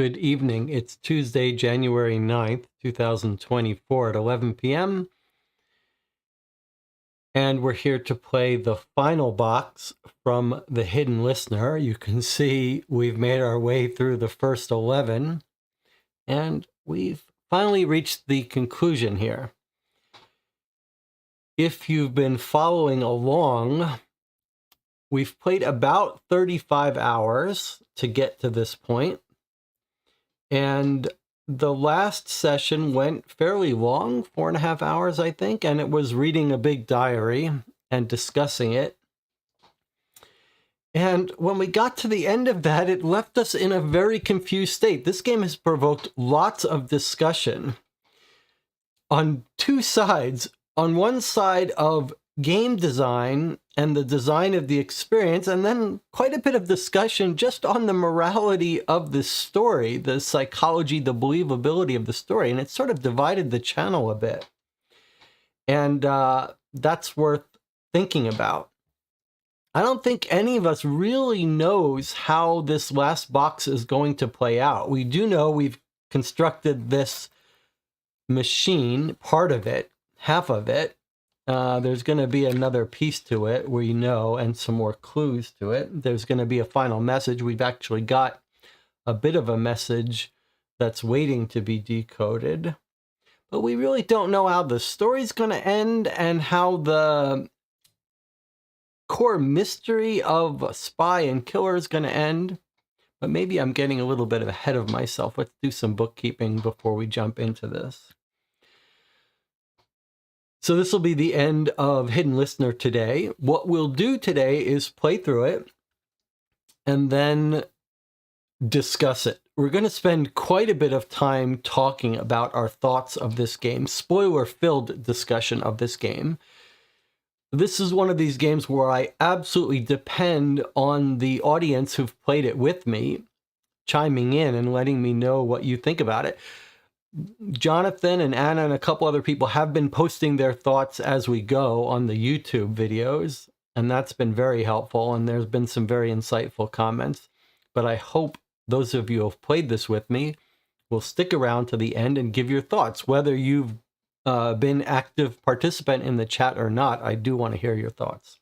Good evening. It's Tuesday, January 9th, 2024 at 11 p.m. And we're here to play the final box from The Hidden Listener. You can see we've made our way through the first 11, and we've finally reached the conclusion here. If you've been following along, we've played about 35 hours to get to this point. And the last session went fairly long, 4.5 hours, I think, and it was reading a big diary and discussing it. And when we got to the end of that, it left us in a very confused state. This game has provoked lots of discussion on two sides. On one side of game design and the design of the experience, and then quite a bit of discussion just on the morality of the story, the psychology, the believability of the story, and it sort of divided the channel a bit. And that's worth thinking about. I don't think any of us really knows how this last box is going to play out. We do know we've constructed this machine, part of it, half of it. There's going to be another piece to it, we know, and some more clues to it. There's going to be a final message. We've actually got a bit of a message that's waiting to be decoded. But we really don't know how the story's going to end and how the core mystery of spy and killer is going to end. But maybe I'm getting a little bit ahead of myself. Let's do some bookkeeping before we jump into this. So this will be the end of Hidden Listener today. What we'll do today is play through it and then discuss it. We're going to spend quite a bit of time talking about our thoughts of this game, spoiler-filled discussion of this game. This is one of these games where I absolutely depend on the audience who've played it with me, chiming in and letting me know what you think about it. Jonathan and Anna and a couple other people have been posting their thoughts as we go on the YouTube videos, and that's been very helpful, and there's been some very insightful comments. But I hope those of you who have played this with me will stick around to the end and give your thoughts. Whether you've been active participant in the chat or not, I do want to hear your thoughts.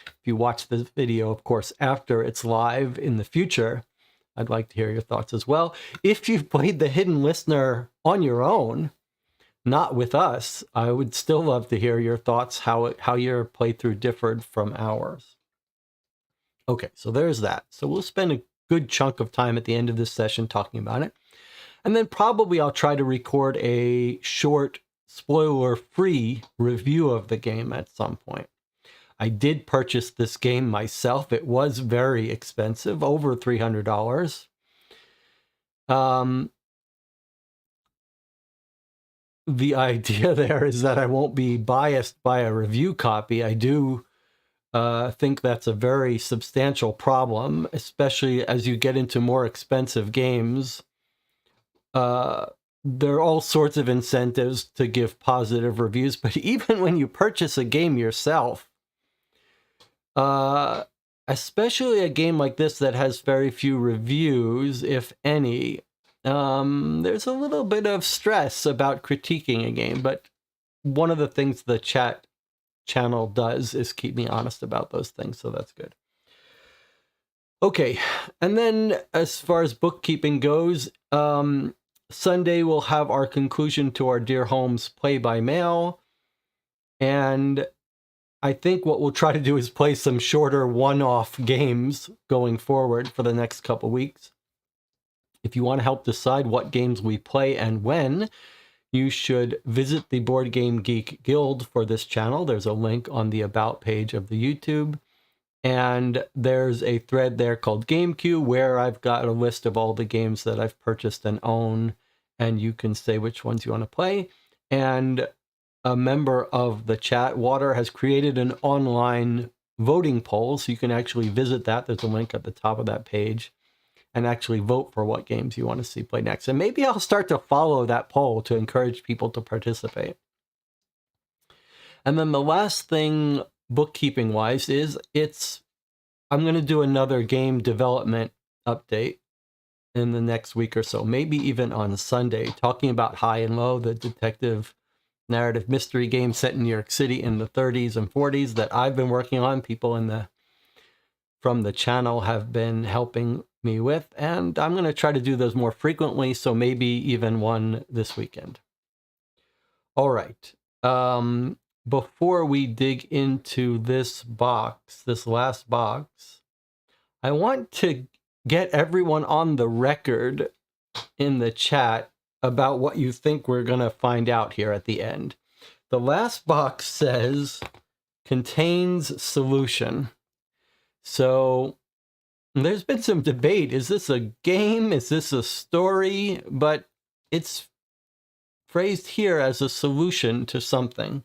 If you watch this video, of course, after it's live in the future, I'd like to hear your thoughts as well. If you've played The Hidden Listener on your own, not with us, I would still love to hear your thoughts, how your playthrough differed from ours. Okay, so there's that. So we'll spend a good chunk of time at the end of this session talking about it. And then probably I'll try to record a short, spoiler-free review of the game at some point. I did purchase this game myself. It was very expensive, over $300. The idea there is that I won't be biased by a review copy. I do think that's a very substantial problem, especially as you get into more expensive games. There are all sorts of incentives to give positive reviews, but even when you purchase a game yourself, especially a game like this that has very few reviews, if any, there's a little bit of stress about critiquing a game, but one of the things the chat channel does is keep me honest about those things, so that's good. Okay, and then as far as bookkeeping goes, Sunday we'll have our conclusion to our Dear Holmes play by mail, and I think what we'll try to do is play some shorter one-off games going forward for the next couple weeks. If you want to help decide what games we play and when, you should visit the Board Game Geek Guild for this channel. There's a link on the About page of the YouTube. And there's a thread there called GameQ where I've got a list of all the games that I've purchased and own. And you can say which ones you want to play. And a member of the chat, Water, has created an online voting poll, so you can actually visit that. There's a link at the top of that page, and actually vote for what games you want to see play next. And maybe I'll start to follow that poll to encourage people to participate. And then the last thing, bookkeeping-wise, is I'm going to do another game development update. in the next week or so, maybe even on Sunday, talking about High and Low, the detective narrative mystery game set in New York City in the 30s and 40s that I've been working on. People from the channel have been helping me with, and I'm going to try to do those more frequently, so maybe even one this weekend. All right. Before we dig into this box, this last box, I want to get everyone on the record in the chat about what you think we're going to find out here at the end. The last box says contains solution. So there's been some debate. Is this a game? Is this a story? But it's phrased here as a solution to something.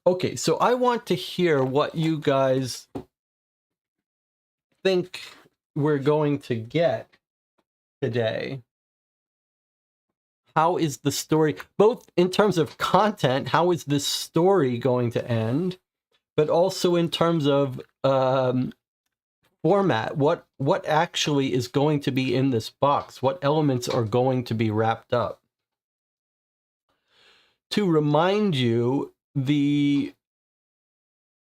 Okay, so I want to hear what you guys think we're going to get today. How is the story, both in terms of content, how is this story going to end, but also in terms of format, what actually is going to be in this box, what elements are going to be wrapped up. To remind you, the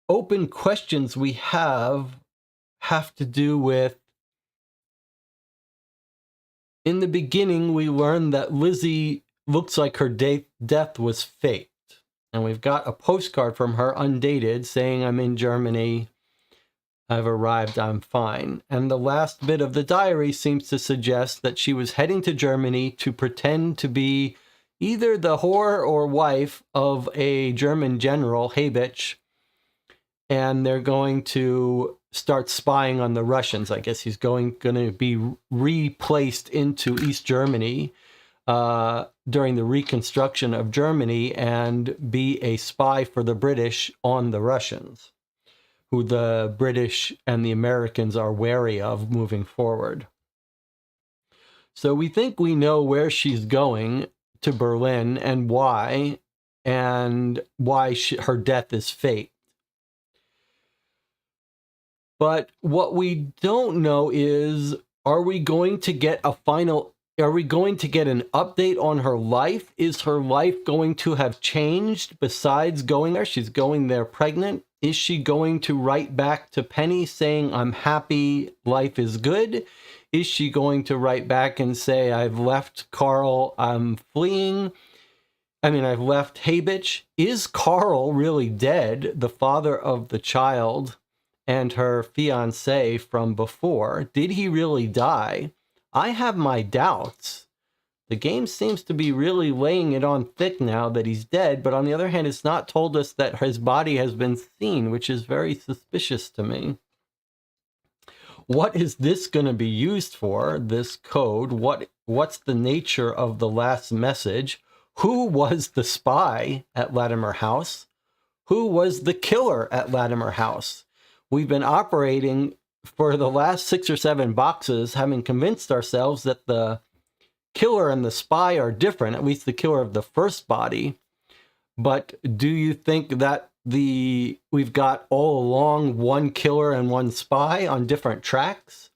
open questions we have to do with, in the beginning, we learned that Lizzie looks like her death was faked. And we've got a postcard from her, undated, saying, "I'm in Germany. I've arrived. I'm fine." And the last bit of the diary seems to suggest that she was heading to Germany to pretend to be either the whore or wife of a German general, Habich, and they're going to start spying on the Russians. I guess he's going to be replaced into East Germany during the reconstruction of Germany and be a spy for the British on the Russians, who the British and the Americans are wary of moving forward. So we think we know where she's going to Berlin and why her death is fake. But what we don't know is, are we going to get an update on her life? Is her life going to have changed besides going there? She's going there pregnant. Is she going to write back to Penny saying, "I'm happy, life is good"? Is she going to write back and say, "I've left Carl, I'm fleeing"? I've left Habich. Is Carl really dead, the father of the child and her fiancé from before? Did he really die? I have my doubts. The game seems to be really laying it on thick now that he's dead, but on the other hand, it's not told us that his body has been seen, which is very suspicious to me. What is this going to be used for, this code? What's the nature of the last message? Who was the spy at Latimer House? Who was the killer at Latimer House? We've been operating for the last 6 or 7 boxes, having convinced ourselves that the killer and the spy are different, at least the killer of the first body. But do you think that we've got all along one killer and one spy on different tracks?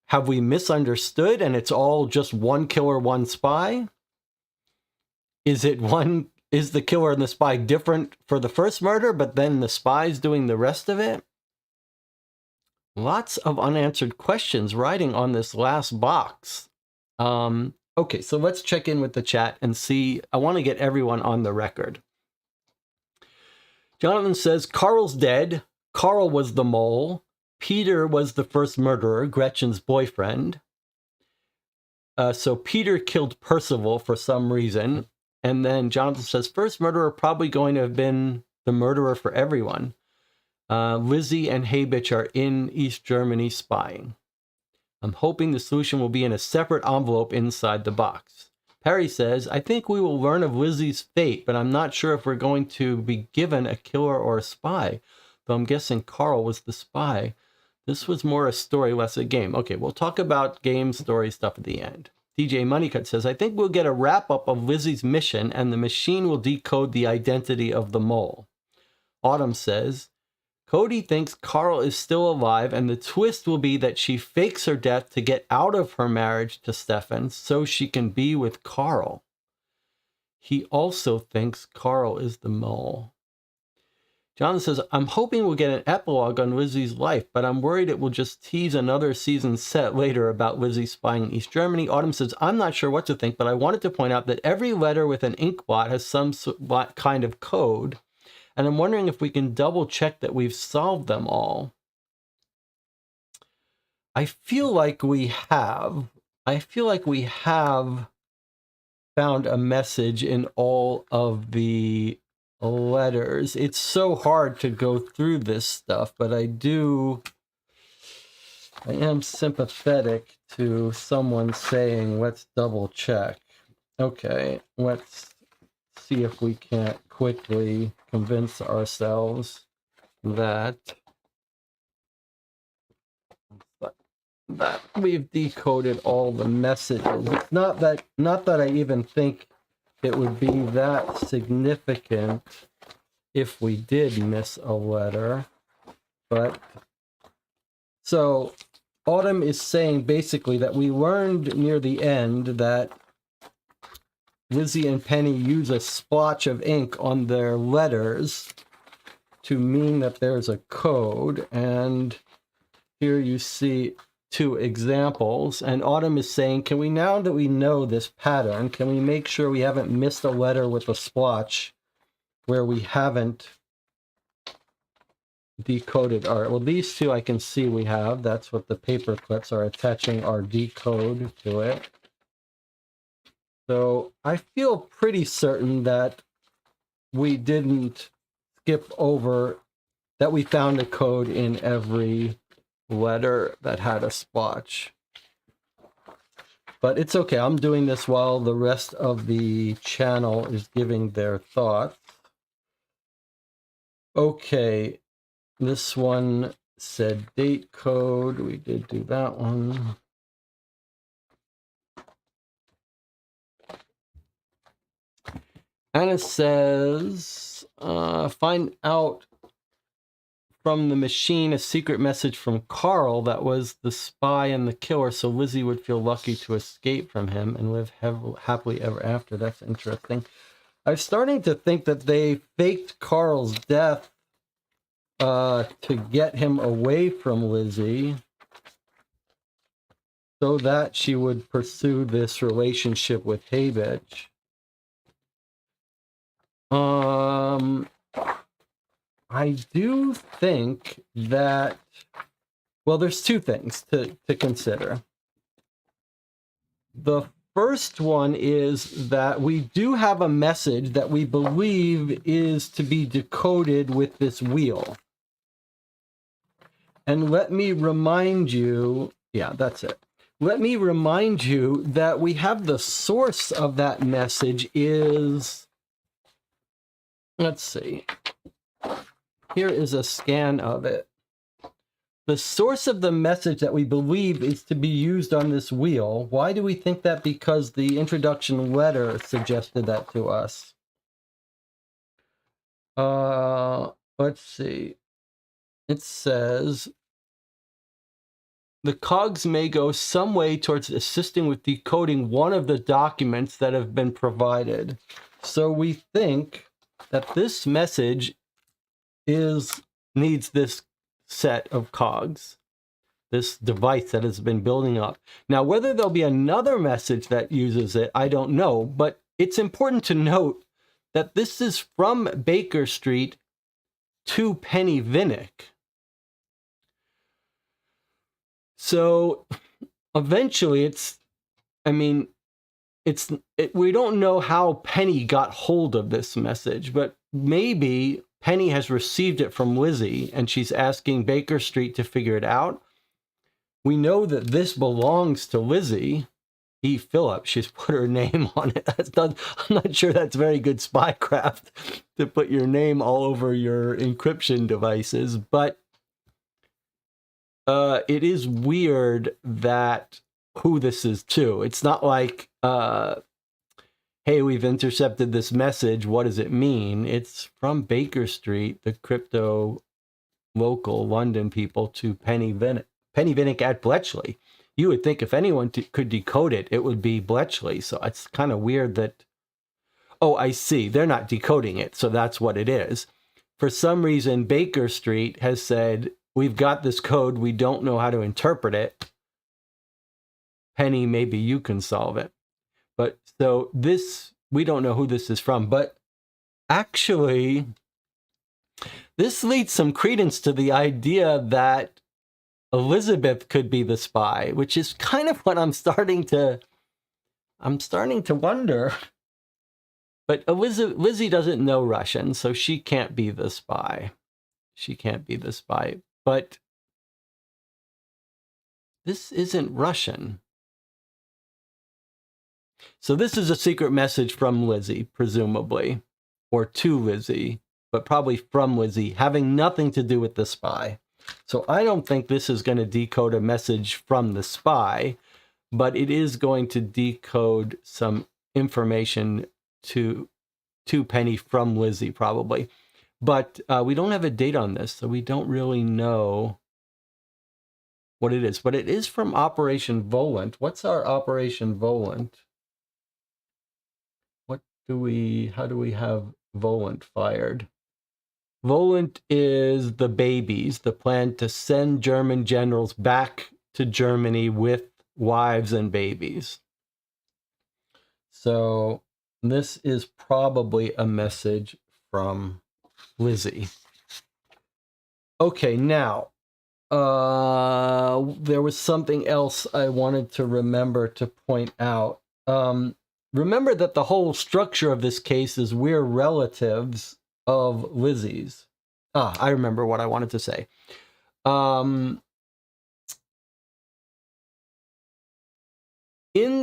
Have we misunderstood and it's all just one killer, one spy? Is the killer and the spy different for the first murder, but then the spy's doing the rest of it? Lots of unanswered questions riding on this last box. Okay, so let's check in with the chat and see. I want to get everyone on the record. Jonathan says, Carl's dead. Carl was the mole. Peter was the first murderer, Gretchen's boyfriend. So Peter killed Percival for some reason. And then Jonathan says, first murderer probably going to have been the murderer for everyone. Lizzie and Habich are in East Germany spying. I'm hoping the solution will be in a separate envelope inside the box. Perry says, I think we will learn of Lizzie's fate, but I'm not sure if we're going to be given a killer or a spy. Though I'm guessing Carl was the spy. This was more a story, less a game. Okay, we'll talk about game story stuff at the end. DJ Moneycut says, I think we'll get a wrap-up of Lizzie's mission and the machine will decode the identity of the mole. Autumn says, Cody thinks Carl is still alive, and the twist will be that she fakes her death to get out of her marriage to Stefan so she can be with Carl. He also thinks Carl is the mole. John says, I'm hoping we'll get an epilogue on Lizzie's life, but I'm worried it will just tease another season set later about Lizzie spying in East Germany. Autumn says, I'm not sure what to think, but I wanted to point out that every letter with an ink blot has some kind of code, and I'm wondering if we can double check that we've solved them all. I feel like we have. I feel like we have found a message in all of the letters. It's so hard to go through this stuff, but I am sympathetic to someone saying, let's double check. Okay, let's see if we can't quickly convince ourselves that we've decoded all the messages. It's not that I even think it would be that significant if we did miss a letter. But so Autumn is saying basically that we learned near the end that Lizzie and Penny use a splotch of ink on their letters to mean that there's a code, and here you see 2 examples. And Autumn is saying, can we, now that we know this pattern, can we make sure we haven't missed a letter with a splotch where we haven't decoded? All right, well, these 2 I can see we have. That's what the paper clips are attaching our decode to it. So I feel pretty certain that we didn't skip over, that we found a code in every letter that had a splotch. But it's okay. I'm doing this while the rest of the channel is giving their thoughts. Okay, this one said date code. We did do that one. Anna says, find out from the machine a secret message from Carl that was the spy and the killer, so Lizzie would feel lucky to escape from him and live happily ever after. That's interesting. I'm starting to think that they faked Carl's death to get him away from Lizzie so that she would pursue this relationship with Haybitch. I do think that, well, there's 2 things to consider. The first one is that we do have a message that we believe is to be decoded with this wheel. And let me remind you, yeah, that's it. Let me remind you that we have the source of that message is, let's see. Here is a scan of it. The source of the message that we believe is to be used on this wheel. Why do we think that? Because the introduction letter suggested that to us. Let's see. It says, the cogs may go some way towards assisting with decoding one of the documents that have been provided. So we think that this message needs this set of cogs, this device that has been building up. Now, whether there'll be another message that uses it, I don't know, but it's important to note that this is from Baker Street to Penny Vinnick. So eventually we don't know how Penny got hold of this message, but maybe Penny has received it from Lizzie and she's asking Baker Street to figure it out. We know that this belongs to Lizzie E. Phillips. She's put her name on it. I'm not sure that's very good spycraft to put your name all over your encryption devices, but it is weird that who this is to. It's not like, hey, we've intercepted this message. What does it mean? It's from Baker Street, the crypto local London people to Penny Vinnick at Bletchley. You would think if anyone could decode it, it would be Bletchley. So it's kind of weird that, oh, I see, they're not decoding it, so that's what it is. For some reason, Baker Street has said, we've got this code, we don't know how to interpret it. Penny, maybe you can solve it. But so this, we don't know who this is from, but actually, this leads some credence to the idea that Elizabeth could be the spy, which is kind of what I'm starting to wonder. But Lizzie doesn't know Russian, so she can't be the spy. She can't be the spy. But this isn't Russian. So this is a secret message from Lizzie, presumably, or to Lizzie, but probably from Lizzie, having nothing to do with the spy. So I don't think this is going to decode a message from the spy, but it is going to decode some information to Penny from Lizzie, probably. But we don't have a date on this, so we don't really know what it is. But it is from Operation Volant. What's our Operation Volant? How do we have Volant fired? Volant is the babies, the plan to send German generals back to Germany with wives and babies. So this is probably a message from Lizzie. Okay, now, there was something else I wanted to remember to point out. Remember that the whole structure of this case is we're relatives of Lizzie's. I remember what I wanted to say. In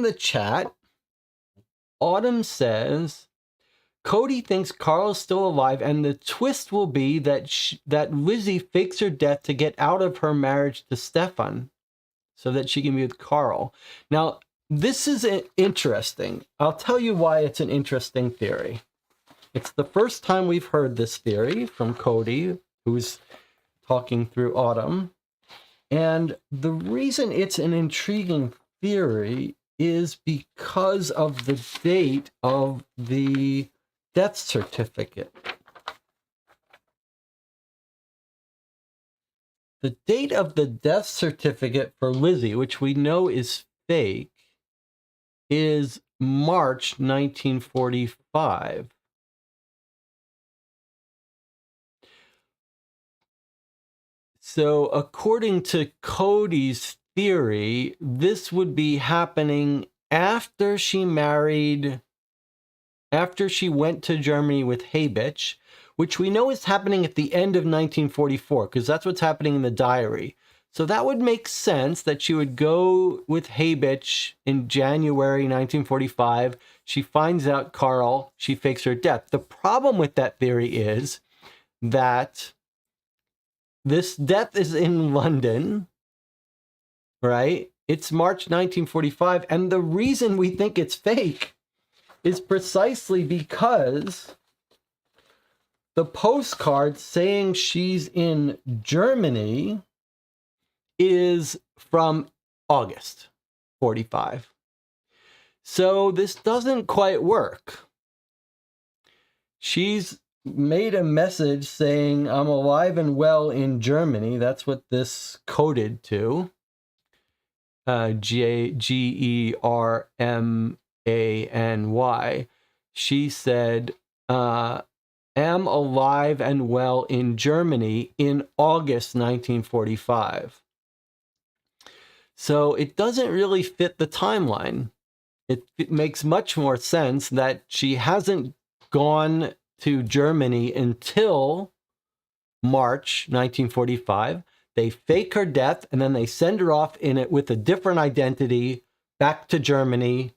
the chat, Autumn says, Cody thinks Carl is still alive, and the twist will be that that Lizzie fakes her death to get out of her marriage to Stefan so that she can be with Carl. Now, this is interesting. I'll tell you why it's an interesting theory. It's the first time we've heard this theory from Cody, who's talking through Autumn. And the reason it's an intriguing theory is because of the date of the death certificate. The date of the death certificate for Lizzie, which we know is fake, is March 1945. So according to Cody's theory, this would be happening after she married, after she went to Germany with Haybitch, which we know is happening at the end of 1944, because that's what's happening in the diary. So that would make sense that she would go with Haybitch in January 1945. She finds out Carl, she fakes her death. The problem with that theory is that this death is in London, right? It's March 1945. And the reason we think it's fake is precisely because the postcard saying she's in Germany is from August 45. So this doesn't quite work. She's made a message saying, I'm alive and well in Germany. That's what this coded to. Germany. She said, am alive and well in Germany in August 1945. So it doesn't really fit the timeline. It makes much more sense that she hasn't gone to Germany until March 1945. They fake her death, and then they send her off in it with a different identity back to Germany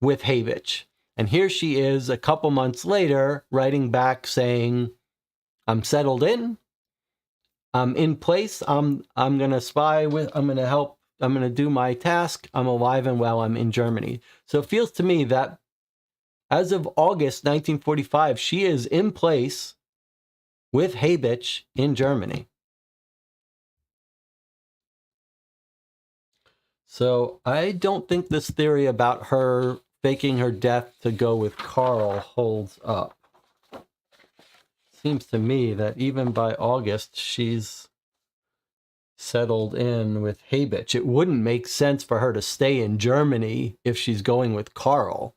with Haybitch. And here she is a couple months later writing back saying, I'm settled in, I'm in place, I'm going to spy with, I'm going to help, I'm going to do my task, I'm alive and well, I'm in Germany. So it feels to me that as of August 1945, she is in place with Haybitch in Germany. So I don't think this theory about her faking her death to go with Carl holds up. Seems to me that even by August, she's settled in with Habich. It wouldn't make sense for her to stay in Germany if she's going with Carl.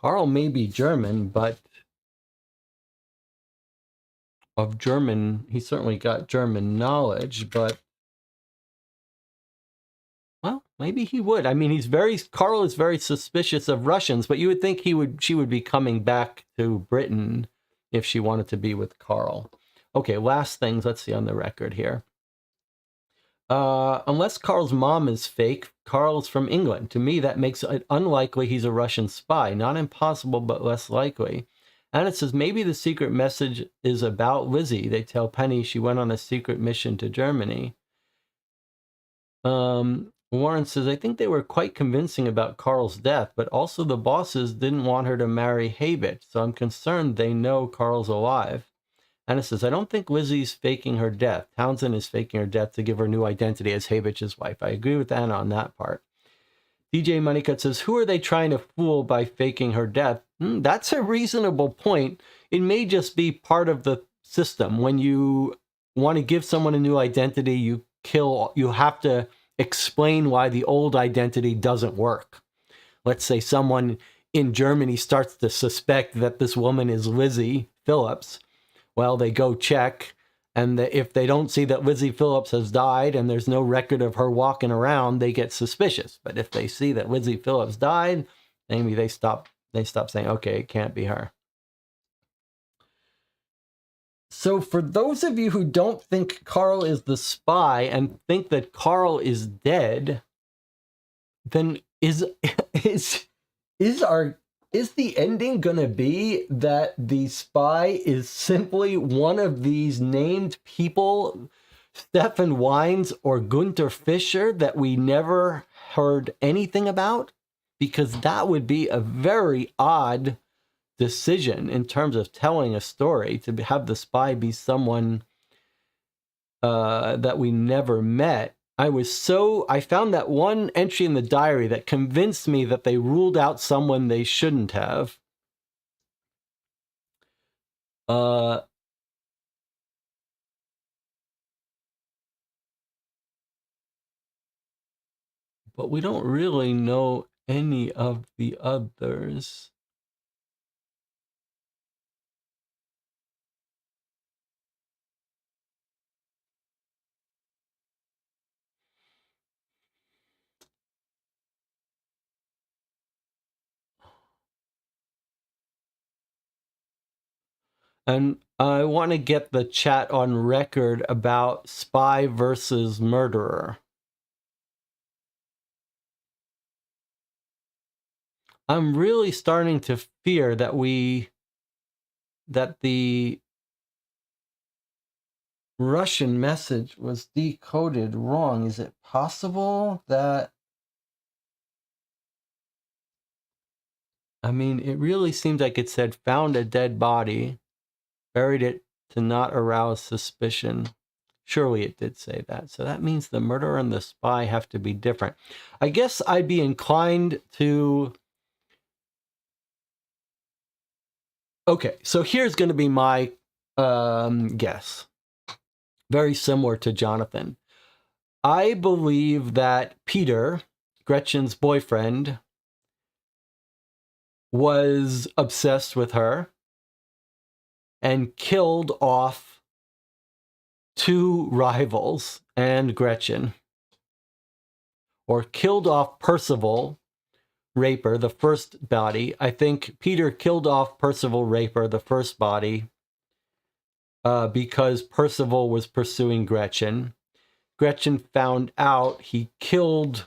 Carl may be German, but of German, he certainly got German knowledge, but well, maybe he would. I mean, Carl is very suspicious of Russians, but you would think she would be coming back to Britain if she wanted to be with Carl. Okay, last things, let's see on the record here. Unless Carl's mom is fake, Carl's from England. To me, that makes it unlikely he's a Russian spy. Not impossible, but less likely. And it says maybe the secret message is about Lizzie. They tell Penny she went on a secret mission to Germany. Warren says, I think they were quite convincing about Carl's death, but also the bosses didn't want her to marry Habich, so I'm concerned they know Carl's alive. Anna says, I don't think Lizzie's faking her death. Townsend is faking her death to give her new identity as Habich's wife. I agree with Anna on that part. DJ Moneycut says, who are they trying to fool by faking her death? That's a reasonable point. It may just be part of the system. When you want to give someone a new identity, you have to explain why the old identity doesn't work. Let's say someone in Germany starts to suspect that this woman is Lizzie Phillips. Well, they go check, and if they don't see that Lizzie Phillips has died and there's no record of her walking around, they get suspicious. But if they see that Lizzie Phillips died, maybe they stop saying, okay, it can't be her. So for those of you who don't think Carl is the spy and think that Carl is dead, then is the ending going to be that the spy is simply one of these named people, Stefan Wines or Gunther Fischer, that we never heard anything about? Because that would be a very odd decision in terms of telling a story, to have the spy be someone that we never met. I found that one entry in the diary that convinced me that they ruled out someone they shouldn't have. But we don't really know any of the others. And I want to get the chat on record about spy versus murderer. I'm really starting to fear that the Russian message was decoded wrong. Is it possible that... I mean, it really seems like it said found a dead body, buried it to not arouse suspicion. Surely it did say that. So that means the murderer and the spy have to be different. I guess I'd be inclined to... Okay, so here's going to be my guess. Very similar to Jonathan. I believe that Peter, Gretchen's boyfriend, was obsessed with her and killed off two rivals and Gretchen. Or killed off Percival Raper, the first body. I think Peter killed off Percival Raper, the first body, because Percival was pursuing Gretchen. Gretchen found out, he killed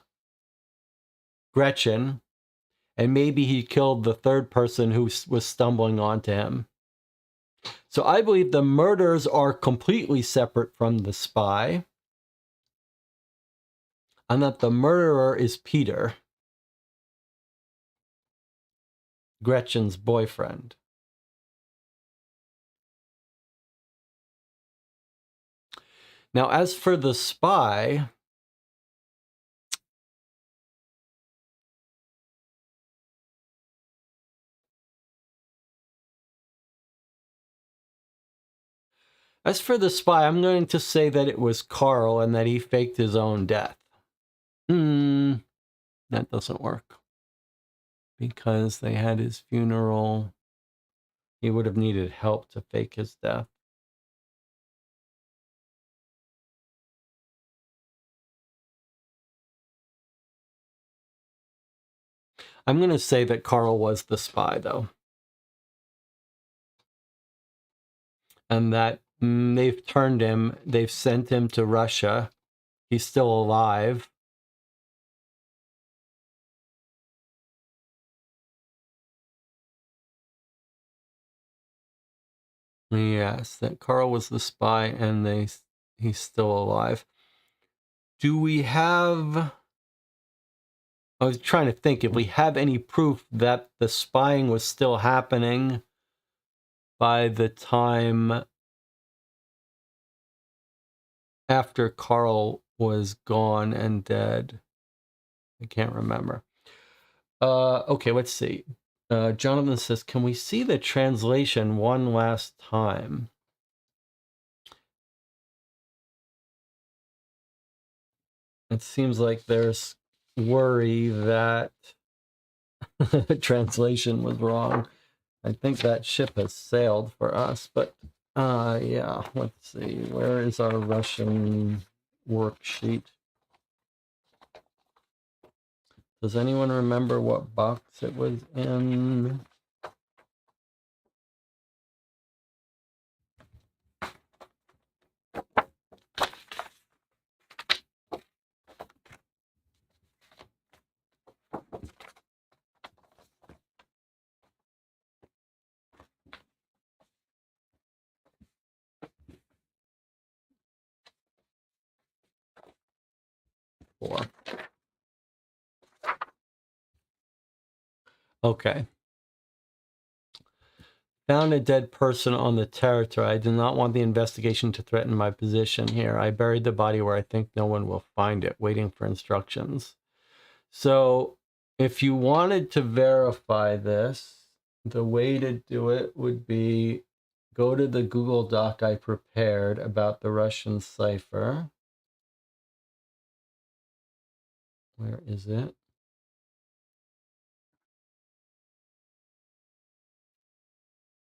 Gretchen, and maybe he killed the third person who was stumbling onto him. So I believe the murders are completely separate from the spy, and that the murderer is Peter, Gretchen's boyfriend. Now, as for the spy, As for the spy, I'm going to say that it was Carl and that he faked his own death. That doesn't work. Because they had his funeral. He would have needed help to fake his death. I'm going to say that Carl was the spy, though. And that they've turned him, they've sent him to Russia. He's still alive. Yes, that Carl was the spy and he's still alive. Do we have... I was trying to think if we have any proof that the spying was still happening by the time after Carl was gone and dead. I can't remember. Okay, let's see. Jonathan says, can we see the translation one last time? It seems like there's worry that the translation was wrong. I think that ship has sailed for us, but yeah, let's see. Where is our Russian worksheet? Does anyone remember what box it was in? Four. Okay. Found a dead person on the territory. I do not want the investigation to threaten my position here. I buried the body where I think no one will find it, waiting for instructions. So if you wanted to verify this, the way to do it would be go to the Google Doc I prepared about the Russian cipher. Where is it?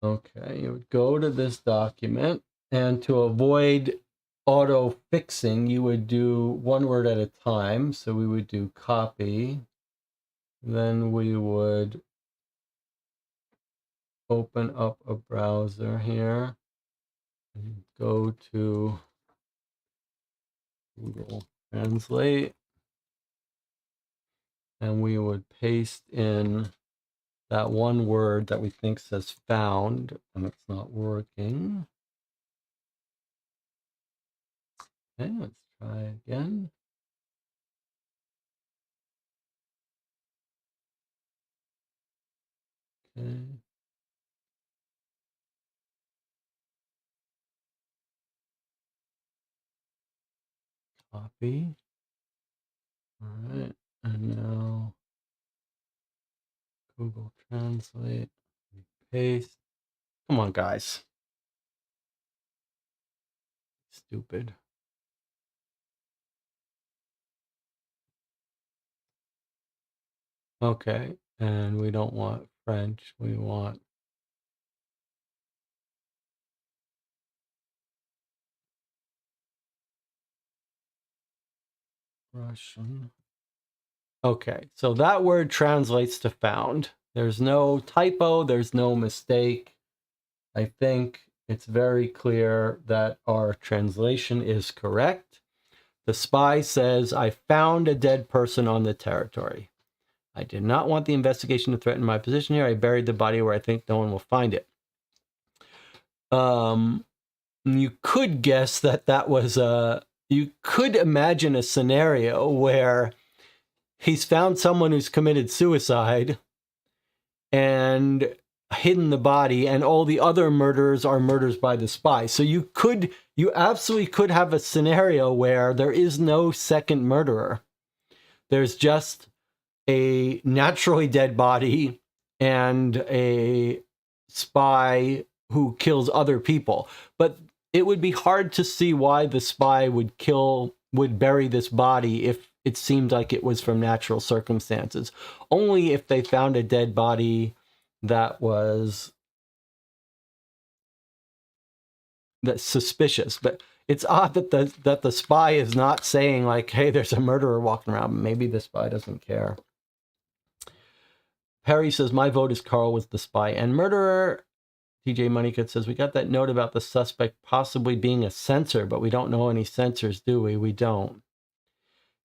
Okay, you would go to this document, and to avoid auto fixing, you would do one word at a time. So we would do copy, then we would open up a browser here and go to Google Translate, and we would paste in that one word that we think says found, and it's not working. Okay, let's try again. Okay. Copy. All right, and now Google Translate, paste. Come on, guys. Stupid. Okay, and we don't want French, we want Russian. Okay, so that word translates to found. There's no typo, there's no mistake. I think it's very clear that our translation is correct. The spy says, I found a dead person on the territory. I did not want the investigation to threaten my position here. I buried the body where I think no one will find it. You could guess that was you could imagine a scenario where he's found someone who's committed suicide and hidden the body, and all the other murders are murders by the spy. So you absolutely could have a scenario where there is no second murderer. There's just a naturally dead body and a spy who kills other people. But it would be hard to see why the spy would bury this body if it seemed like it was from natural circumstances. Only if they found a dead body that's suspicious. But it's odd that the spy is not saying like, hey, there's a murderer walking around. Maybe the spy doesn't care. Perry says, my vote is Carl was the spy and murderer. TJ Moneycut says, we got that note about the suspect possibly being a censor, but we don't know any censors, do we? We don't.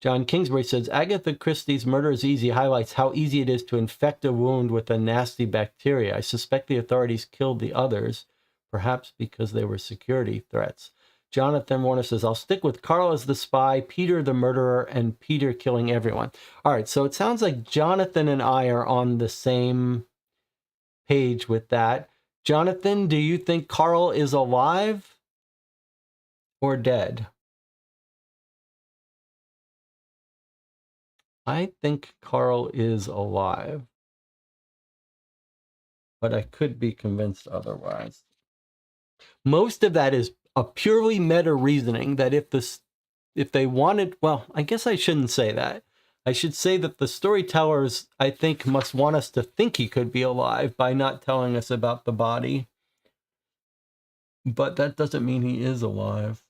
John Kingsbury says, Agatha Christie's Murder is Easy highlights how easy it is to infect a wound with a nasty bacteria. I suspect the authorities killed the others, perhaps because they were security threats. Jonathan Warner says, I'll stick with Carl as the spy, Peter the murderer, and Peter killing everyone. All right, so it sounds like Jonathan and I are on the same page with that. Jonathan, do you think Carl is alive or dead? I think Carl is alive, but I could be convinced otherwise. Most of that is a purely meta reasoning that if they wanted, well, I guess I shouldn't say that. I should say that the storytellers, I think, must want us to think he could be alive by not telling us about the body. But that doesn't mean he is alive.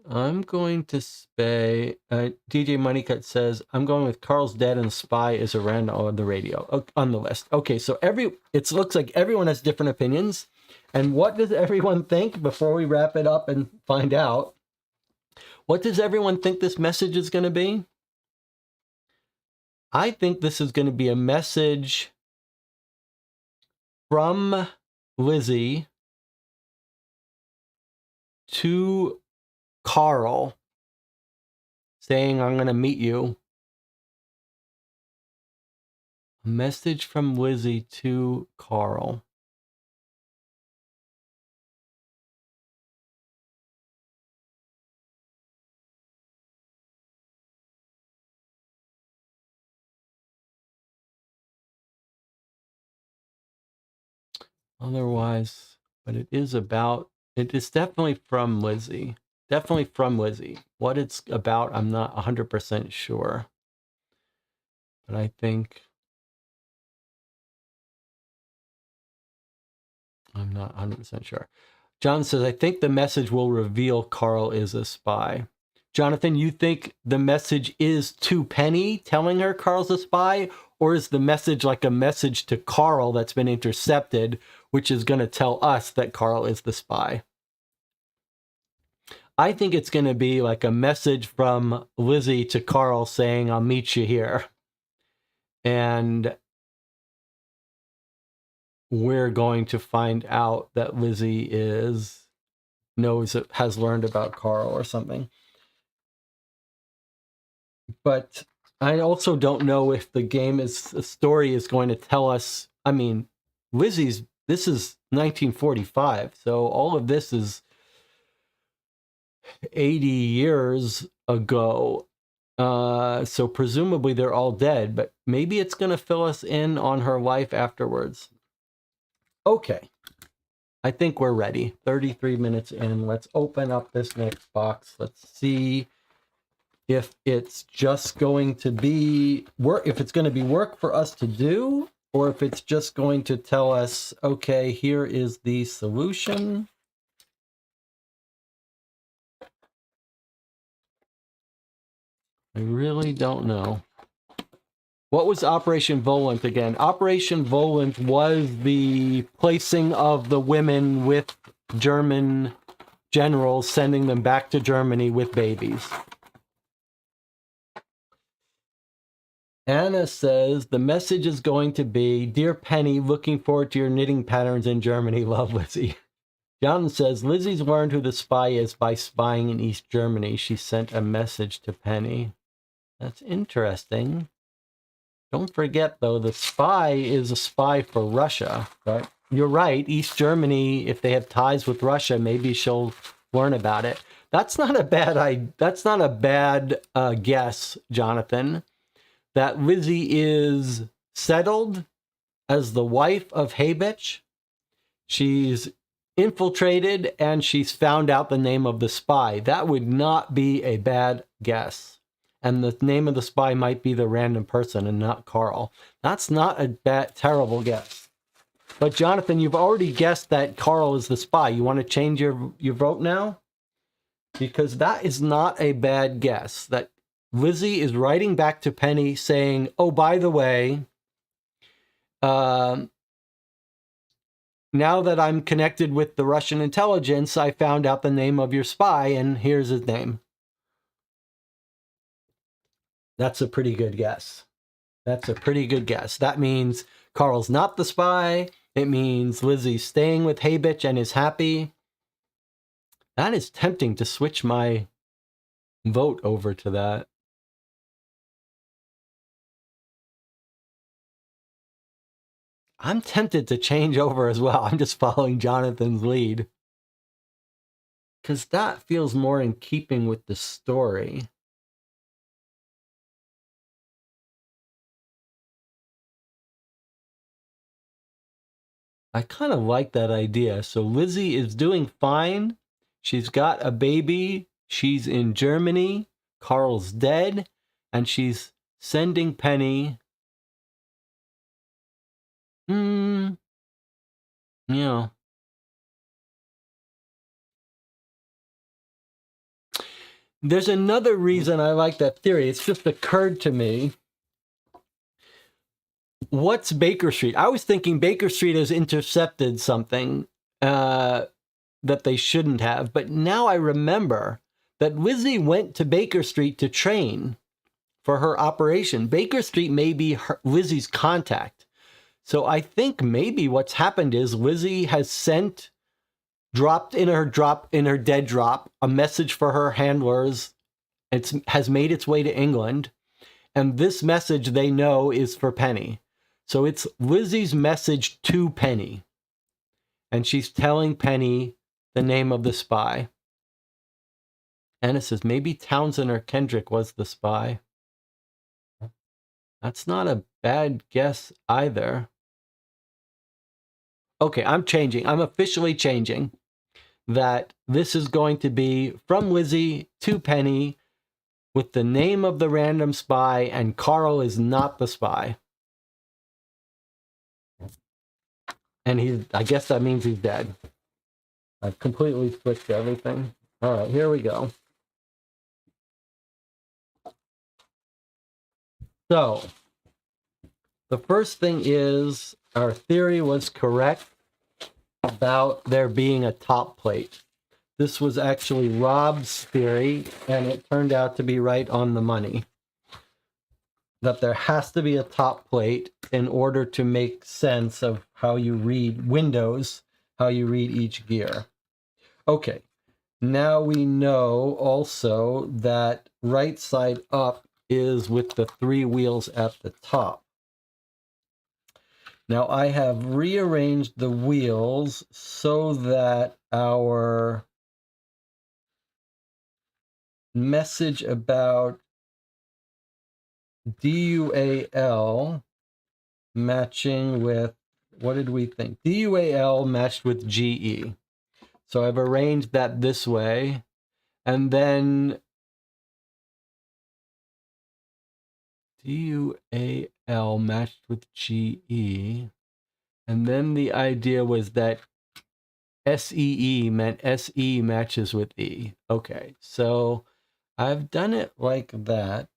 I'm going to say, DJ Moneycut says, I'm going with Carl's dead and spy is around on the radio, on the list. Okay, so it looks like everyone has different opinions. And what does everyone think before we wrap it up and find out? What does everyone think this message is going to be? I think this is going to be a message from Lizzie to Carl saying, I'm going to meet you. A message from Lizzie to Carl. Otherwise, but it is definitely from Lizzie. Definitely from Lizzie. What it's about, I'm not 100% sure. But I think I'm not 100% sure. John says, I think the message will reveal Carl is a spy. Jonathan, you think the message is to Penny telling her Carl's a spy? Or is the message like a message to Carl that's been intercepted, which is going to tell us that Carl is the spy? I think it's going to be like a message from Lizzie to Carl saying, I'll meet you here. And we're going to find out that Lizzie has learned about Carl or something. But I also don't know if the story is going to tell us. I mean, this is 1945, so all of this is 80 years ago. So presumably they're all dead, but maybe it's going to fill us in on her life afterwards. Okay. I think we're ready. 33 minutes in. Let's open up this next box. Let's see if it's just going to be if it's going to be work for us to do, or if it's just going to tell us, okay, here is the solution. I really don't know. What was Operation Volant again? Operation Volant was the placing of the women with German generals, sending them back to Germany with babies. Anna says, the message is going to be, Dear Penny, looking forward to your knitting patterns in Germany. Love, Lizzie. John says, Lizzie's learned who the spy is by spying in East Germany. She sent a message to Penny. That's interesting. Don't forget, though, the spy is a spy for Russia. But you're right, East Germany, if they have ties with Russia, maybe she'll learn about it. That's not a bad guess, Jonathan, that Lizzie is settled as the wife of Haybitch. She's infiltrated and she's found out the name of the spy. That would not be a bad guess. And the name of the spy might be the random person and not Carl. That's not a terrible guess. But Jonathan, you've already guessed that Carl is the spy. You want to change your vote now? Because that is not a bad guess. That Lizzie is writing back to Penny saying, oh, by the way, now that I'm connected with the Russian intelligence, I found out the name of your spy, and here's his name. That's a pretty good guess. That's a pretty good guess. That means Carl's not the spy. It means Lizzie's staying with Haybitch and is happy. That is tempting to switch my vote over to that. I'm tempted to change over as well. I'm just following Jonathan's lead. Because that feels more in keeping with the story. I kind of like that idea. So Lizzie is doing fine. She's got a baby. She's in Germany. Carl's dead. And she's sending Penny. Yeah. There's another reason I like that theory. It's just occurred to me. What's Baker Street? I was thinking Baker Street has intercepted something that they shouldn't have. But now I remember that Lizzie went to Baker Street to train for her operation. Baker Street may be Lizzie's contact. So I think maybe what's happened is Lizzie has dropped in her dead drop, a message for her handlers. It has made its way to England. And this message they know is for Penny. So it's Lizzie's message to Penny. And she's telling Penny the name of the spy. Anna says maybe Townsend or Kendrick was the spy. That's not a bad guess either. Okay, I'm changing. I'm officially changing that this is going to be from Lizzie to Penny with the name of the random spy, and Carl is not the spy. And I guess that means he's dead. I've completely switched everything. All right, here we go. So, the first thing is our theory was correct about there being a top plate. This was actually Rob's theory, and it turned out to be right on the money. That there has to be a top plate in order to make sense of how you read Windows, how you read each gear. Okay, now we know also that right side up is with the 3 wheels at the top. Now I have rearranged the wheels so that our message about DUAL matching with, what did we think? DUAL matched with GE. So I've arranged that this way. And then DUAL matched with GE. And then the idea was that SEE meant SE matches with E. Okay, so I've done it like that.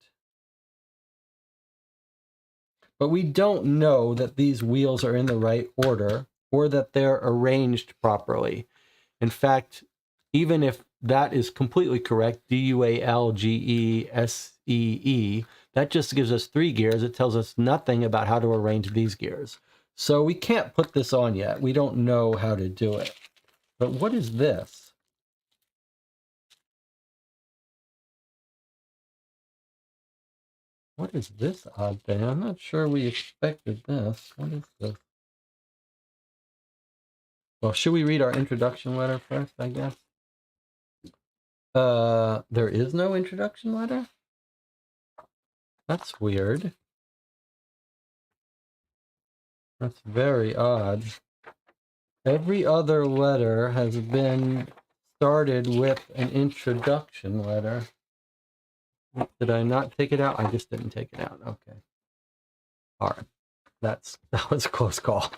But we don't know that these wheels are in the right order or that they're arranged properly. In fact, even if that is completely correct, DUALGESEE, that just gives us 3 gears. It tells us nothing about how to arrange these gears. So we can't put this on yet. We don't know how to do it. But what is this? What is this odd thing? I'm not sure we expected this. What is this? Well, should we read our introduction letter first, I guess? There is no introduction letter? That's weird. That's very odd. Every other letter has been started with an introduction letter. Did I not take it out? I just didn't take it out. Okay. All right. That was a close call.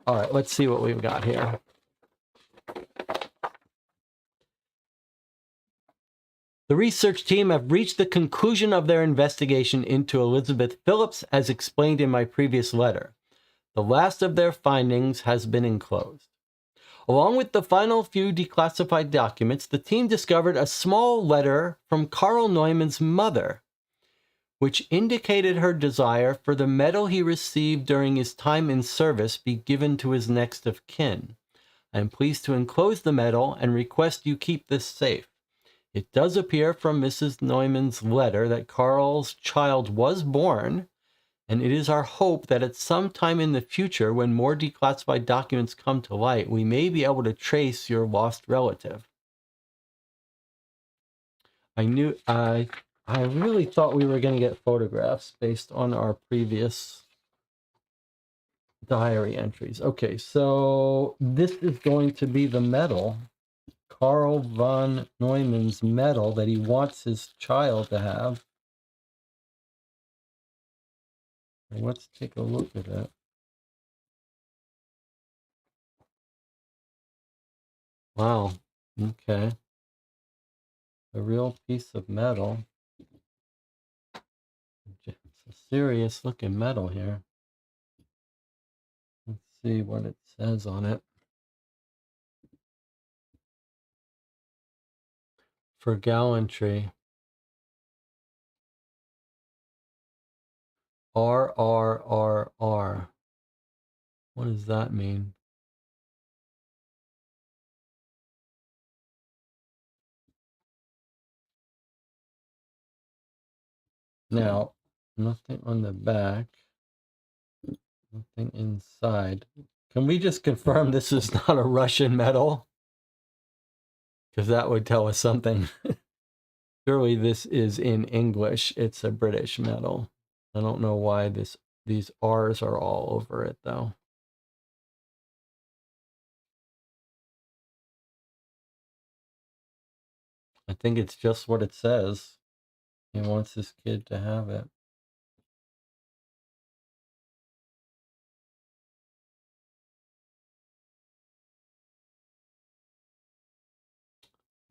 All right, let's see what we've got here. The research team have reached the conclusion of their investigation into Elizabeth Phillips, as explained in my previous letter. The last of their findings has been enclosed. Along with the final few declassified documents, the team discovered a small letter from Carl Neumann's mother, which indicated her desire for the medal he received during his time in service be given to his next of kin. I am pleased to enclose the medal and request you keep this safe. It does appear from Mrs. Neumann's letter that Carl's child was born, and it is our hope that at some time in the future, when more declassified documents come to light, we may be able to trace your lost relative. I really thought we were going to get photographs based on our previous diary entries. Okay, so this is going to be the medal, Carl von Neumann's medal that he wants his child to have. Let's take a look at it. Wow. Okay. A real piece of metal. It's a serious looking metal here. Let's see what it says on it. For gallantry. RRRR. What does that mean? Now, nothing on the back. Nothing inside. Can we just confirm this is not a Russian medal? Because that would tell us something. Surely this is in English. It's a British medal. I don't know why these R's are all over it, though. I think it's just what it says. He wants his kid to have it.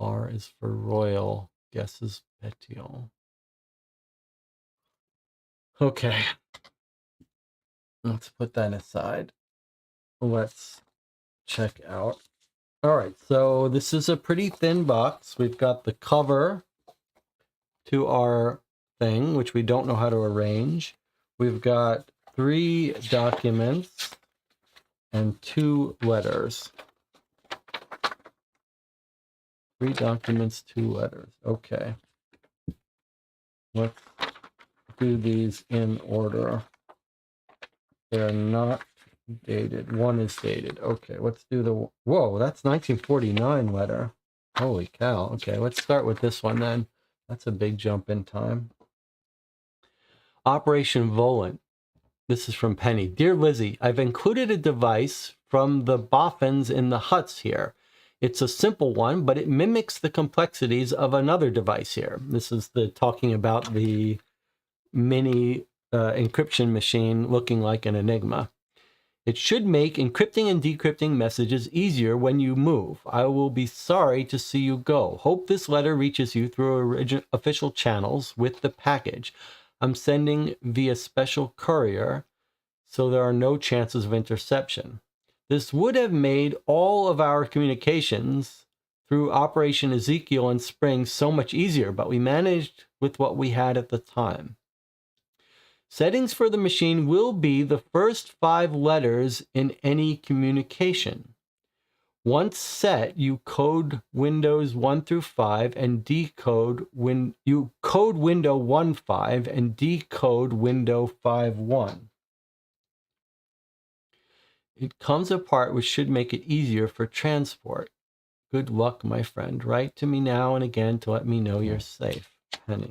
R is for royal. Guess is Pétion. Okay. Let's put that aside. Let's check out. All right, so this is a pretty thin box. We've got the cover to our thing, which we don't know how to arrange. We've got 3 documents and 2 letters. 3 documents, 2 letters. Okay. Let's do these in order. They're not dated. One is dated. Okay, let's do the... Whoa, that's 1949 letter. Holy cow. Okay, let's start with this one then. That's a big jump in time. Operation Volant. This is from Penny. Dear Lizzie, I've included a device from the boffins in the huts here. It's a simple one, but it mimics the complexities of another device here. This is talking about the mini encryption machine looking like an Enigma. It should make encrypting and decrypting messages easier when you move. I will be sorry to see you go. Hope this letter reaches you through official channels with the package. I'm sending via special courier, so there are no chances of interception. This would have made all of our communications through Operation Ezekiel and Spring so much easier, but we managed with what we had at the time. Settings for the machine will be the first 5 letters in any communication. Once set, you code windows 1 through 5 and decode you code window 1.5 and decode window 5.1. It comes apart, which should make it easier for transport. Good luck, my friend. Write to me now and again to let me know you're safe. Penny.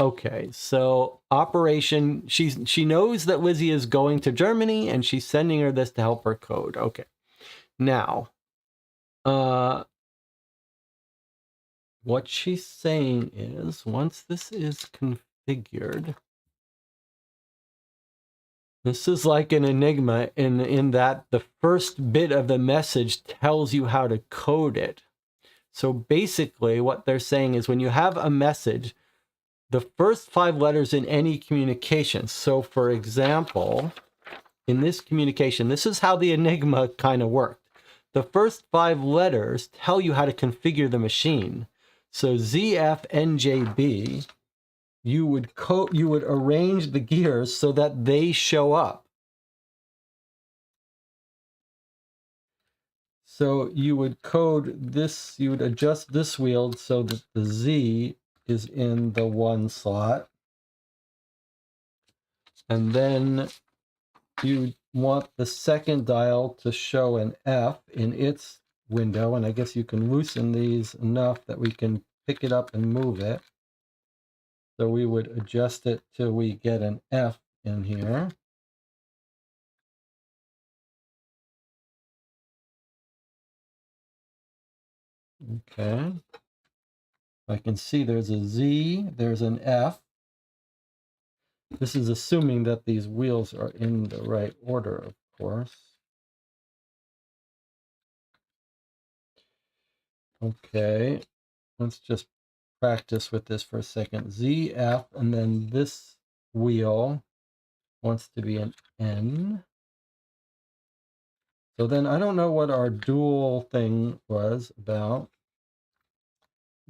Okay, so operation, she knows that Lizzie is going to Germany and she's sending her this to help her code. Okay. Now, what she's saying is once this is configured, this is like an enigma in that the first bit of the message tells you how to code it. So basically what they're saying is when you have a message, the first 5 letters in any communication. So for example, in this communication, this is how the enigma kind of worked. The first 5 letters tell you how to configure the machine. So ZFNJB, you would arrange the gears so that they show up. So you would code this, you would adjust this wheel so that the Z is in the 1 slot. And then you want the second dial to show an F in its window. And I guess you can loosen these enough that we can pick it up and move it. So we would adjust it till we get an F in here. Okay. I can see there's a Z, there's an F. This is assuming that these wheels are in the right order, of course. Okay, let's just practice with this for a second. Z, F, and then this wheel wants to be an N. So then I don't know what our dual thing was about.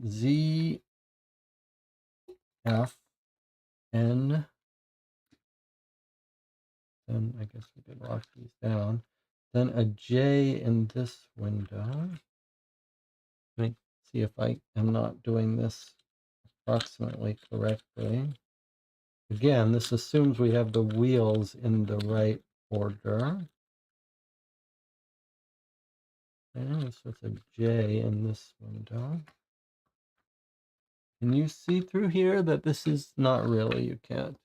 Z, F, N. Then I guess we could lock these down. Then a J in this window. Let me see if I am not doing this approximately correctly. Again, this assumes we have the wheels in the right order. And so it's a J in this window. Can you see through here that this is not really? You can't.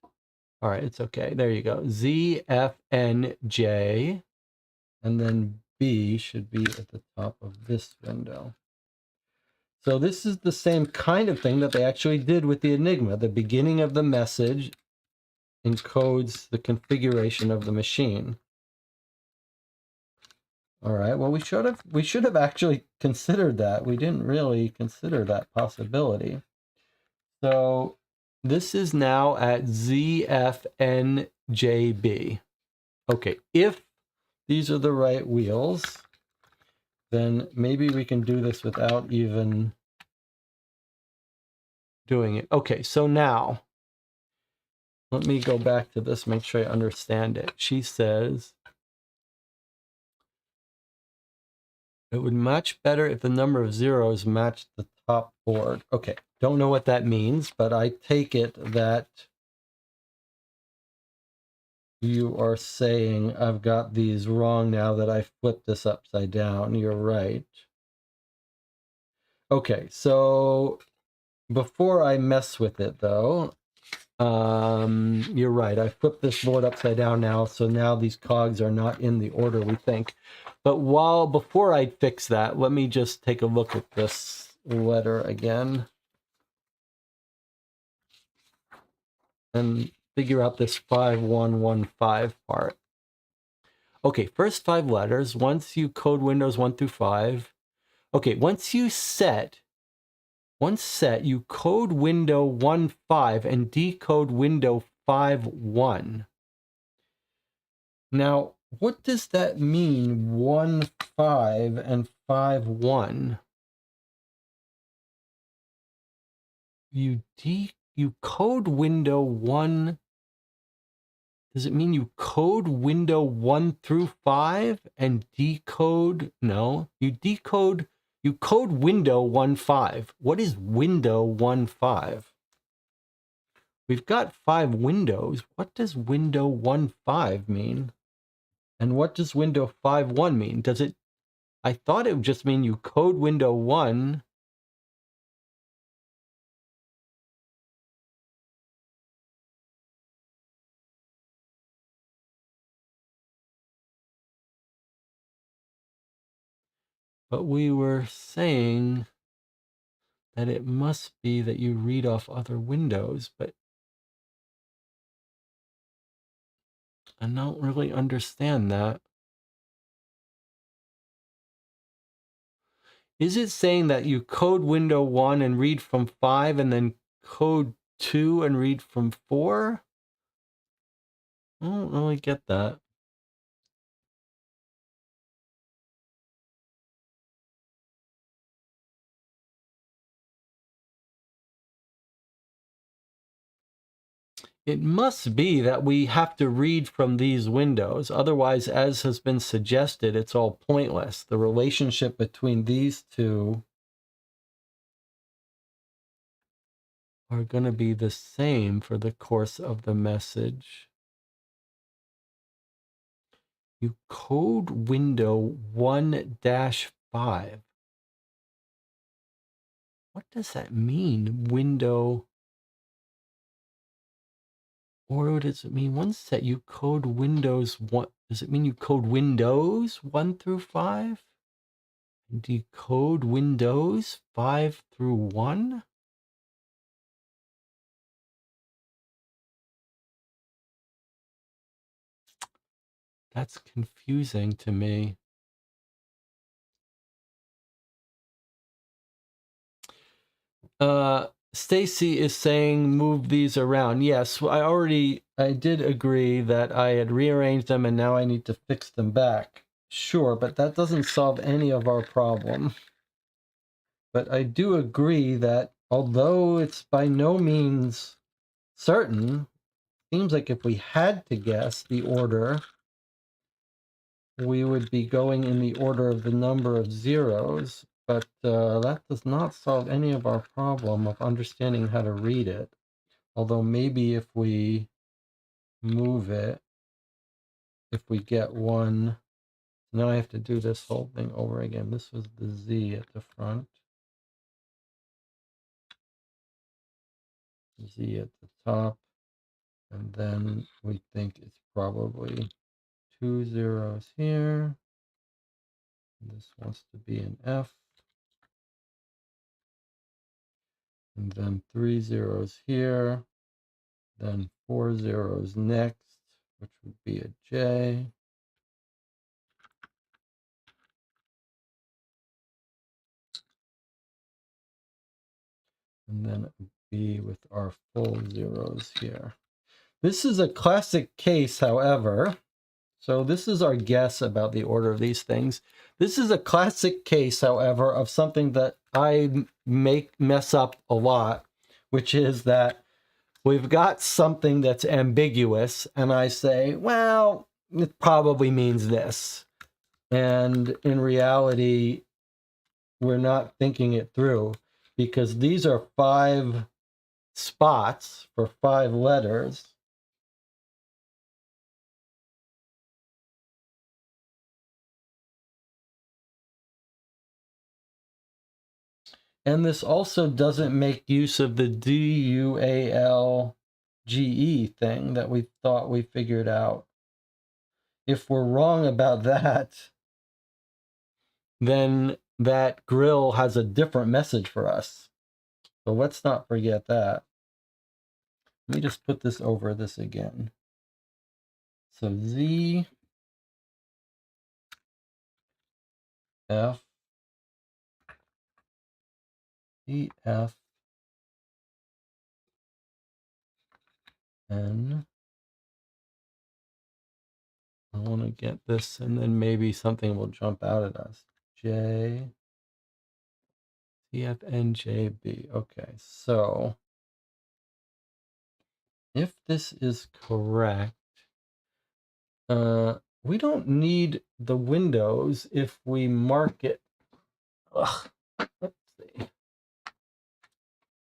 All right, it's okay. There you go. Z, F, N, J. And then B should be at the top of this window. So this is the same kind of thing that they actually did with the Enigma. The beginning of the message encodes the configuration of the machine. All right, well, we should have actually considered that. We didn't really consider that possibility. So this is now at ZFNJB. Okay, if these are the right wheels, then maybe we can do this without even doing it. Okay, so now let me go back to this, make sure I understand it. She says it would match better if the number of zeros matched the top board. Okay, don't know what that means, but I take it that you are saying I've got these wrong now that I flipped this upside down. You're right. Okay, so before I mess with it though, you're right. I flipped this board upside down now, so now these cogs are not in the order we think. But before I fix that, let me just take a look at this letter again and figure out this 5115 part. Okay, first 5 letters. Once you code windows 1 through 5. Okay, once set, you code window 1.5 and decode window 5.1. Now, what does that mean, 1.5 and 5.1? You code window 1. Does it mean you code window 1 through 5 and decode? No, you code window 1.5. What is window 1.5? We've got 5 windows. What does window 1.5 mean? And what does window 5.1 mean? I thought it would just mean you code window 1. But we were saying that it must be that you read off other windows, but I don't really understand that. Is it saying that you code window 1 and read from 5 and then code 2 and read from 4? I don't really get that. It must be that we have to read from these windows. Otherwise, as has been suggested, it's all pointless. The relationship between these two are going to be the same for the course of the message. You code window 1-5. What does that mean, window? Or does it mean one set you code windows 1? Does it mean you code windows 1 through 5? Do you code windows 5 through 1? That's confusing to me. Stacy is saying move these around. Yes, I did agree that I had rearranged them and now I need to fix them back. Sure, but that doesn't solve any of our problem. But I do agree that although it's by no means certain, seems like if we had to guess the order, we would be going in the order of the number of zeros, but that does not solve any of our problem of understanding how to read it. Although maybe if we move it, if we get one, now I have to do this whole thing over again. This was the Z at the front. Z at the top. And then we think it's probably 2 zeros here. This wants to be an F. And then 3 zeros here. Then 4 zeros next, which would be a J. And then it would be with our full zeros here. This is a classic case, however. So this is our guess about the order of these things. This is a classic case, however, of something that I mess up a lot, which is that we've got something that's ambiguous, and I say, well, it probably means this. And in reality, we're not thinking it through, because these are 5 spots for 5 letters. And this also doesn't make use of the DUALGE thing that we thought we figured out. If we're wrong about that, then that grill has a different message for us. So let's not forget that. Let me just put this over this again. So Z, F, E, F, N. I want to get this, and then maybe something will jump out at us. J, C, F, N, J, B. Okay, so if this is correct, we don't need the windows if we mark it. Ugh, let's see.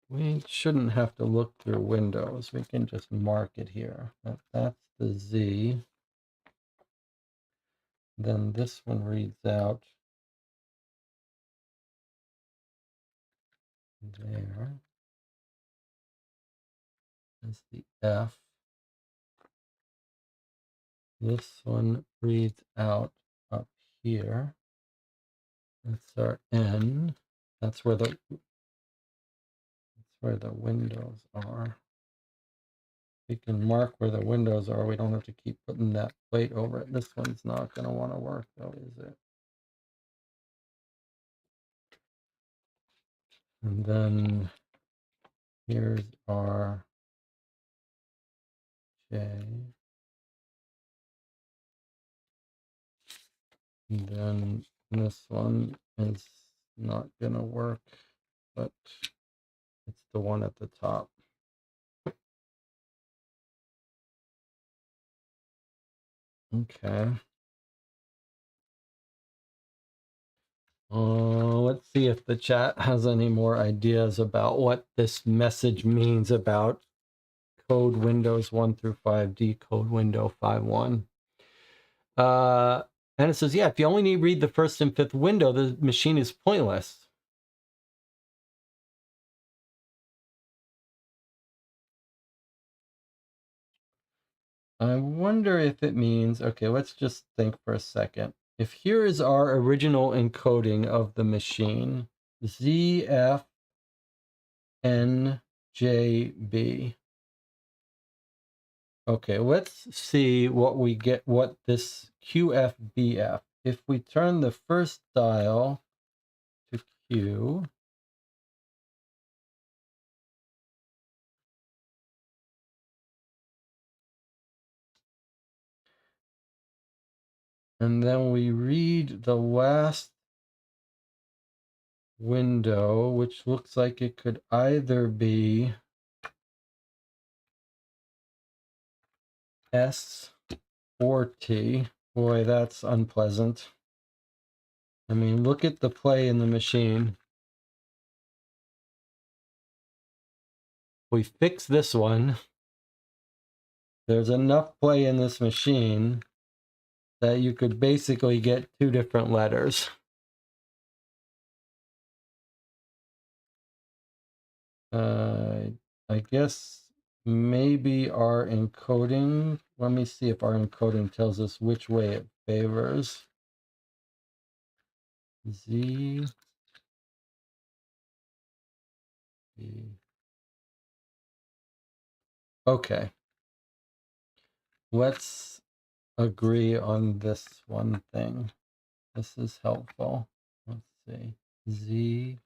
We shouldn't have to look through windows. We can just mark it here. That's the Z. Then this one reads out There is the F. This one reads out up here. That's our N. That's where the windows are. We can mark where the windows are. We don't have to keep putting that plate over it. This one's not going to want to work though, is it? And then here's our J. And then this one is not going to work, but it's the one at the top. Okay. Let's see if the chat has any more ideas about what this message means about code windows 1 through 5, decode window 5.1. And it says, yeah, if you only need to read the first and fifth window, the machine is pointless. I wonder if it means, okay, let's just think for a second. If here is our original encoding of the machine, ZFNJB. Okay, let's see what we get, what this QFBF. If we turn the first dial to Q, and then we read the last window, which looks like it could either be S or T. Boy, that's unpleasant. I mean, look at the play in the machine. We fix this one. There's enough play in this machine that you could basically get two different letters. I guess maybe our encoding, let me see if our encoding tells us which way it favors. Z. Okay. Let's agree on this one thing. This is helpful. Let's see. Z.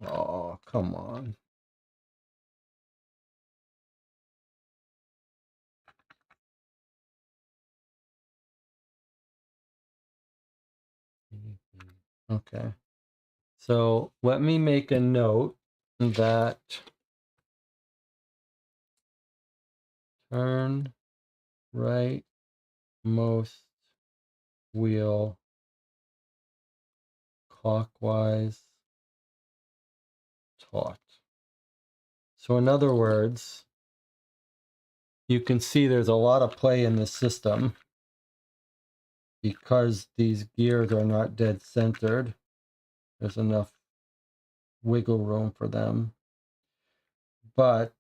Oh, come on. Okay. So let me make a note that turn right most wheel clockwise taut. So in other words, you can see there's a lot of play in the system because these gears are not dead centered. There's enough wiggle room for them. But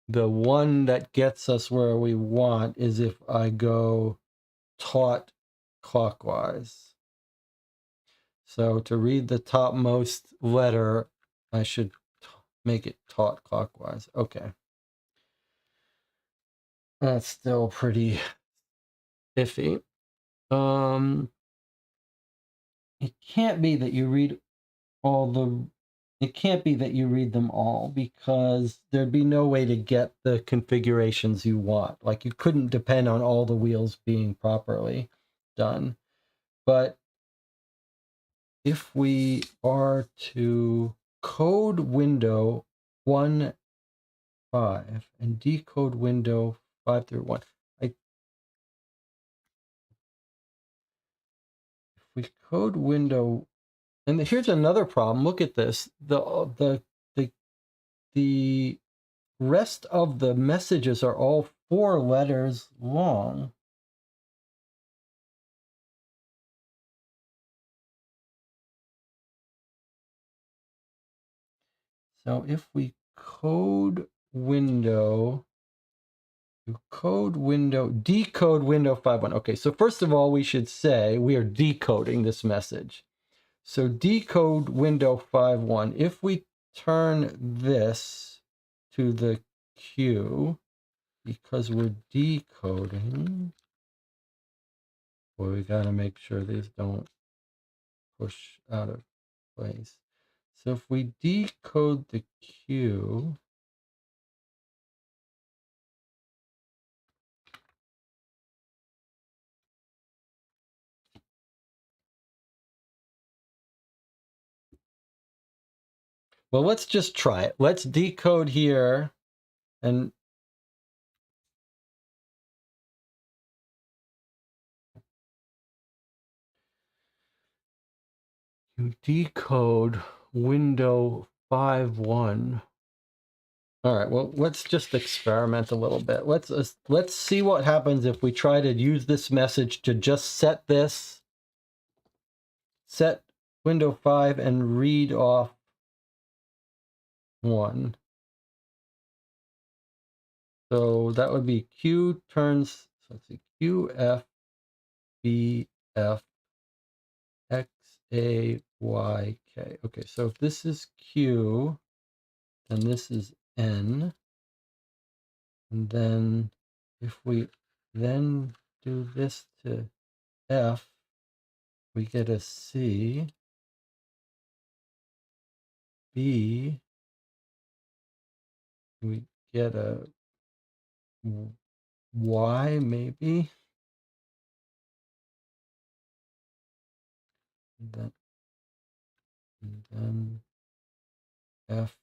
the one that gets us where we want is if I go taut clockwise. So to read the topmost letter, I should make it taut clockwise. Okay. That's still pretty iffy. It can't be that you read it can't be that you read them all, because there'd be no way to get the configurations you want. Like, you couldn't depend on all the wheels being properly done. But if we are to code window 1, 5 and decode window 5 through 1, if we code window, and here's another problem. Look at this. The rest of the messages are all 4 letters long. So if we decode window 5.1. Okay, so first of all, we should say we are decoding this message. So decode window 5.1. If we turn this to the queue, because we're decoding, well, we got to make sure these don't push out of place. So if we decode the queue, well, let's just try it. Let's decode here and you decode window 5.1. All right, well, let's just experiment a little bit. Let's see what happens if we try to use this message to just set window 5 and read off 1. So that would be Q turns, so let's see, Q, F, B, F, X, A, Y, K. Okay, so if this is Q, then this is N. And then if we then do this to F, we get a C, B, we get a Y maybe, and then F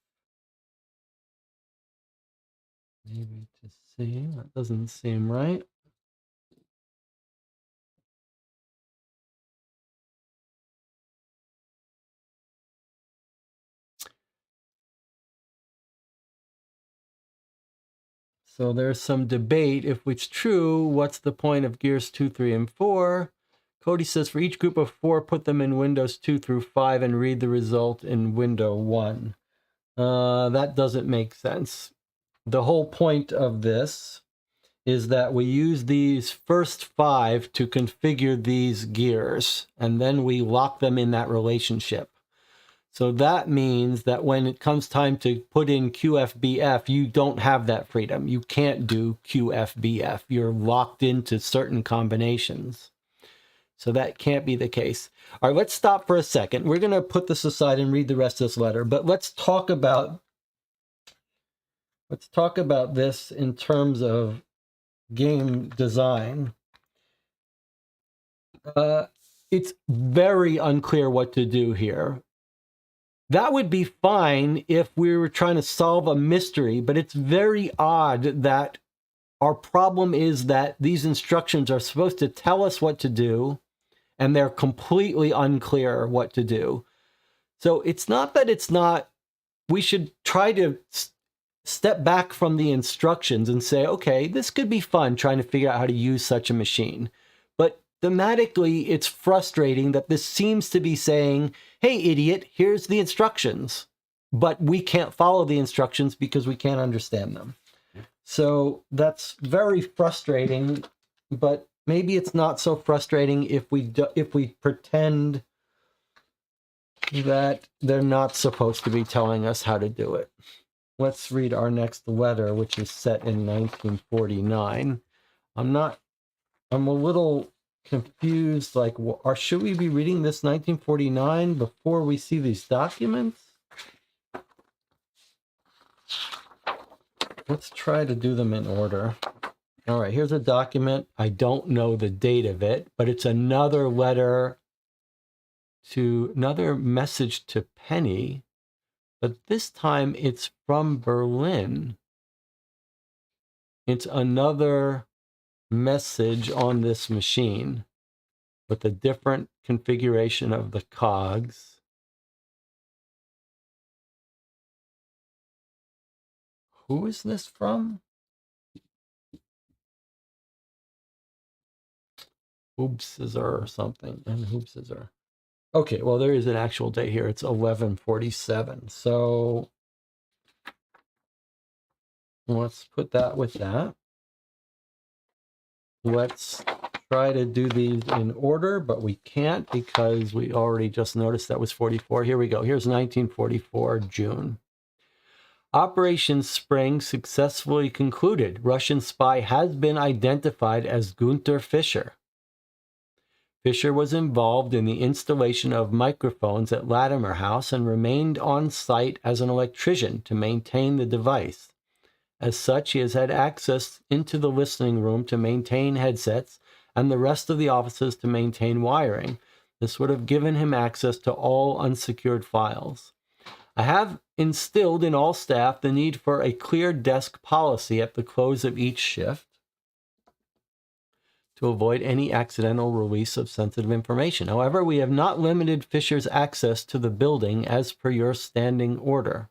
maybe to C. That doesn't seem right. So there's some debate if it's true. What's the point of gears 2, 3, and 4? Cody says for each group of 4, put them in windows 2 through 5 and read the result in window 1. That doesn't make sense. The whole point of this is that we use these first 5 to configure these gears, and then we lock them in that relationship. So that means that when it comes time to put in QFBF, you don't have that freedom. You can't do QFBF. You're locked into certain combinations. So that can't be the case. All right, let's stop for a second. We're going to put this aside and read the rest of this letter, but let's talk about this in terms of game design. It's very unclear what to do here. That would be fine if we were trying to solve a mystery, but it's very odd that our problem is that these instructions are supposed to tell us what to do, and they're completely unclear what to do. So it's not that it's not, we should try to step back from the instructions and say, okay, this could be fun trying to figure out how to use such a machine. But thematically, it's frustrating that this seems to be saying, hey, idiot, here's the instructions. But we can't follow the instructions because we can't understand them. So that's very frustrating, but maybe it's not so frustrating if we pretend that they're not supposed to be telling us how to do it. Let's read our next letter, which is set in 1949. I'm a little confused, like, or should we be reading this 1949 before we see these documents? Let's try to do them in order. All right, here's a document. I don't know the date of it, but it's another message to Penny, but this time it's from Berlin. It's another message on this machine with a different configuration of the cogs. Who is this from? Hoopsizar or something. And Hoopsizar. Okay, well, there is an actual date here. It's 1147. So Let's put that with that. Let's try to do these in order, but we can't because we already just noticed that was 44. Here we go. Here's 1944, June. Operation Spring successfully concluded. Russian spy has been identified as Gunther Fischer. Fischer was involved in the installation of microphones at Latimer House and remained on site as an electrician to maintain the device. As such, he has had access into the listening room to maintain headsets and the rest of the offices to maintain wiring. This would have given him access to all unsecured files. I have instilled in all staff the need for a clear desk policy at the close of each shift to avoid any accidental release of sensitive information. However, we have not limited Fisher's access to the building as per your standing order.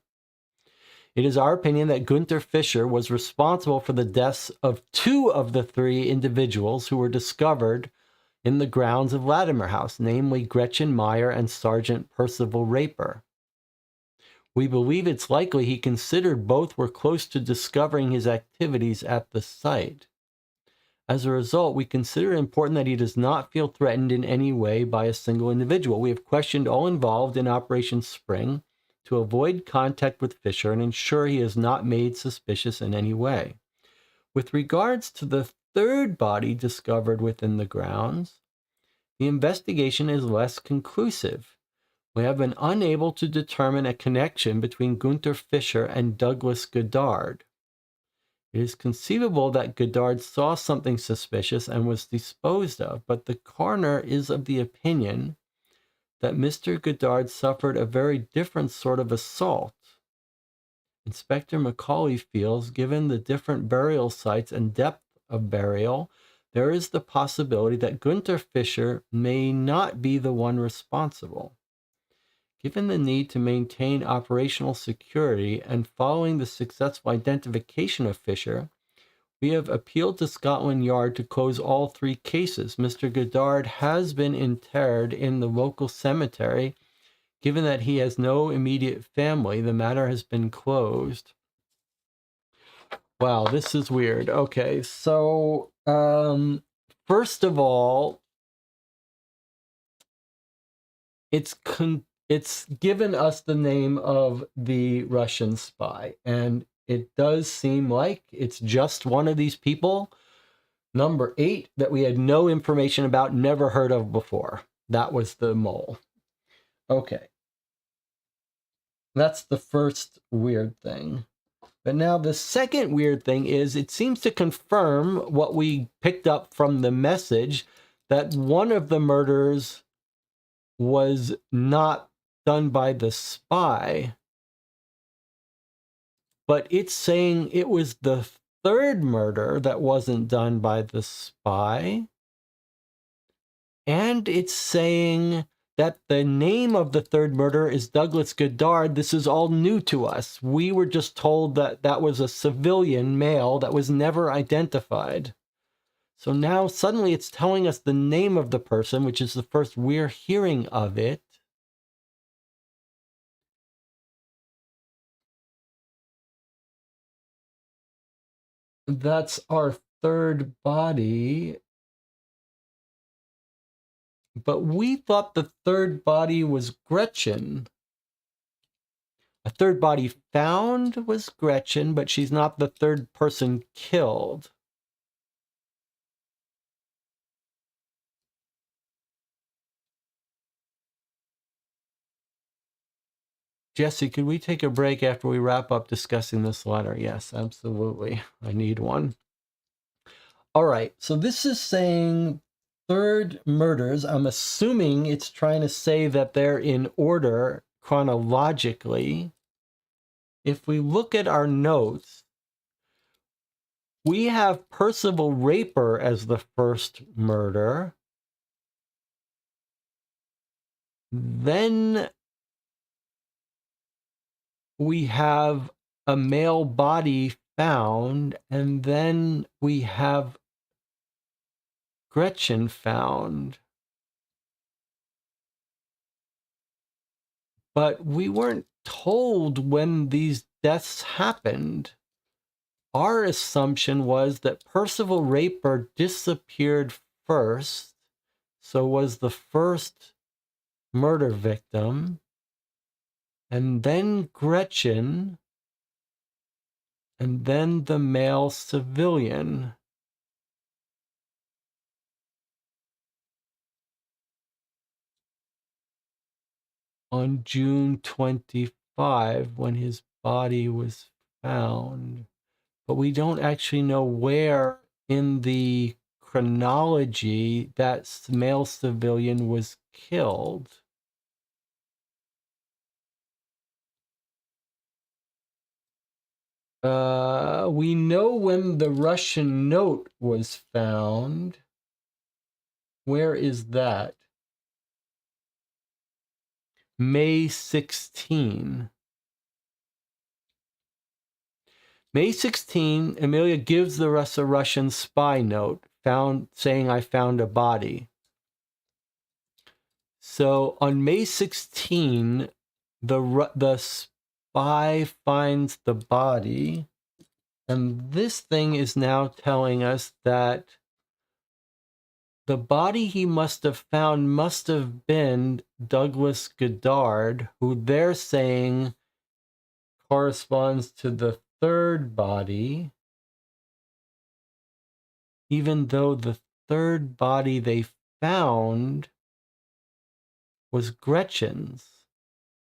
It is our opinion that Gunther Fischer was responsible for the deaths of 2 of the 3 individuals who were discovered in the grounds of Latimer House, namely Gretchen Meyer and Sergeant Percival Raper. We believe it's likely he considered both were close to discovering his activities at the site. As a result, we consider it important that he does not feel threatened in any way by a single individual. We have questioned all involved in Operation Spring to avoid contact with Fisher and ensure he is not made suspicious in any way. With regards to the 3rd body discovered within the grounds, the investigation is less conclusive. We have been unable to determine a connection between Gunther Fischer and Douglas Goddard. It is conceivable that Goddard saw something suspicious and was disposed of, but the coroner is of the opinion that Mr. Goddard suffered a very different sort of assault. Inspector Macaulay feels, given the different burial sites and depth of burial, there is the possibility that Gunther Fischer may not be the one responsible. Given the need to maintain operational security and following the successful identification of Fisher, we have appealed to Scotland Yard to close all 3 cases. Mr. Goddard has been interred in the local cemetery. Given that he has no immediate family, the matter has been closed. Wow, this is weird. Okay, so first of all, it's given us the name of the Russian spy, and it does seem like it's just one of these people, number 8, that we had no information about, never heard of before. That was the mole. Okay. That's the first weird thing. But now the second weird thing is it seems to confirm what we picked up from the message, that one of the murders was not done by the spy, but it's saying it was the 3rd murder that wasn't done by the spy. And it's saying that the name of the 3rd murder is Douglas Goddard. This is all new to us. We were just told that that was a civilian male that was never identified. So now suddenly it's telling us the name of the person, which is the first we're hearing of it. That's our 3rd body. But we thought the 3rd body was Gretchen. A 3rd body found was Gretchen, but she's not the 3rd person killed. Jesse, could we take a break after we wrap up discussing this letter? Yes, absolutely. I need one. All right, so this is saying 3rd murders. I'm assuming it's trying to say that they're in order chronologically. If we look at our notes, we have Percival Raper as the 1st murder. Then we have a male body found, and then we have Gretchen found. But we weren't told when these deaths happened. our assumption was that Percival Raper disappeared first, so was the first murder victim, and then Gretchen, and then the male civilian. On June 25, when his body was found. But we don't actually know where in the chronology that male civilian was killed. We know when the Russian note was found. Where is that? May 16. May 16, Amelia gives the Russian spy note saying I found a body. So on May 16, the spy finds the body, and this thing is now telling us that the body he must have found must have been Douglas Goddard, who they're saying corresponds to the third body, even though the third body they found was Gretchen's.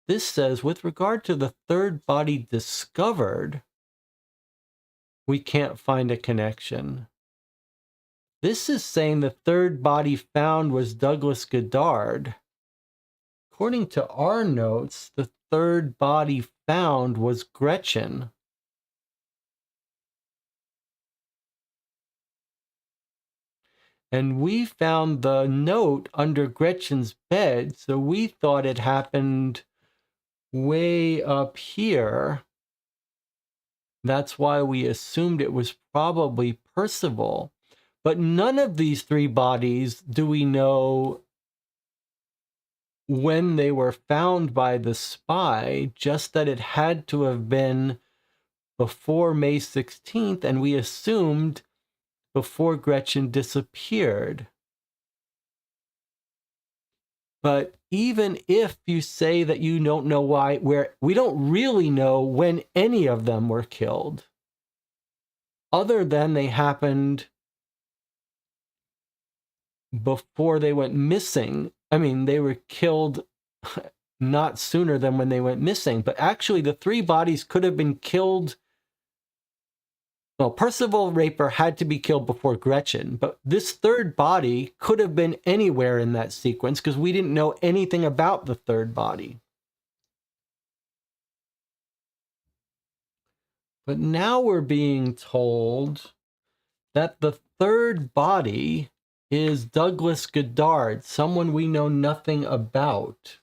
This says, with regard to the third body discovered, we can't find a connection. This is saying the third body found was Douglas Goddard. According to our notes, the third body found was Gretchen. And we found the note under Gretchen's bed, so we thought it happened way up here. That's why we assumed it was probably Percival. But none of these three bodies do we know when they were found by the spy, just that it had to have been before May 16th, and we assumed before Gretchen disappeared. But even if you say that you don't know we don't really know when any of them were killed, other than they happened before they went missing. I mean, they were killed not sooner than when they went missing, but actually the three bodies could have been killed. Well, Percival Raper had to be killed before Gretchen, but this third body could have been anywhere in that sequence because we didn't know anything about the third body. But now we're being told that the third body is Douglas Goddard, someone we know nothing about.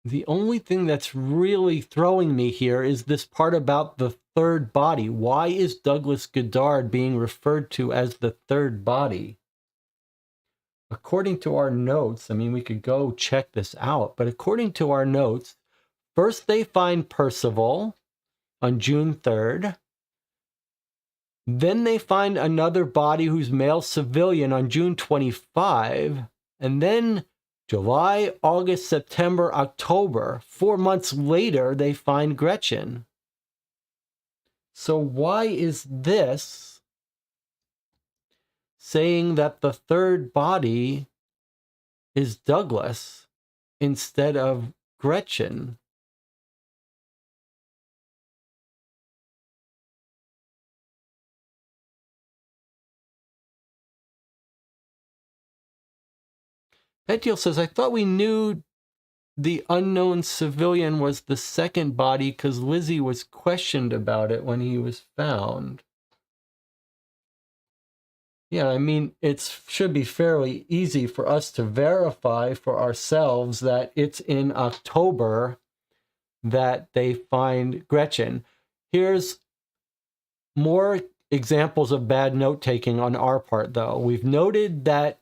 The only thing that's really throwing me here is this part about the third body. Why is Douglas Goddard being referred to as the third body? According to our notes, I mean, we could go check this out, but according to our notes, first they find Percival on June 3rd. Then they find another body who's male civilian on June 25. And then July, August, September, October, 4 months later, they find Gretchen. So why is this saying that the third body is Douglas instead of Gretchen? Petiel says, I thought we knew the unknown civilian was the second body because Lizzie was questioned about it when he was found. Yeah, I mean, it should be fairly easy for us to verify for ourselves that it's in October that they find Gretchen. Here's more examples of bad note-taking on our part, though. We've noted that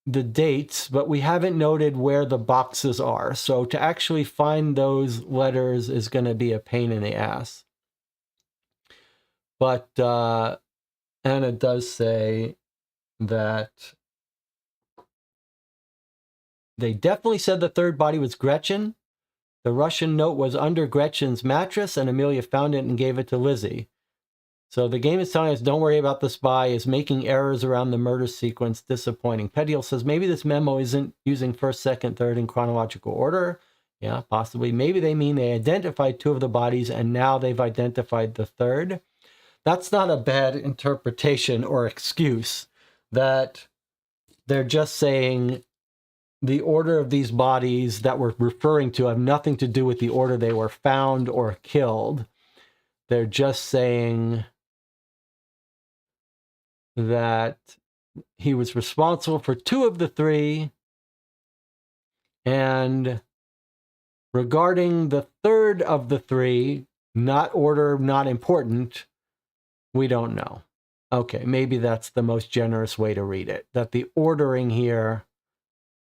the dates, but we haven't noted where the boxes are. So to actually find those letters is going to be a pain in the ass. But Anna does say that they definitely said the third body was Gretchen. The Russian note was under Gretchen's mattress, and Amelia found it and gave it to Lizzie. So the game is telling us, don't worry about the spy, is making errors around the murder sequence disappointing. Petiel says, maybe this memo isn't using first, second, third in chronological order. Yeah, possibly. Maybe they mean they identified two of the bodies, and now they've identified the third. That's not a bad interpretation or excuse, that they're just saying the order of these bodies that we're referring to have nothing to do with the order they were found or killed. They're just saying that he was responsible for two of the three, and regarding the third of the three, not order, not important, we don't know. Okay, maybe that's the most generous way to read it, that the ordering here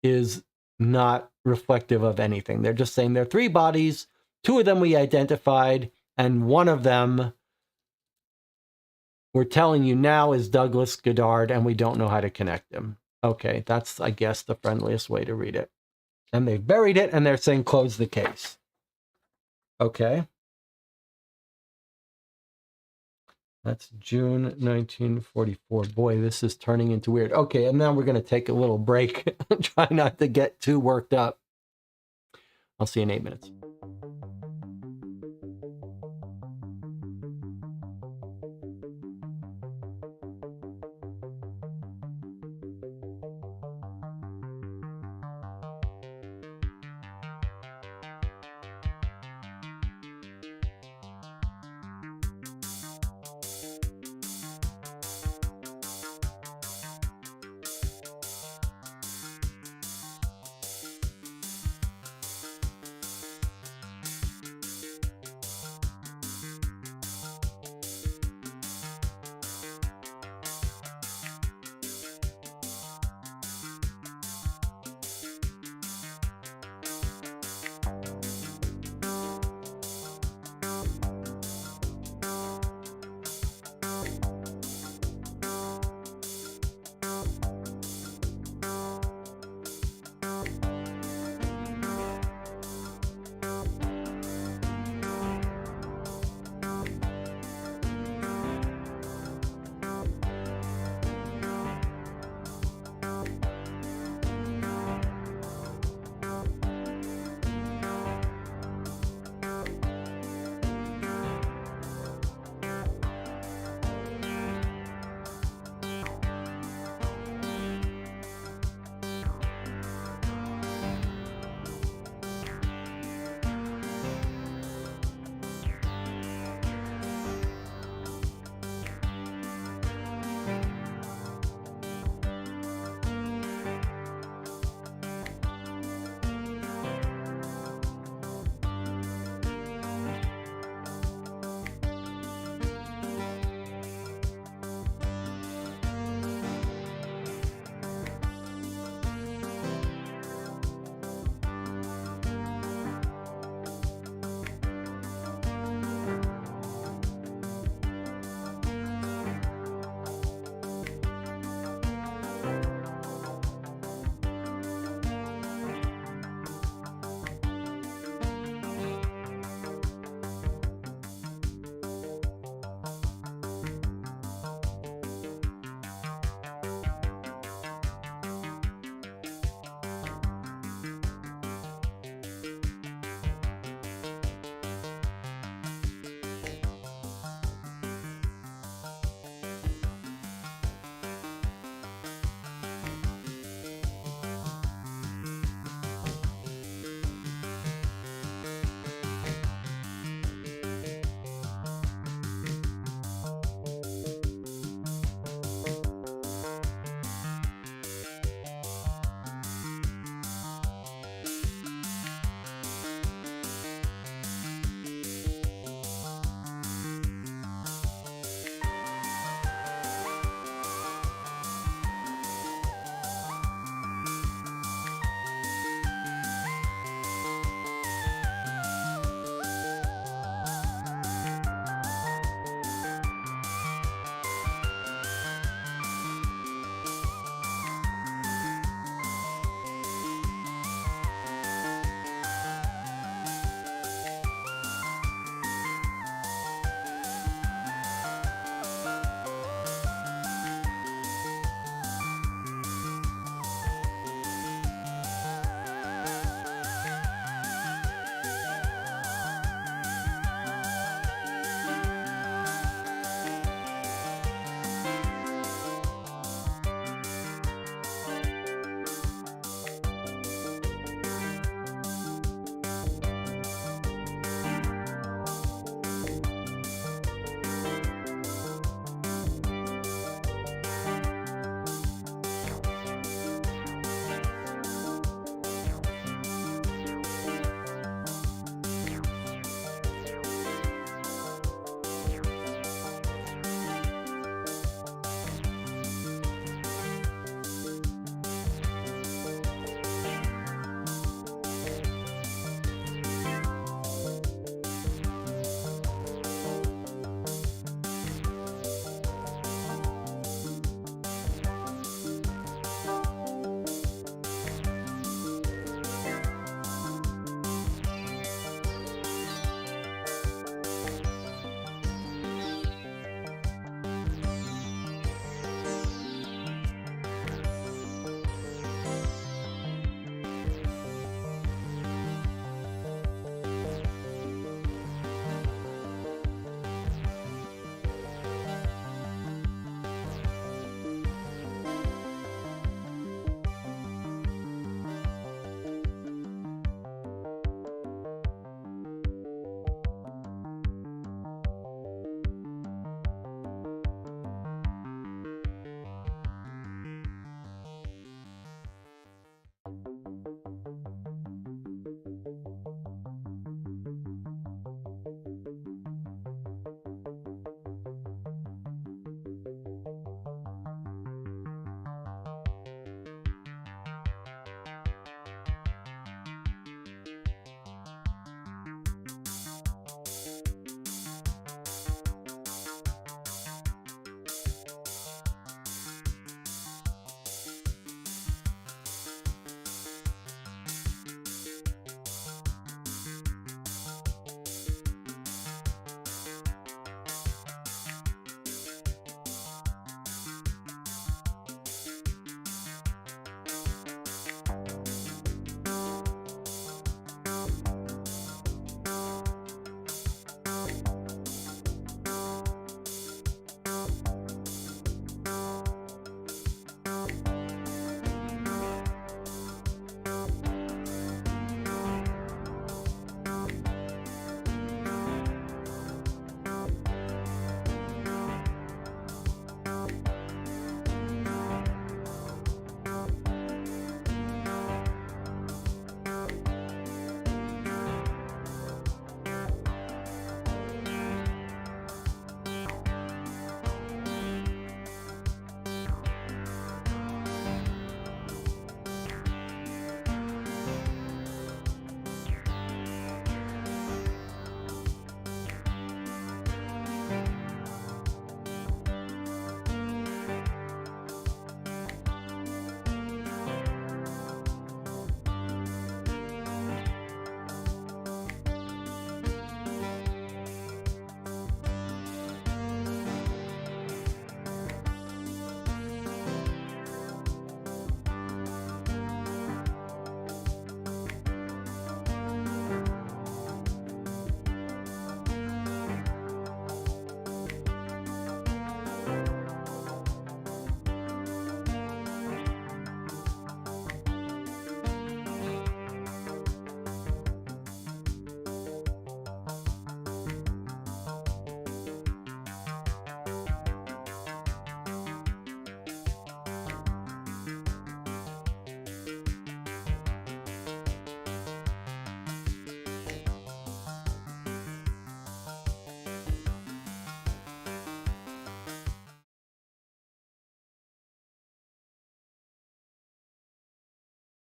is not reflective of anything. They're just saying there are three bodies, two of them we identified, and one of them we're telling you now is Douglas Goddard, and we don't know how to connect him. Okay, that's, I guess, the friendliest way to read it. And they've buried it, and they're saying close the case. Okay. That's June 1944. Boy, this is turning into weird. Okay, and now we're going to take a little break. Try not to get too worked up. I'll see you in 8 minutes.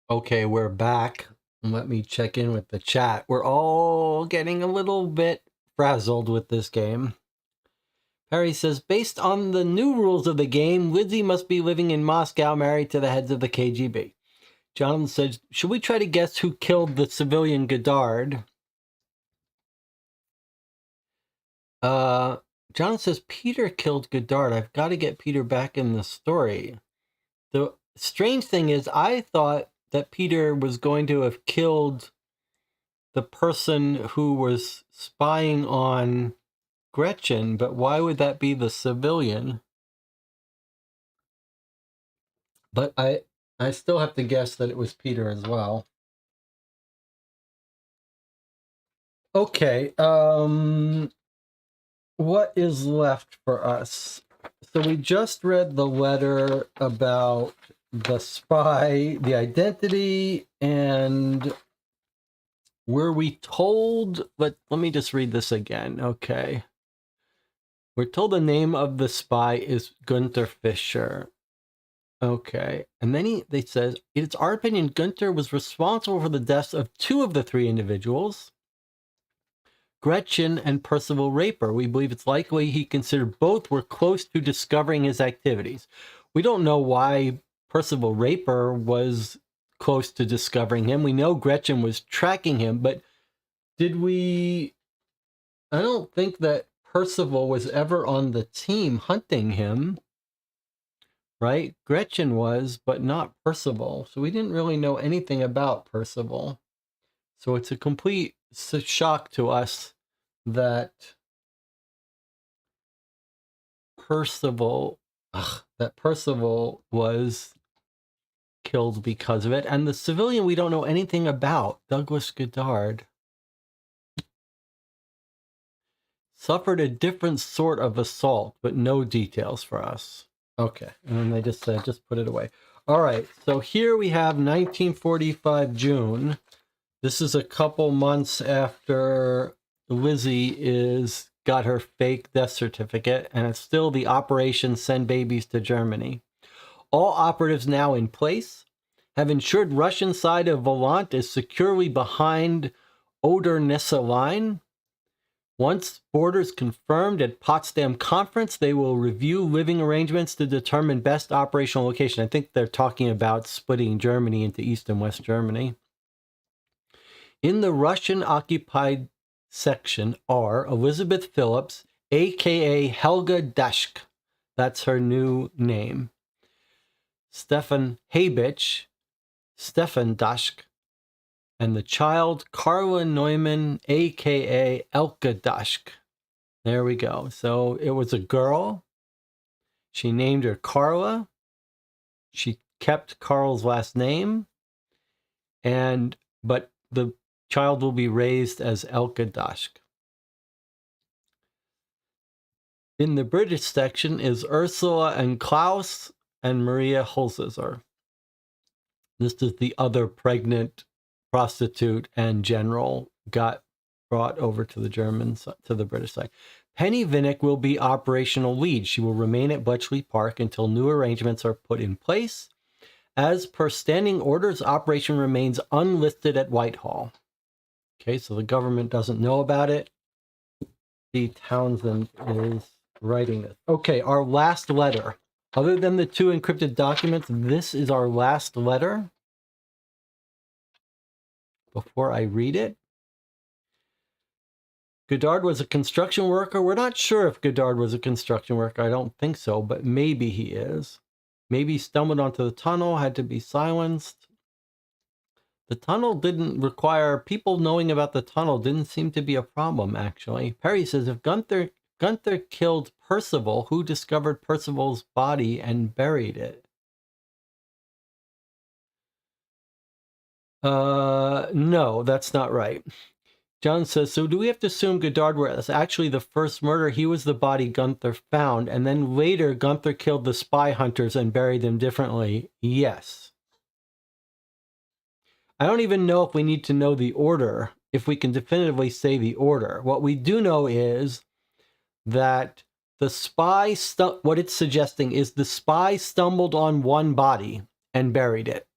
Okay, we're back. Let me check in with the chat. We're all getting a little bit frazzled with this game. Perry says, based on the new rules of the game, Lizzie must be living in Moscow, married to the heads of the KGB. Jonathan says, should we try to guess who killed the civilian Godard? Jonathan says, Peter killed Godard. I've got to get Peter back in the story. The strange thing is, I thought that Peter was going to have killed the person who was spying on Gretchen, but why would that be the civilian? But I still have to guess that it was Peter as well. Okay, what is left for us? So we just read the letter about the spy, the identity, and were we told, let me just read this again, okay. We're told the name of the spy is Gunther Fischer. Okay, and then they says, it's our opinion Gunther was responsible for the deaths of 2 of the 3 individuals, Gretchen and Percival Raper. We believe it's likely he considered both were close to discovering his activities. We don't know why Percival Raper was close to discovering him. We know Gretchen was tracking him, but did we... I don't think that Percival was ever on the team hunting him. Right? Gretchen was, but not Percival. So we didn't really know anything about Percival. So it's a complete shock to us that Percival was killed because of it. And the civilian we don't know anything about, Douglas Godard, suffered a different sort of assault, but no details for us. Okay, and then they just said, just put it away. All right, so here we have 1945 June. This is a couple months after Lizzie got her fake death certificate, and it's still the Operation Send Babies to Germany. All operatives now in place have ensured Russian side of Volant is securely behind Oder-Nisse line. Once borders confirmed at Potsdam Conference, they will review living arrangements to determine best operational location. I think they're talking about splitting Germany into East and West Germany. In the Russian-occupied section are Elizabeth Phillips, a.k.a. Helga Daschk. That's her new name. Stefan Habich, Stefan Daschk, and the child Carla Neumann, a.k.a. Elke Daschk. There we go. So it was a girl. She named her Carla. She kept Carl's last name. But the child will be raised as Elke Daschk. In the British section is Ursula and Klaus and Maria Holzer. This is the other pregnant prostitute and general got brought over to the Germans, to the British side. Penny Vinnick will be operational lead. She will remain at Bletchley Park until new arrangements are put in place. As per standing orders, operation remains unlisted at Whitehall. Okay, so the government doesn't know about it. The Townsend is writing this. Okay, our last letter. Other than the 2 encrypted documents, this is our last letter. Before I read it. Godard was a construction worker. We're not sure if Godard was a construction worker. I don't think so, but maybe he is. Maybe he stumbled onto the tunnel, had to be silenced. The tunnel didn't require... People knowing about the tunnel didn't seem to be a problem, actually. Perry says, if Gunther killed Percival, who discovered Percival's body and buried it? No, that's not right. John says, so do we have to assume Godard was actually the first murder? He was the body Gunther found, and then later Gunther killed the spy hunters and buried them differently? Yes. I don't even know if we need to know the order, if we can definitively say the order. What we do know is that the spy, what it's suggesting is the spy stumbled on one body and buried it.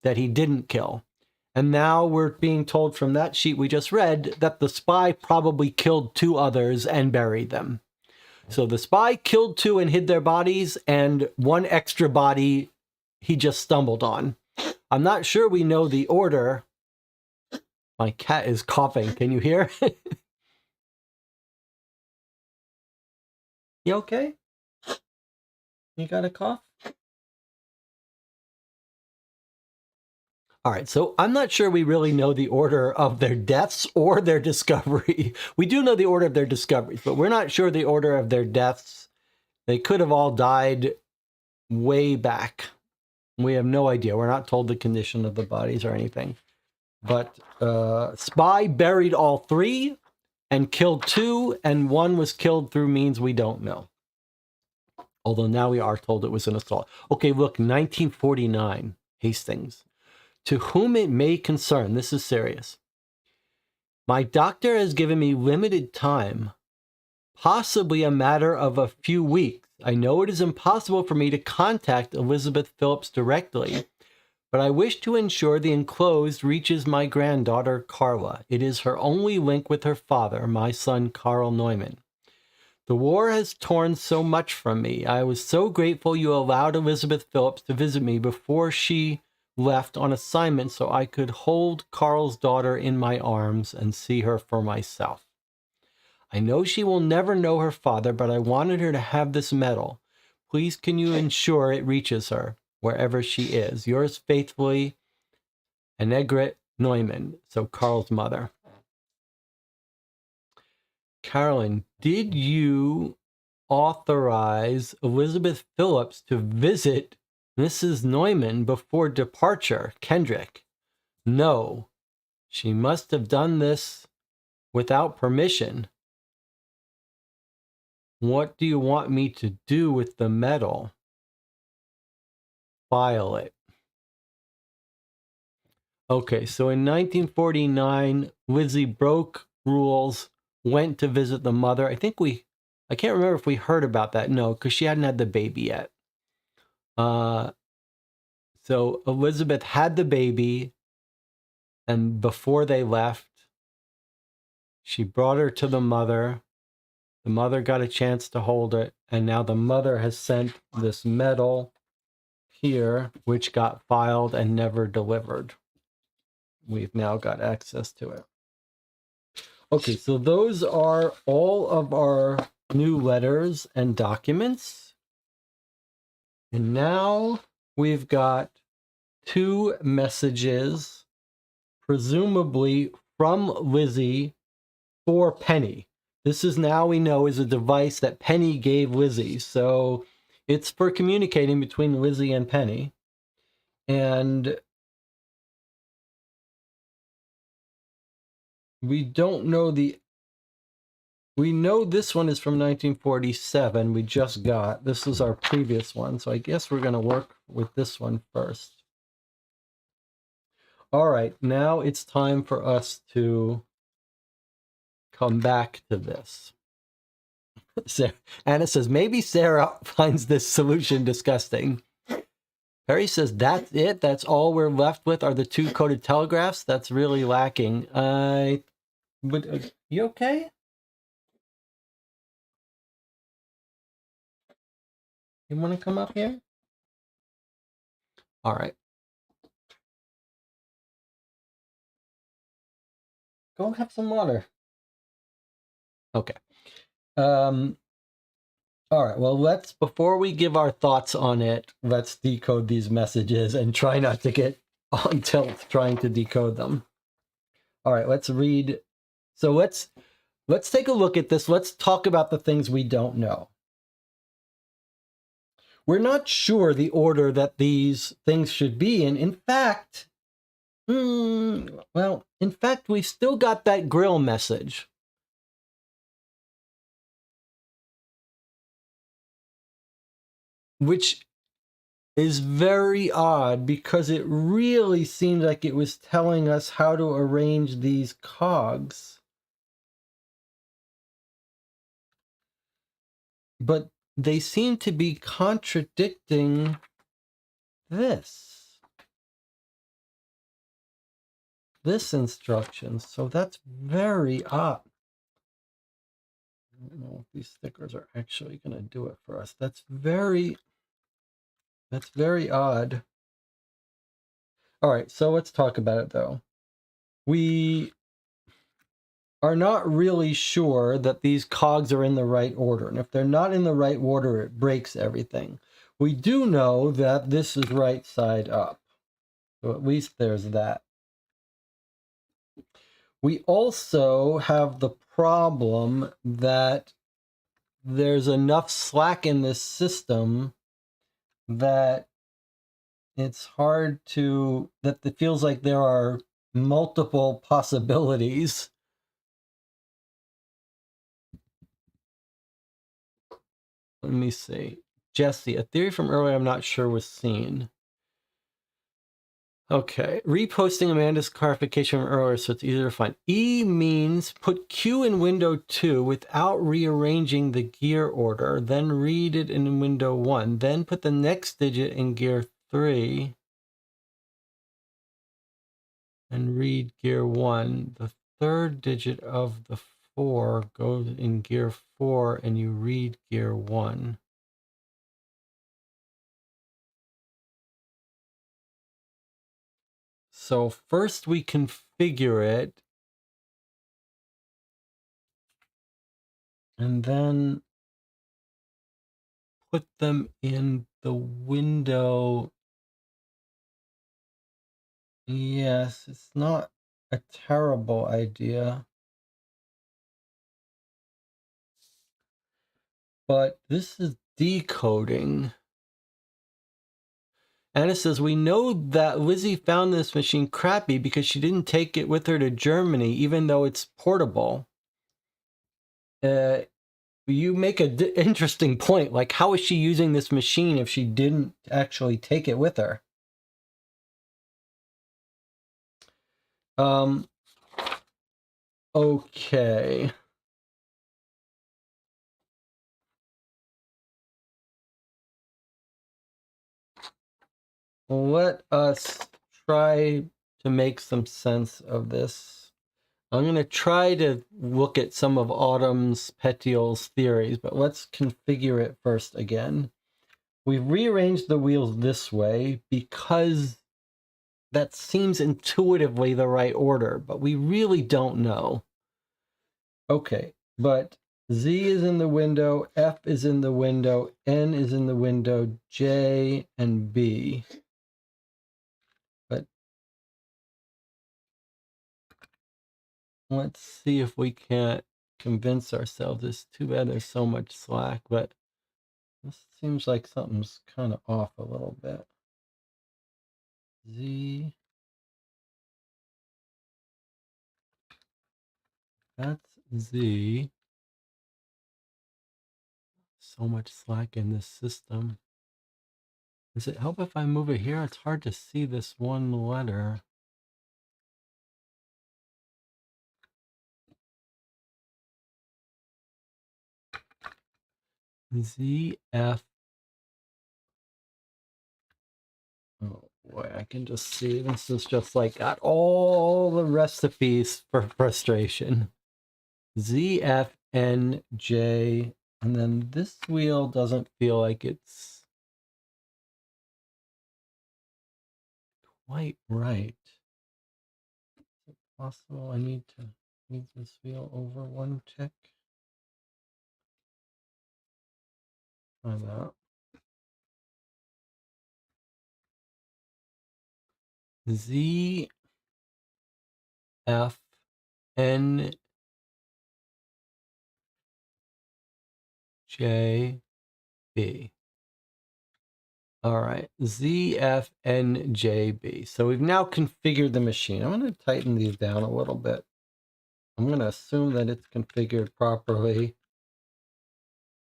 that he didn't kill. And now we're being told from that sheet we just read that the spy probably killed 2 others and buried them. So the spy killed 2 and hid their bodies, and 1 extra body he just stumbled on. I'm not sure we know the order. My cat is coughing. Can you hear? You okay? You got a cough? All right, so I'm not sure we really know the order of their deaths or their discovery. We do know the order of their discoveries, but we're not sure the order of their deaths. They could have all died way back. We have no idea. We're not told the condition of the bodies or anything. But spy buried all 3 and killed 2, and 1 was killed through means we don't know. Although now we are told it was an assault. Okay, look, 1949, Hastings. To whom it may concern, this is serious. My doctor has given me limited time, possibly a matter of a few weeks. I know it is impossible for me to contact Elizabeth Phillips directly, but I wish to ensure the enclosed reaches my granddaughter, Carla. It is her only link with her father, my son, Carl Neumann. The war has torn so much from me. I was so grateful you allowed Elizabeth Phillips to visit me before she left on assignment so I could hold Carl's daughter in my arms and see her for myself. I know she will never know her father, but I wanted her to have this medal. Please can you ensure it reaches her, wherever she is? Yours faithfully, Annegret Neumann, so Carl's mother. Carolyn, did you authorize Elizabeth Phillips to visit Mrs. Neumann before departure? Kendrick. No. She must have done this without permission. What do you want me to do with the medal? File it. Okay, so in 1949, Lizzie broke rules, went to visit the mother. I can't remember if we heard about that. No, because she hadn't had the baby yet. So Elizabeth had the baby, and before they left, she brought her to the mother. The mother got a chance to hold it, and now the mother has sent this medal here, which got filed and never delivered. We've now got access to it. Okay, so those are all of our new letters and documents. And now we've got 2 messages, presumably from Lizzie for Penny. This is now we know is a device that Penny gave Lizzie. So it's for communicating between Lizzie and Penny. And we don't know we know this one is from 1947. We just got. This is our previous one. So I guess we're going to work with this one first. All right. Now it's time for us to come back to this. Anna says, maybe Sarah finds this solution disgusting. Perry says, that's it? That's all we're left with are the 2 coded telegraphs? That's really lacking. But you okay? You want to come up here? All right. Go have some water. Okay. All right. Well, before we give our thoughts on it, let's decode these messages and try not to get on tilt trying to decode them. All right. Let's read. So let's take a look at this. Let's talk about the things we don't know. We're not sure the order that these things should be in. In fact, we've still got that grill message. Which is very odd because it really seemed like it was telling us how to arrange these cogs. But they seem to be contradicting this. this instruction, so that's very odd. I don't know if these stickers are actually going to do it for us. That's very odd. All right, so let's talk about it though. We are not really sure that these cogs are in the right order. And if they're not in the right order, it breaks everything. We do know that this is right side up. So at least there's that. We also have the problem that there's enough slack in this system that it's hard to, that it feels like there are multiple possibilities. Let me see. Jesse, a theory from earlier I'm not sure was seen. Okay, reposting Amanda's clarification from earlier so it's easier to find. E means put Q in window 2 without rearranging the gear order, then read it in window 1, then put the next digit in gear 3 and read gear 1. The third digit of the 4 goes in gear 4 and you read gear 1. So first we configure it, and then put them in the window. Yes, it's not a terrible idea. But this is decoding. Anna says, we know that Lizzie found this machine crappy because she didn't take it with her to Germany, even though it's portable. You make an interesting point. Like, how is she using this machine if she didn't actually take it with her? Okay. Let us try to make some sense of this. I'm going to try to look at some of Autumn's Petiol's theories, but let's configure it first again. We've rearranged the wheels this way because that seems intuitively the right order, but we really don't know. Okay, but Z is in the window, F is in the window, N is in the window, J and B. But let's see if we can't convince ourselves. It's too bad there's so much slack, but this seems like something's kind of off a little bit. Z. That's Z. So much slack in this system. Does it help if I move it here? It's hard to see this one letter. ZF. Oh boy, I can just see this is just like got all the recipes for frustration. ZFNJ, and then this wheel doesn't feel like it's quite right. Is it possible I need to move this wheel over one tick? Try that. Z F N J B. All right, ZFNJB. So we've now configured the machine. I'm going to tighten these down a little bit. I'm going to assume that it's configured properly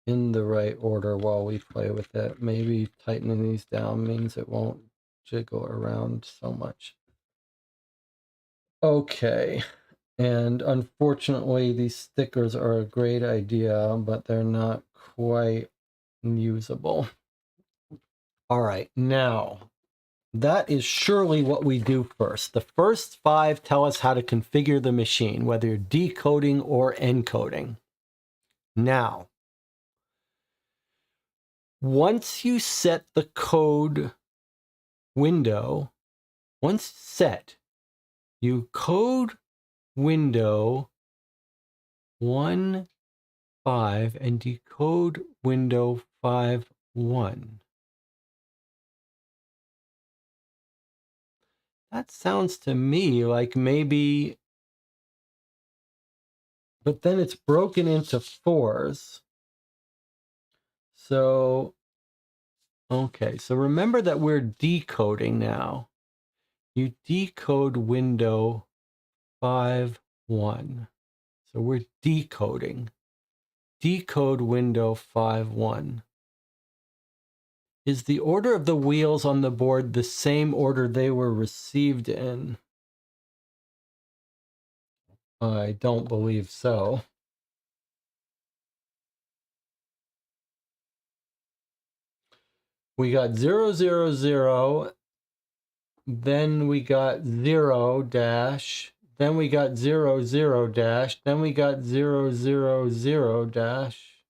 in the right order while we play with it. Maybe tightening these down means it won't jiggle around so much. Okay. And unfortunately, these stickers are a great idea, but they're not quite usable. All right, now that is surely what we do first. The first 5 tell us how to configure the machine, whether you're decoding or encoding. Now, once you set the code window, once set, you code window 1, 5 and decode window 5, 1. That sounds to me like maybe, but then it's broken into 4s. So, okay, so remember that we're decoding now. You decode window 5, 1. So we're decoding. Decode window 5, 1. Is the order of the wheels on the board the same order they were received in? I don't believe so. We got 0, 0, 0, then we got 0 dash, then we got 0, 0 dash, then we got 0, 0, 0 dash.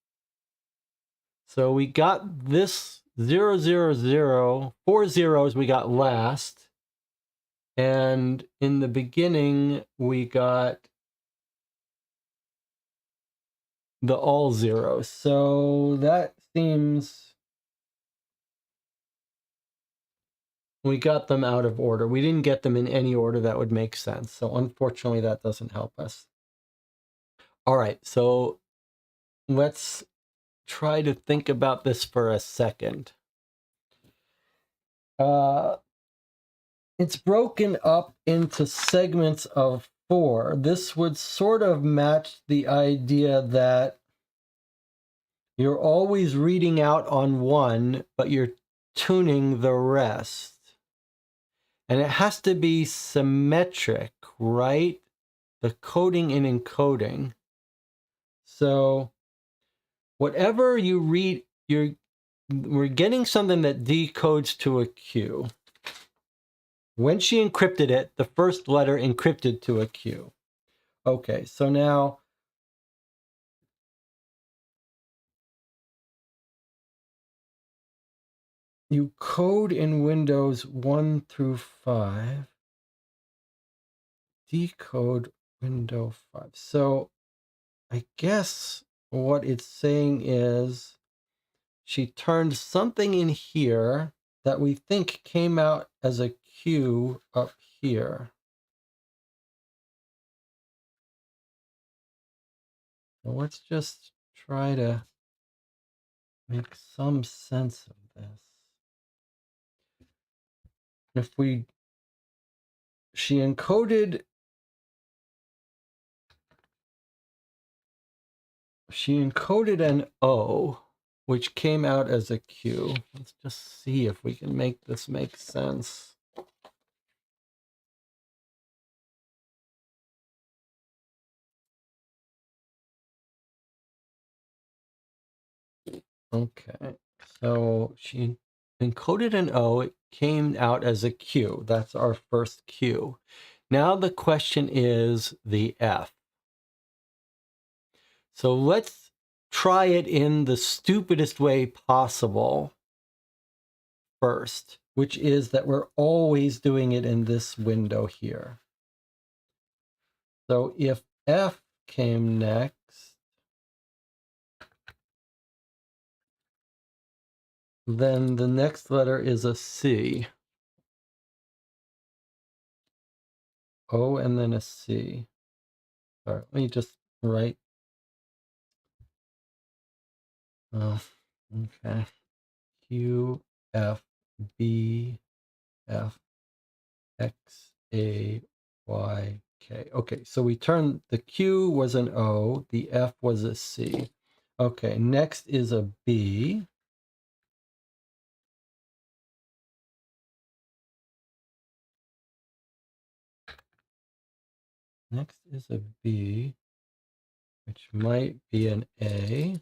So we got this 0, 0, 0, 4 zeros we got last. And in the beginning, we got the all zeros. So that seems we got them out of order. We didn't get them in any order that would make sense. So unfortunately, that doesn't help us. All right, so let's try to think about this for a second. It's broken up into segments of 4. This would sort of match the idea that you're always reading out on 1, but you're tuning the rest. And it has to be symmetric, right? The coding and encoding. So whatever you read, we're getting something that decodes to a Q. When she encrypted it, the first letter encrypted to a Q. Okay, so now you code in Windows 1 through 5. Decode window 5. So I guess what it's saying is she turned something in here that we think came out as a Q up here. So let's just try to make some sense of this. If she encoded an O, which came out as a Q. Let's just see if we can make this make sense. Okay, so she encoded an O, it came out as a Q. That's our first Q. Now the question is the F. So let's try it in the stupidest way possible first, which is that we're always doing it in this window here. So if F came next, then the next letter is a C. O and then a C. All right, let me just write. Oh, okay. Q, F, B, F, X, A, Y, K. Okay, so we turned the Q was an O, the F was a C. Okay, next is a B. Next is a B, which might be an A.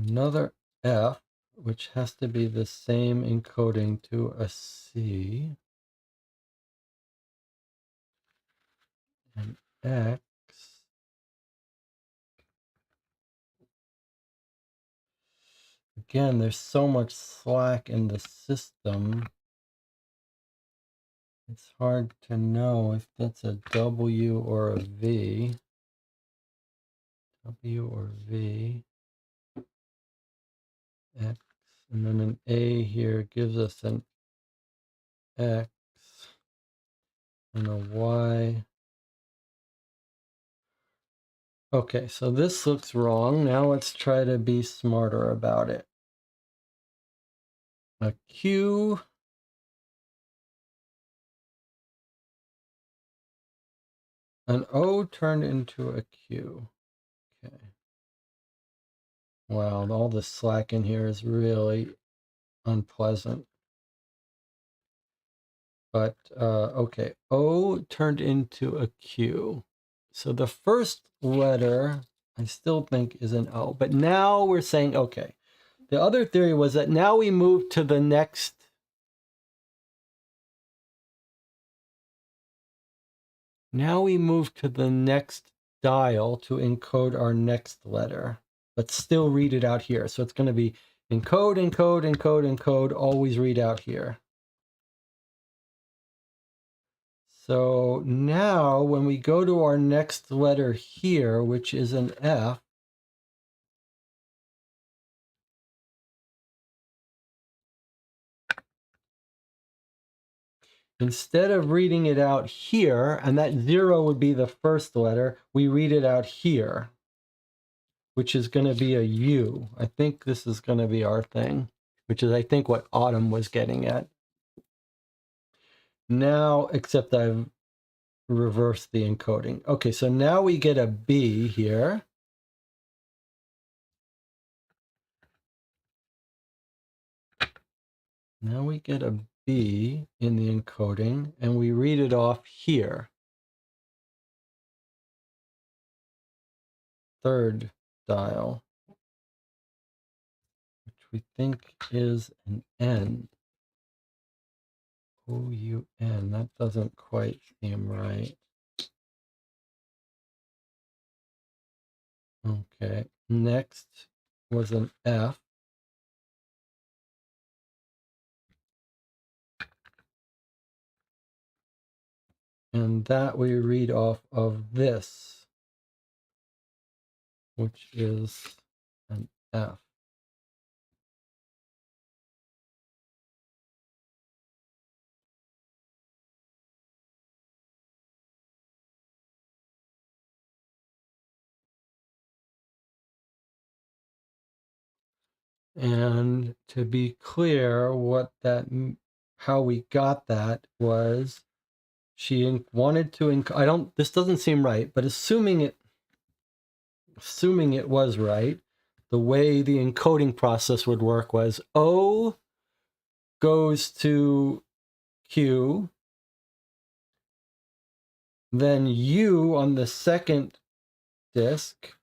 another F, which has to be the same encoding to a C, and X. Again, there's so much slack in the system. It's hard to know if that's a W or a V. W or V. X. And then an A here gives us an X and a Y. Okay, so this looks wrong. Now let's try to be smarter about it. A Q. An O turned into a Q. Okay. Wow, all the slack in here is really unpleasant. But, okay, O turned into a Q. So the first letter, I still think, is an O. But now we're saying, okay, the other theory was that now we move to the next. Now we move to the next dial to encode our next letter, but still read it out here. So it's going to be encode, encode, encode, encode, always read out here. So now when we go to our next letter here, which is an F, instead of reading it out here, and that 0 would be the first letter, we read it out here, which is going to be a U. I think this is going to be our thing, which is, I think, what Autumn was getting at. Now, except I've reversed the encoding. Okay, so now we get a B here. Now we get a B in the encoding, and we read it off here. Third dial, which we think is an N. O-U-N, that doesn't quite seem right. Okay, next was an F. And that we read off of this, which is an F. And to be clear, how we got that was she wanted to, this doesn't seem right, but assuming it was right, the way the encoding process would work was O goes to Q, then U on the second disk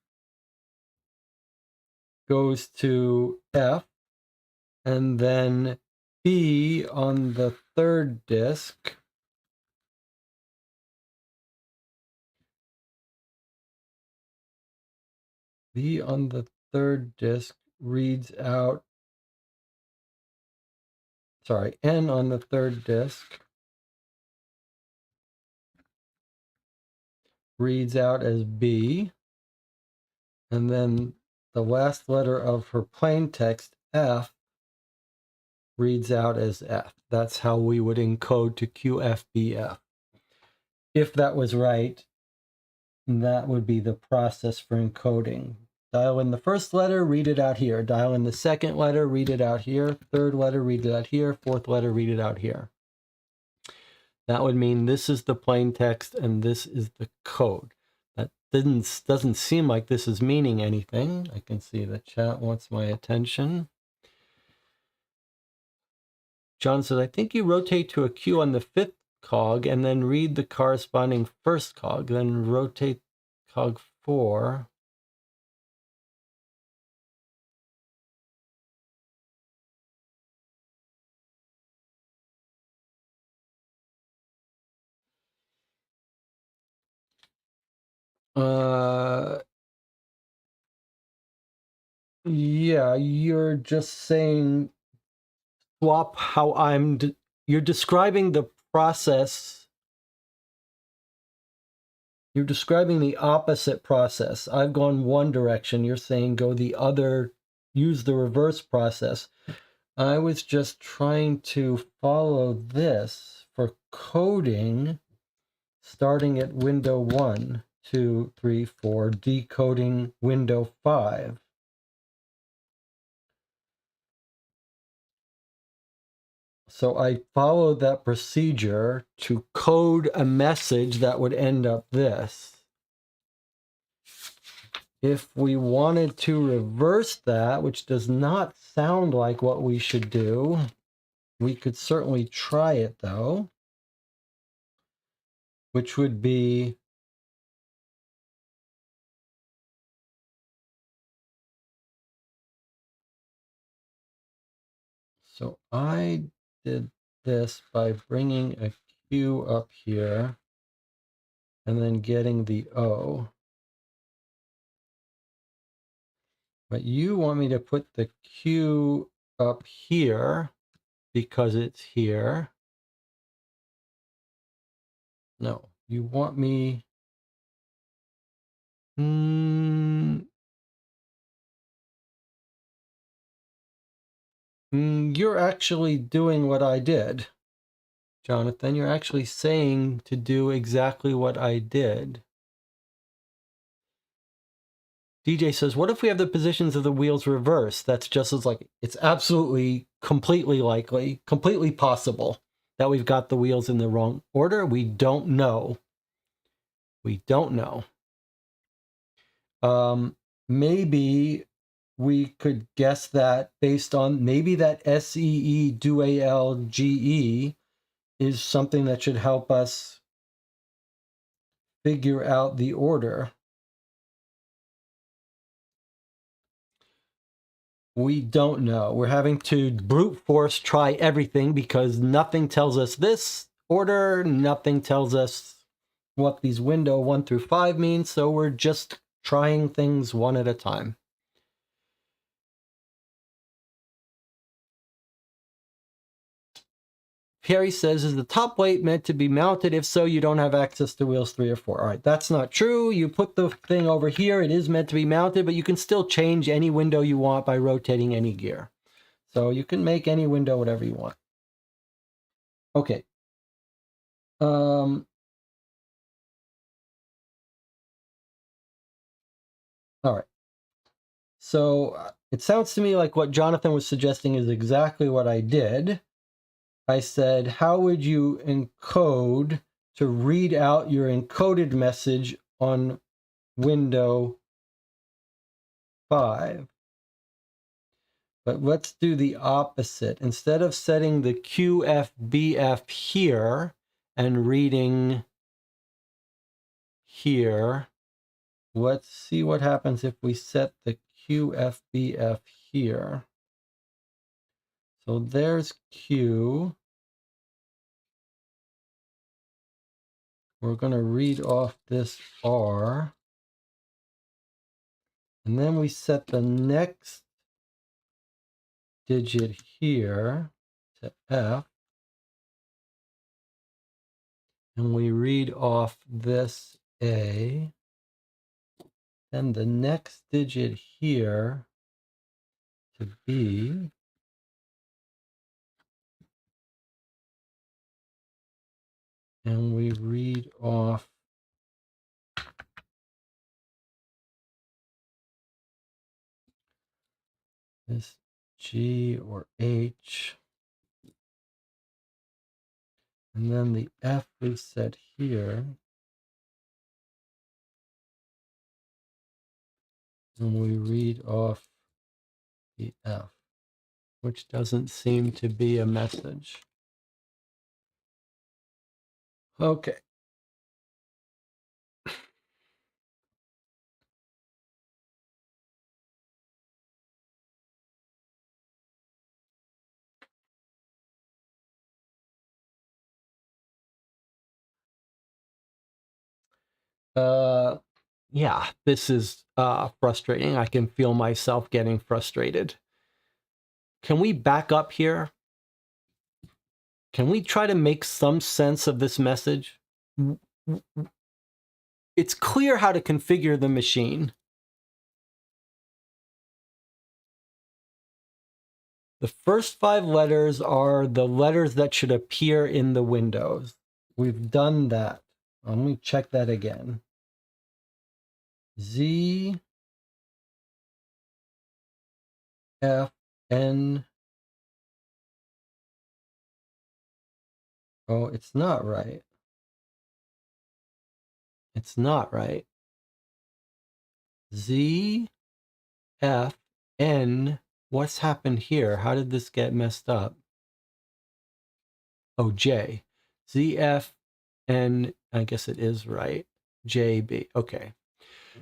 goes to F, and then B on the third disk reads out, sorry, N on the third disk reads out as B, and then the last letter of her plain text, F, reads out as F. That's how we would encode to QFBF. If that was right, that would be the process for encoding. Dial in the first letter, read it out here. Dial in the second letter, read it out here. Third letter, read it out here. Fourth letter, read it out here. That would mean this is the plain text and this is the code. That doesn't seem like this is meaning anything. I can see the chat wants my attention. John says, I think you rotate to a Q on the fifth cog and then read the corresponding first cog, then rotate cog 4. Yeah, you're just saying swap how you're describing the process. You're describing the opposite process. I've gone one direction. You're saying go the other, use the reverse process. I was just trying to follow this for coding, starting at window 1, 2, 3, 4, decoding window 5. So I followed that procedure to code a message that would end up this. If we wanted to reverse that, which does not sound like what we should do, we could certainly try it though, which would be, so I did this by bringing a Q up here and then getting the O. But you want me to put the Q up here because it's here. No, you want me... you're actually doing what I did, Jonathan. You're actually saying to do exactly what I did. DJ says, what if we have the positions of the wheels reversed? That's just as likely. It's absolutely, completely likely, completely possible that we've got the wheels in the wrong order. We don't know. We don't know. Maybe we could guess that based on maybe that SEE do ALGE is something that should help us figure out the order. We don't know. We're having to brute force try everything because nothing tells us this order, nothing tells us what these window 1 through 5 mean, so we're just trying things one at a time. Perry says, is the top plate meant to be mounted? If so, you don't have access to wheels 3 or 4. All right, that's not true. You put the thing over here. It is meant to be mounted, but you can still change any window you want by rotating any gear. So you can make any window whatever you want. Okay. All right. So it sounds to me like what Jonathan was suggesting is exactly what I did. I said, how would you encode to read out your encoded message on window 5? But let's do the opposite. Instead of setting the QFBF here and reading here, let's see what happens if we set the QFBF here. So there's Q. We're going to read off this R. And then we set the next digit here to F. And we read off this A. And the next digit here to B. And we read off this G or H. And then the F is set here. And we read off the F, which doesn't seem to be a message. Okay. Yeah, this is frustrating. I can feel myself getting frustrated. Can we back up here? Can we try to make some sense of this message? It's clear how to configure the machine. The first 5 letters are the letters that should appear in the windows. We've done that. Let me check that again. Z, F, N. Oh, it's not right. It's not right. Z, F, N. What's happened here? How did this get messed up? Oh, J. Z, F, N. I guess it is right. J, B. Okay.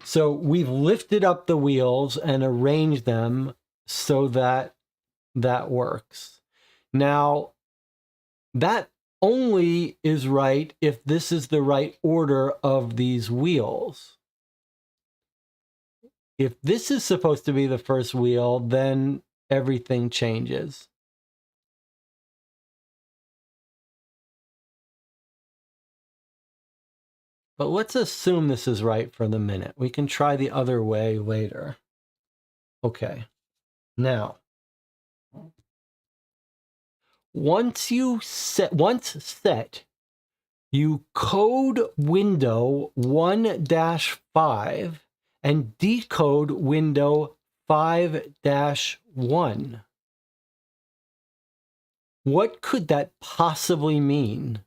So we've lifted up the wheels and arranged them so that that works. Now, that only is right if this is the right order of these wheels. If this is supposed to be the first wheel, then everything changes. But let's assume this is right for the minute. We can try the other way later. Okay. Now, once set, you code window 1-5 and decode window 5-1. What could that possibly mean?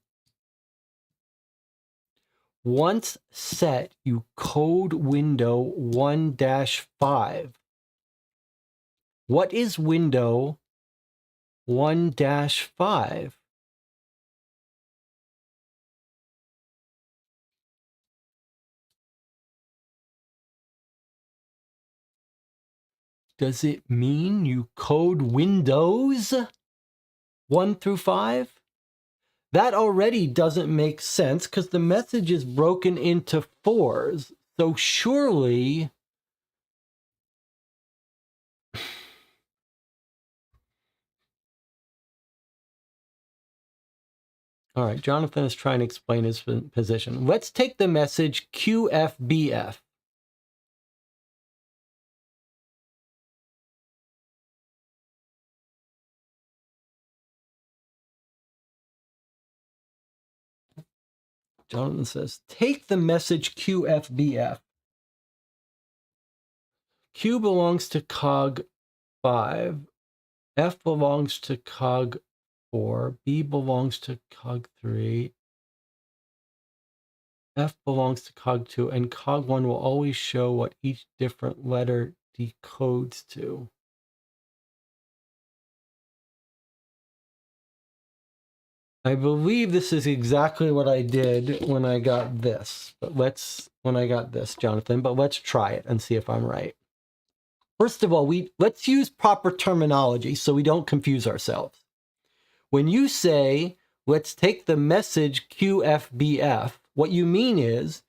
Once set, you code window 1-5. What is window 1-5? Does it mean you code windows 1 through 5? That already doesn't make sense because the message is broken into 4s. So surely... All right, Jonathan is trying to explain his position. Let's take the message QFBF. Jonathan says, take the message QFBF. Q belongs to cog 5. F belongs to cog 4. B belongs to cog 3. F belongs to cog 2. And cog 1 will always show what each different letter decodes to. I believe this is exactly what I did when I got this. Jonathan, but let's try it and see if I'm right. First of all, let's use proper terminology so we don't confuse ourselves. When you say, let's take the message QFBF, what you mean is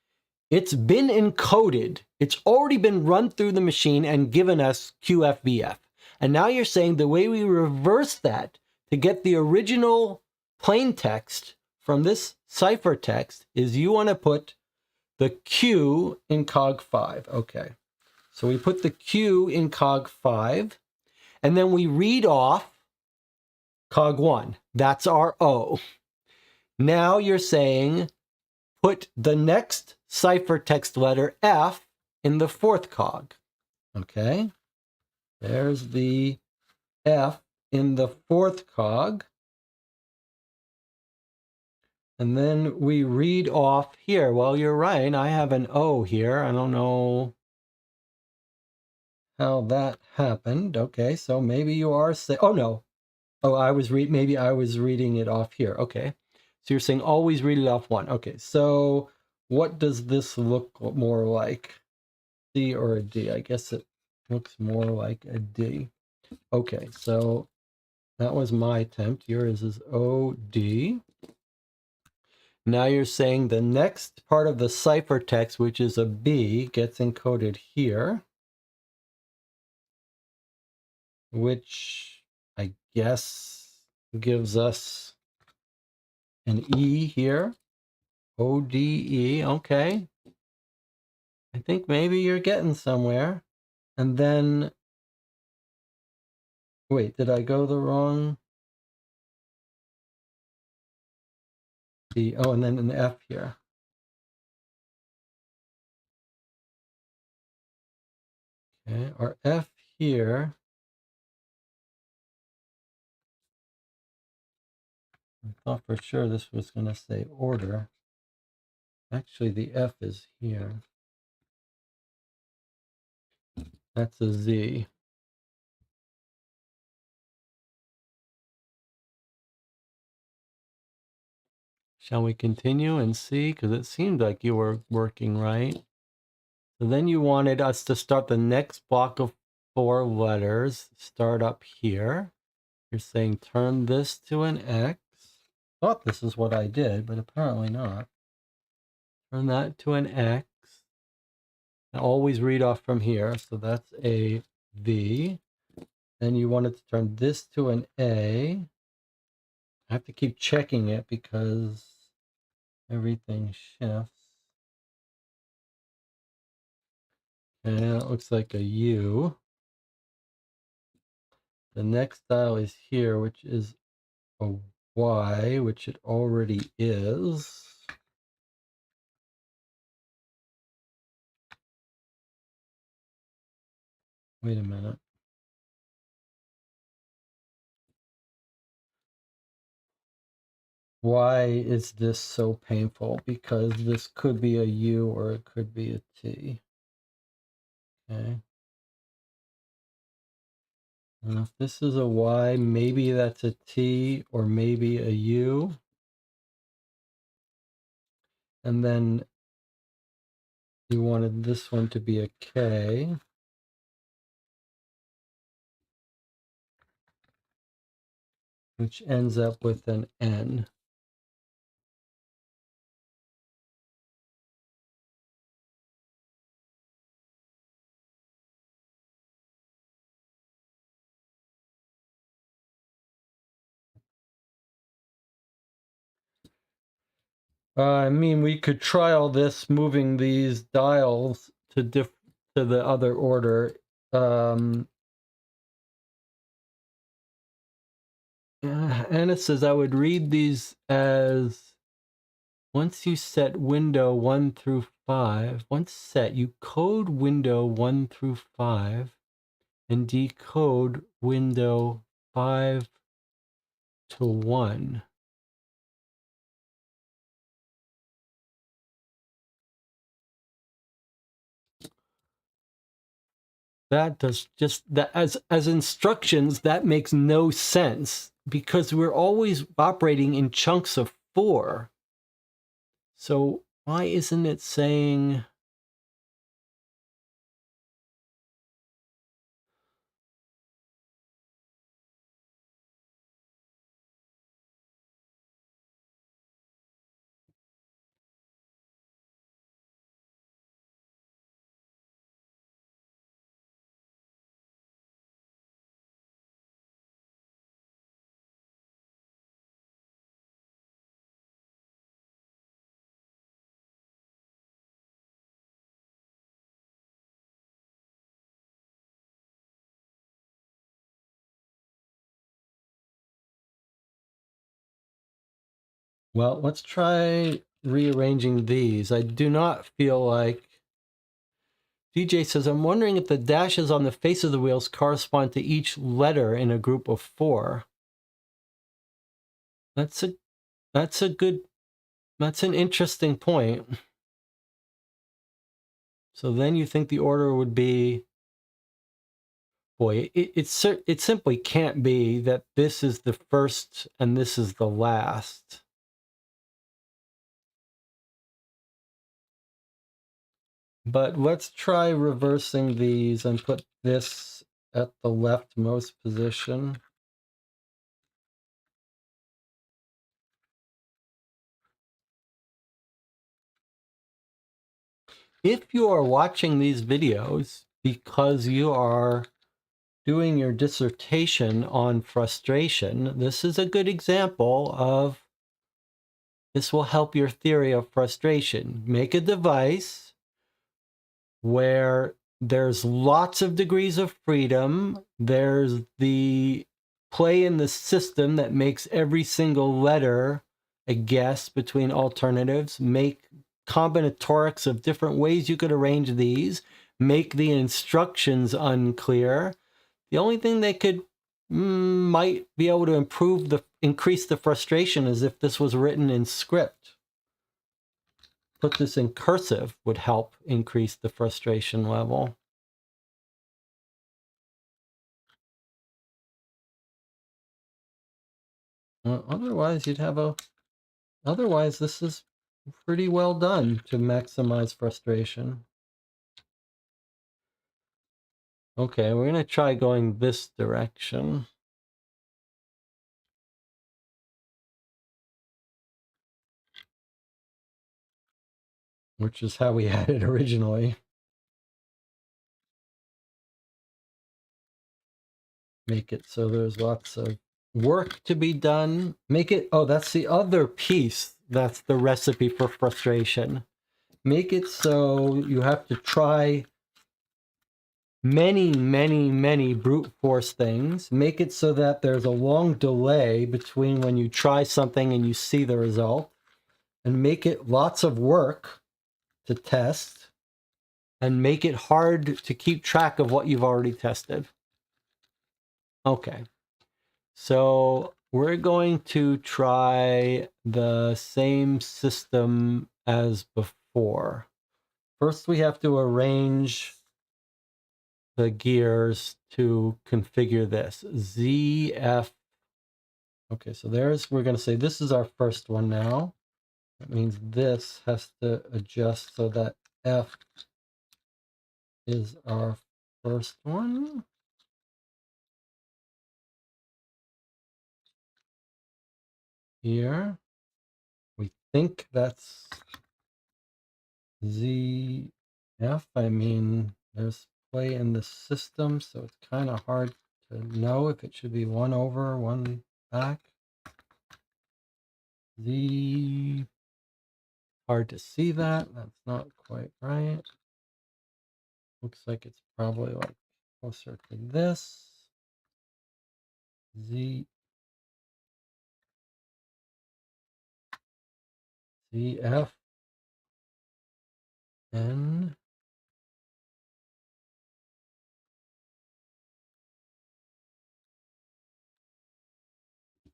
it's been encoded. It's already been run through the machine and given us QFBF. And now you're saying the way we reverse that to get the original plain text from this ciphertext is you want to put the Q in cog 5. Okay. So we put the Q in cog 5, and then we read off cog 1. That's our O. Now you're saying put the next ciphertext letter F in the 4th cog. Okay. There's the F in the 4th cog. And then we read off here. Well, you're right. I have an O here. I don't know how that happened. Okay, so maybe you are saying, oh no. Oh, maybe I was reading it off here. Okay. So you're saying always read it off 1. Okay, so what does this look more like? C or a D? I guess it looks more like a D. Okay, so that was my attempt. Yours is OD. Now you're saying the next part of the ciphertext, which is a B, gets encoded here, which I guess gives us an E here. ODE, okay. I think maybe you're getting somewhere. And then, wait, did I go the wrong? D, oh, and then an F here. Okay, our F here. I thought for sure this was going to say order. Actually, the F is here. That's a Z. Shall we continue and see? Because it seemed like you were working right. So then you wanted us to start the next block of 4 letters. Start up here. You're saying turn this to an X. Thought this is what I did, but apparently not. Turn that to an X. And always read off from here. So that's a V. Then you wanted to turn this to an A. I have to keep checking it because everything shifts. And it looks like a U. The next dial is here, which is a Y, which it already is. Wait a minute. Why is this so painful? Because this could be a U or it could be a T. Okay. And if this is a Y, maybe that's a T or maybe a U. And then you wanted this one to be a K. Which ends up with an N. I mean, we could try all this, moving these dials to the other order. Anna says I would read these as once you set window 1 through 5. Once set, you code window 1 through 5 and decode window 5 to 1. That does just that as instructions, that makes no sense because we're always operating in chunks of 4. So why isn't it saying well, let's try rearranging these. I do not feel like DJ says, I'm wondering if the dashes on the face of the wheels correspond to each letter in a group of 4. That's an interesting point. So then you think the order would be, boy, it simply can't be that this is the first and this is the last. But let's try reversing these and put this at the leftmost position. if you are watching these videos because you are doing your dissertation on frustration, this is a good example of this will help your theory of frustration. Make a device where there's lots of degrees of freedom. There's the play in the system that makes every single letter a guess between alternatives. Make combinatorics of different ways you could arrange these. Make the instructions unclear. The only thing they could might be able to increase the frustration is if this was written in script. Put this in cursive would help increase the frustration level. Otherwise, otherwise this is pretty well done to maximize frustration. Okay, we're gonna try going this direction. Which is how we had it originally. Make it so there's lots of work to be done. Make it, oh, that's the other piece. That's the recipe for frustration. Make it so you have to try many brute force things. Make it so that there's a long delay between when you try something and you see the result. And make it lots of work to test. And make it hard to keep track of what you've already tested. Okay. So we're going to try the same system as before. First, we have to arrange the gears to configure this. ZF. Okay, so we're going to say this is our first one now. That means this has to adjust so that F is our first one. Here. We think that's ZF. I mean, there's play in the system, so it's kind of hard to know if it should be one over, one back. Z, hard to see that. That's not quite right. Looks like it's probably like closer to this. Z, ZF, N.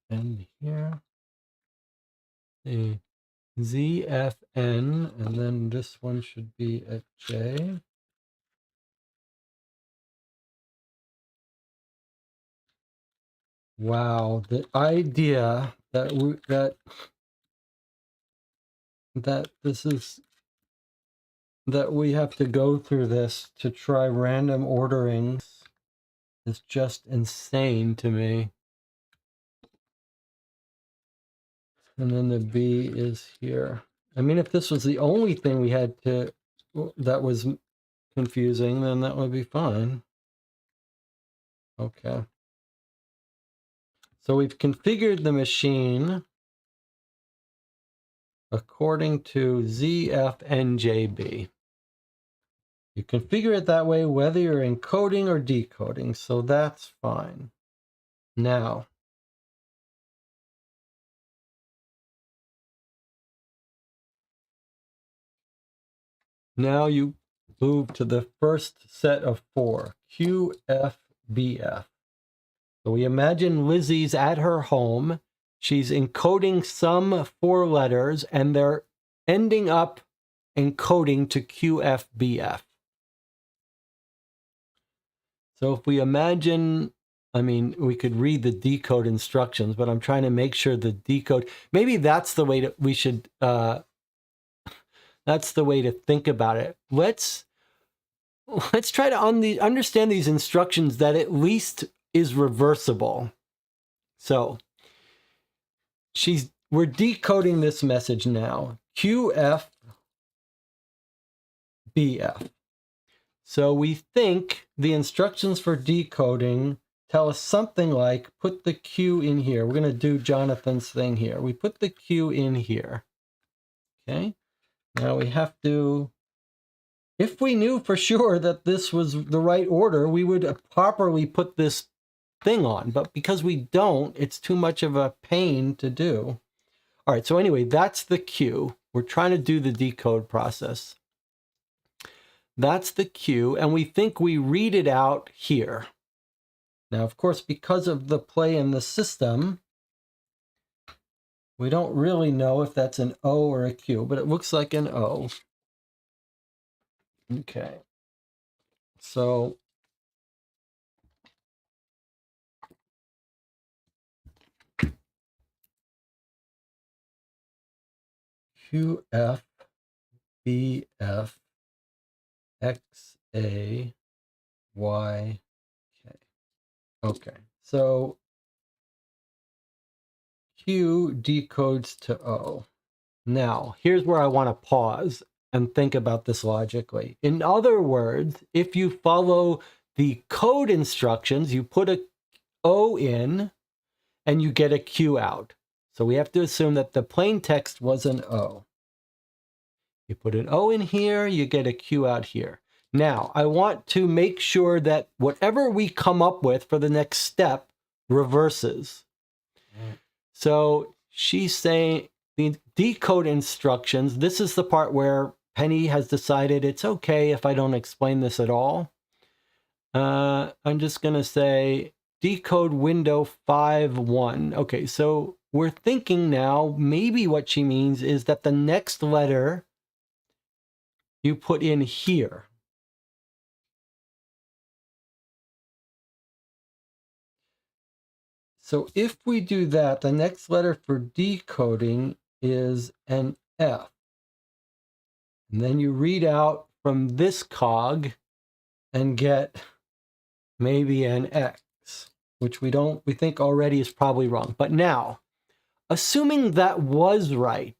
And here. The ZFN, and then this one should be a J. Wow, the idea that we have to go through this to try random orderings is just insane to me. And then the B is here. I mean, if this was the only thing we had to that was confusing, then that would be fine. Okay. So we've configured the machine according to ZFNJB. You configure it that way whether you're encoding or decoding, so that's fine. Now you move to the first set of 4, QFBF. So we imagine Lizzie's at her home. She's encoding some 4 letters, and they're ending up encoding to QFBF. So if we imagine, I mean, we could read the decode instructions, but I'm trying to make sure the decode, maybe that's the way that we should, that's the way to think about it. Let's try to understand these instructions that at least is reversible. So we're decoding this message now. QF BF. So we think the instructions for decoding tell us something like, put the Q in here. We're going to do Jonathan's thing here. We put the Q in here. Okay. Now we have to, if we knew for sure that this was the right order, we would properly put this thing on. But because we don't, it's too much of a pain to do. All right. So anyway, that's the Q. We're trying to do the decode process. That's the Q, and we think we read it out here. Now, of course, because of the play in the system, we don't really know if that's an O or a Q, but it looks like an O. Okay. So QF, BF, XA, Y, K. Okay. So Q decodes to O. Now, here's where I want to pause and think about this logically. In other words, if you follow the code instructions, you put a O in and you get a Q out. So we have to assume that the plain text was an O. You put an O in here, you get a Q out here. Now, I want to make sure that whatever we come up with for the next step reverses. So she's saying the decode instructions, this is the part where Penny has decided it's okay if I don't explain this at all. I'm just going to say decode window 5.1. Okay, so we're thinking now maybe what she means is that the next letter you put in here. So if we do that, the next letter for decoding is an F. And then you read out from this cog and get maybe an X, which we think already is probably wrong. But now, assuming that was right,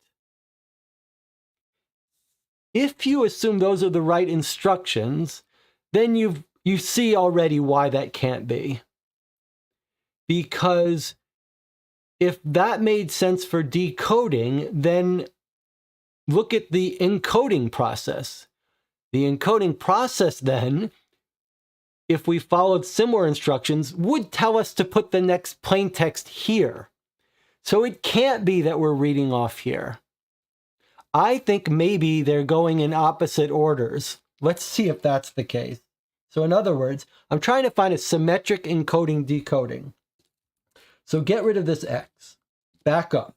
if you assume those are the right instructions, then you see already why that can't be. Because if that made sense for decoding, then look at the encoding process. The encoding process then, if we followed similar instructions, would tell us to put the next plain text here. So it can't be that we're reading off here. I think maybe they're going in opposite orders. Let's see if that's the case. So in other words, I'm trying to find a symmetric encoding decoding. So get rid of this X. Back up.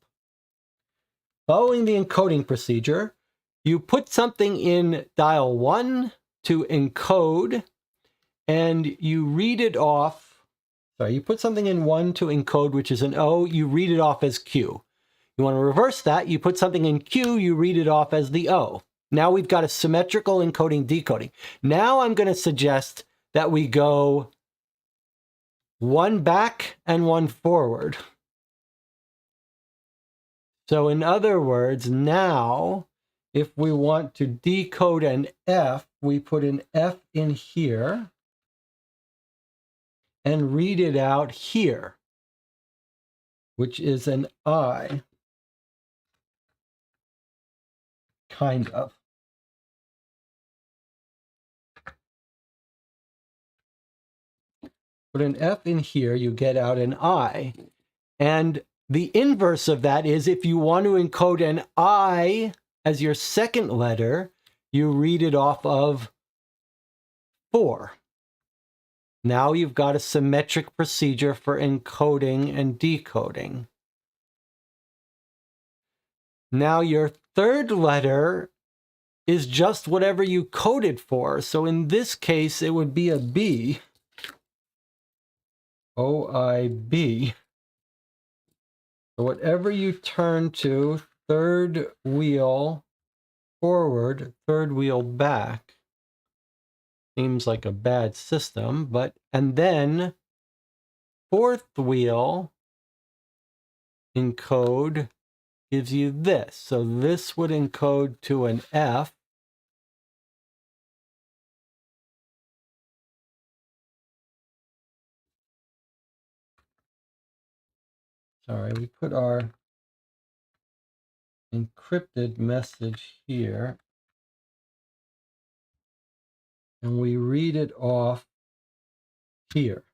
Following the encoding procedure, you put something in dial 1 to encode, and you read it off. Sorry, you put something in 1 to encode, which is an O, you read it off as Q. You want to reverse that, you put something in Q, you read it off as the O. Now we've got a symmetrical encoding decoding. Now I'm going to suggest that we go 1 back and 1 forward. So in other words, now if we want to decode an F, we put an F in here and read it out here, which is an I. Kind of. Put an F in here, you get out an I. And the inverse of that is if you want to encode an I as your second letter, you read it off of 4. Now you've got a symmetric procedure for encoding and decoding. Now your third letter is just whatever you coded for. So in this case, it would be a B. O-I-B. So whatever you turn to, third wheel forward, third wheel back. Seems like a bad system, but, and then fourth wheel encode gives you this. So this would encode to an F. sorry, we put our encrypted message here, and we read it off here,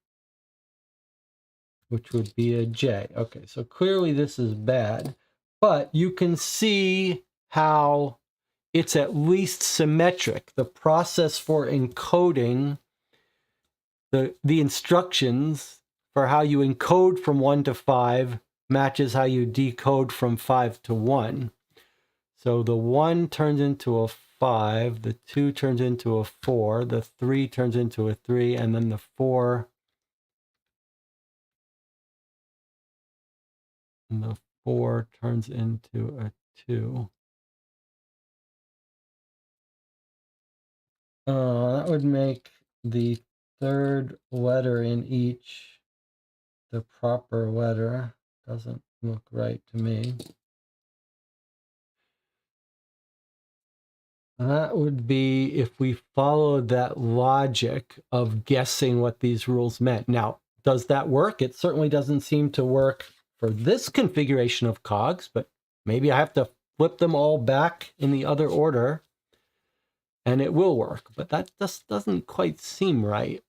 which would be a J. Okay, so clearly this is bad, but you can see how it's at least symmetric. The process for encoding the instructions for how you encode from 1 to 5 matches how you decode from 5 to 1. So the 1 turns into a 5, the 2 turns into a 4, the 3 turns into a 3, and then the 4 turns into a 2. That would make the third letter in each the proper letter. Doesn't look right to me. That would be if we followed that logic of guessing what these rules meant. Now, does that work? It certainly doesn't seem to work for this configuration of cogs, but maybe I have to flip them all back in the other order and it will work. But that just doesn't quite seem right.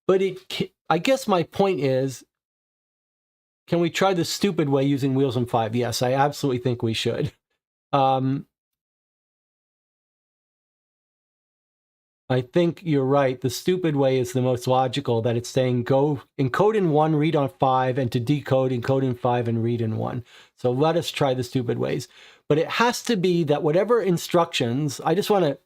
But I guess my point is, can we try the stupid way using wheels and 5? Yes, I absolutely think we should. I think you're right. The stupid way is the most logical, that it's saying go encode in 1, read on 5, and to decode, encode in 5 and read in 1. So let us try the stupid ways. But it has to be that whatever instructions, I just want to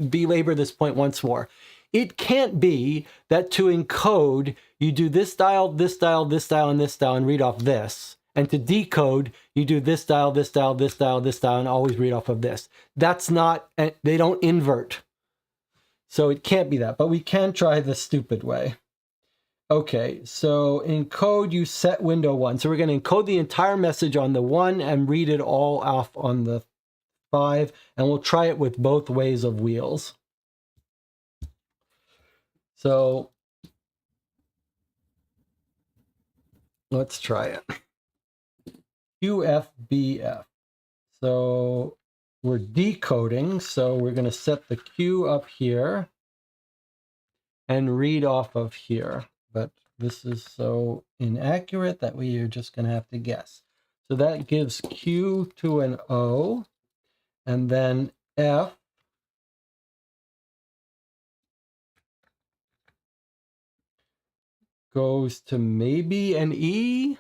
belabor this point once more. It can't be that to encode, you do this dial, this dial, this dial, and this dial, and read off this. And to decode, you do this dial, this dial, this dial, this dial, and always read off of this. That's not, they don't invert. So it can't be that, but we can try the stupid way. Okay, so in code, you set window 1. So we're going to encode the entire message on the 1 and read it all off on the 5. And we'll try it with both ways of wheels. So let's try it. QFBF. So we're decoding. So we're going to set the Q up here and read off of here. But this is so inaccurate that we are just going to have to guess. So that gives Q to an O, and then F goes to maybe an E.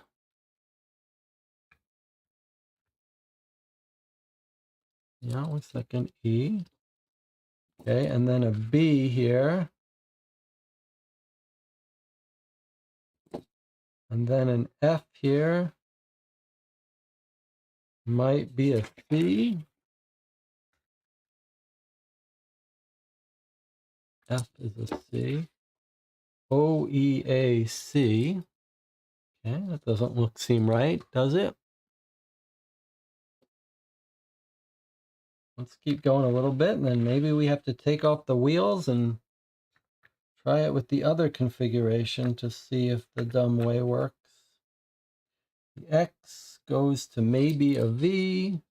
Yeah, looks like an E. Okay, and then a B here. And then an F here. Might be a C. F is a C. O, E, A, C. Okay, that doesn't seem right, does it? Let's keep going a little bit, and then maybe we have to take off the wheels and try it with the other configuration to see if the dumb way works. The X goes to maybe a V.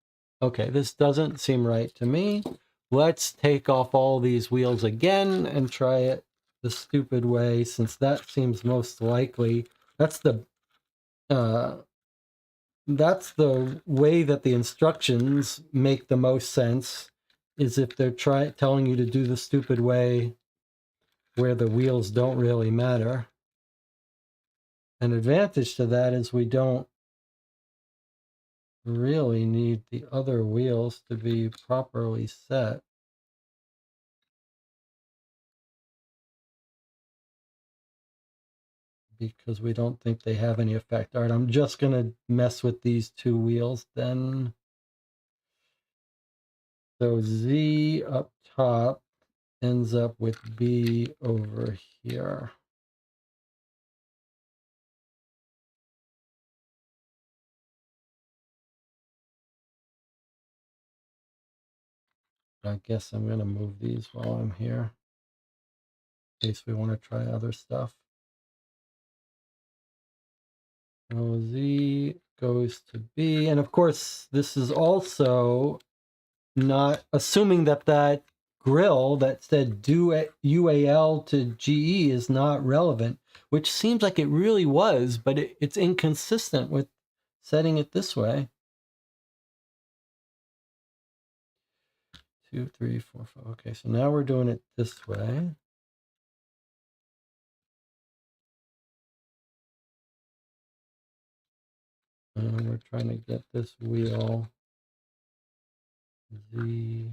Okay, this doesn't seem right to me. Let's take off all these wheels again and try it the stupid way, since that seems most likely. That's the way that the instructions make the most sense, is if they're telling you to do the stupid way where the wheels don't really matter. An advantage to that is we don't really need the other wheels to be properly set. Because we don't think they have any effect. All right, I'm just going to mess with these two wheels then. So Z up top ends up with B over here. I guess I'm going to move these while I'm here, in case we want to try other stuff. So Z goes to B. And of course, this is also not assuming that that grill that said do UAL to GE is not relevant, which seems like it really was, but it's inconsistent with setting it this way. 2, 3, 4, 5. Okay, so now we're doing it this way. And we're trying to get this wheel Z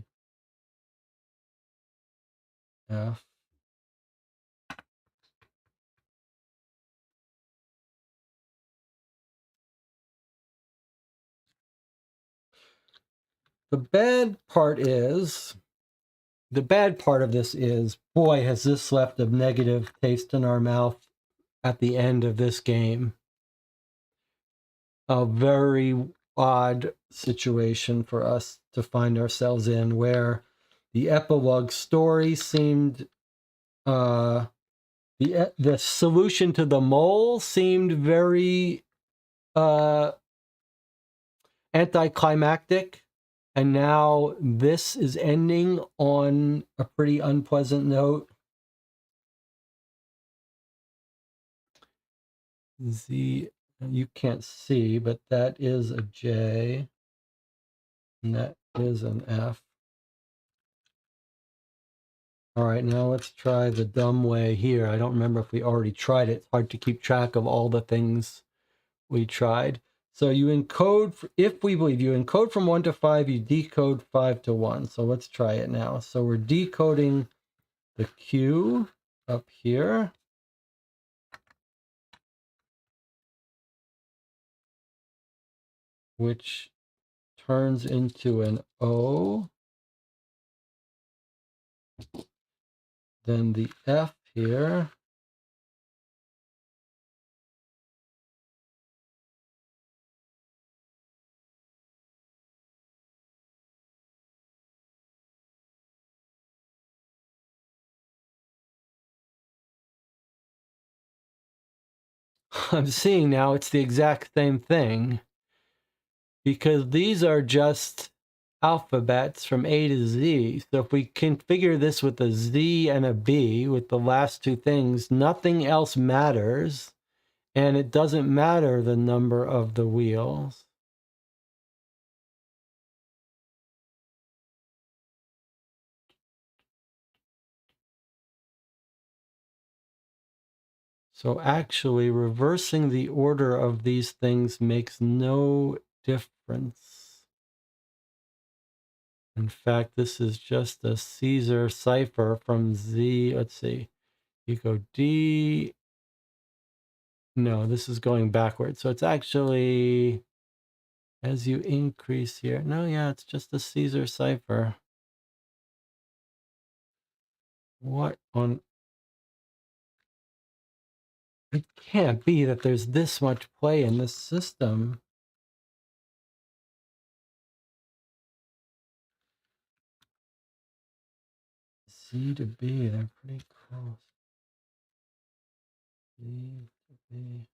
F. The bad part of this is, boy, has this left a negative taste in our mouth at the end of this game. A very odd situation for us to find ourselves in, where the epilogue story seemed, the solution to the mole seemed very anticlimactic, and now this is ending on a pretty unpleasant note. Z, you can't see, but that is a J, and that is an F. All right, now let's try the dumb way here. I don't remember if we already tried it. It's hard to keep track of all the things we tried. So you encode, if we believe you encode from 1 to 5, you decode 5 to 1. So let's try it now. So we're decoding the Q up here. Which turns into an O. Then the F here. I'm seeing now it's the exact same thing, because these are just alphabets from A to Z. So if we configure this with a Z and a B, with the last two things, nothing else matters, and it doesn't matter the number of the wheels. So actually, reversing the order of these things makes no difference. In fact, this is just a Caesar cipher from Z. Let's see. You go D. No, this is going backwards. So it's actually, as you increase here. No, yeah, it's just a Caesar cipher. What on? It can't be that there's this much play in this system. C to B, they're pretty close. C to B.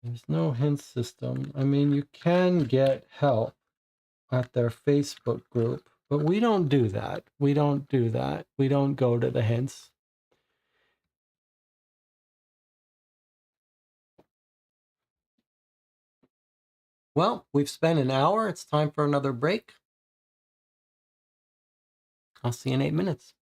There's no hint system. I mean, you can get help at their Facebook group, but we don't do that. We don't do that. We don't go to the hints. Well, we've spent an hour. It's time for another break. I'll see you in 8 minutes.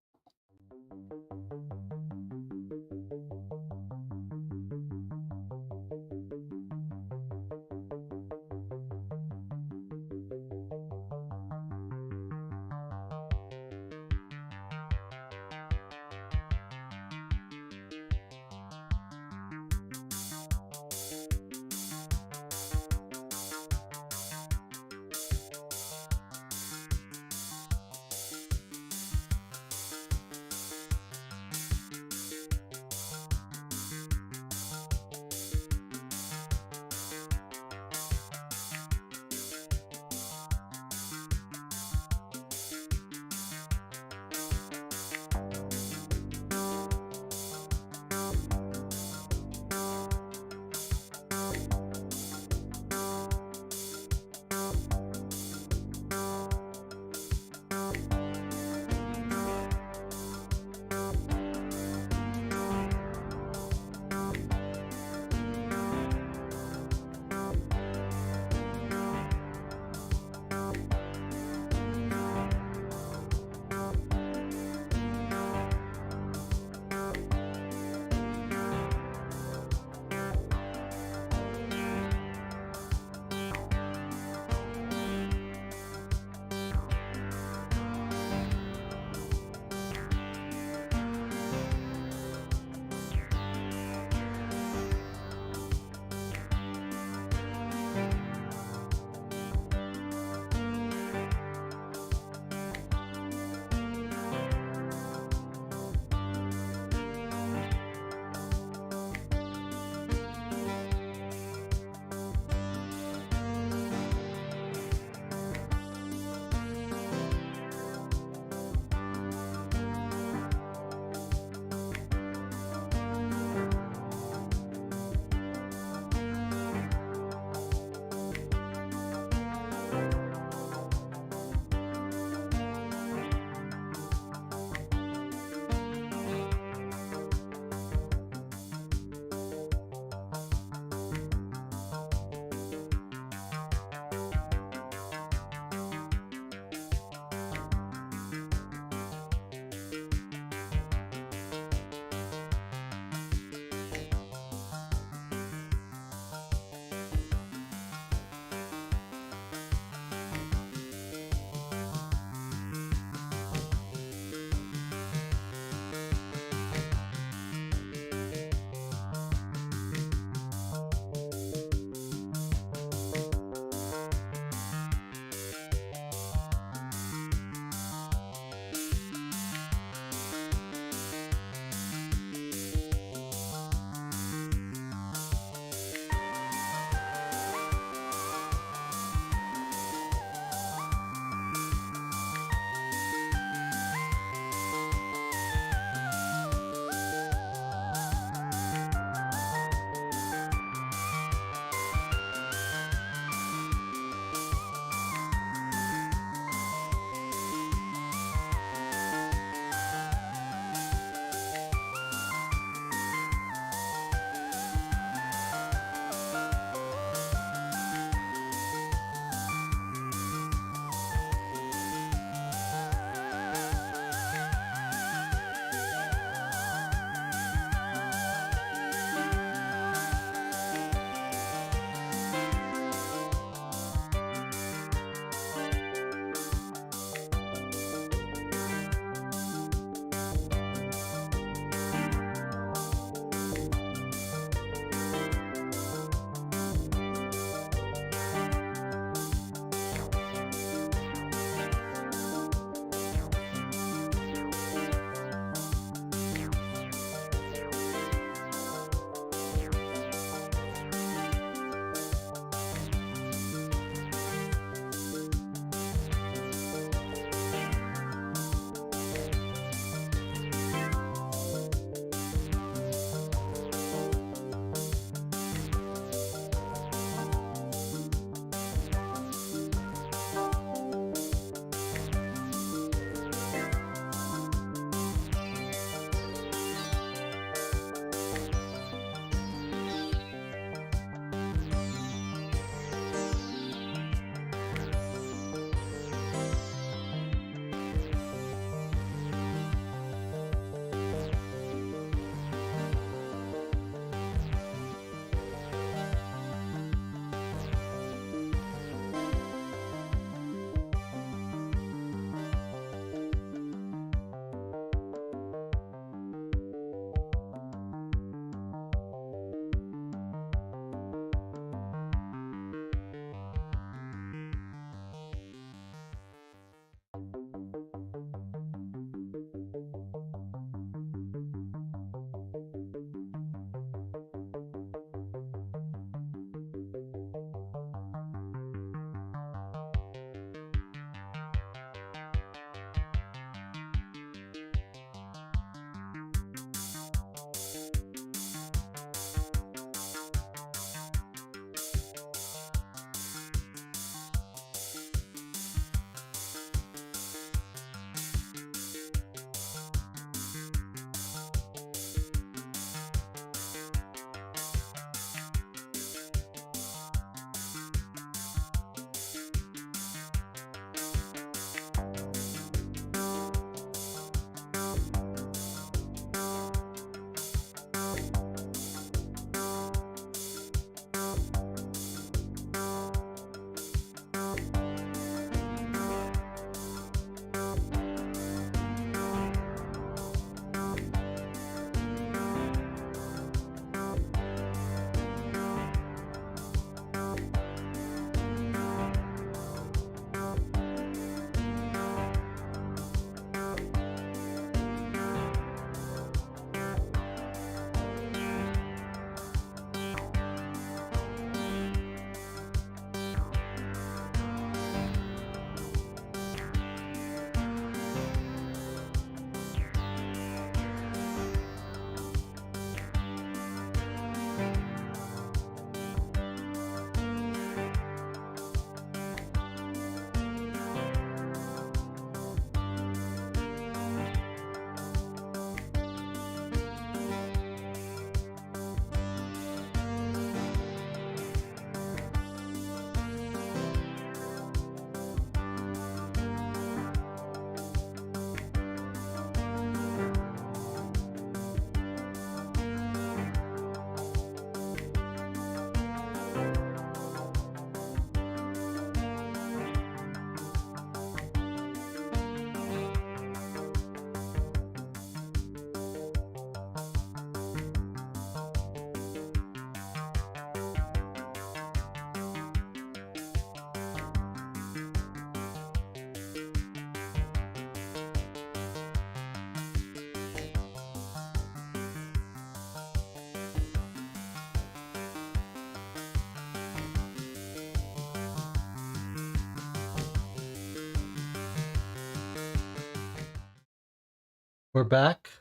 We're back.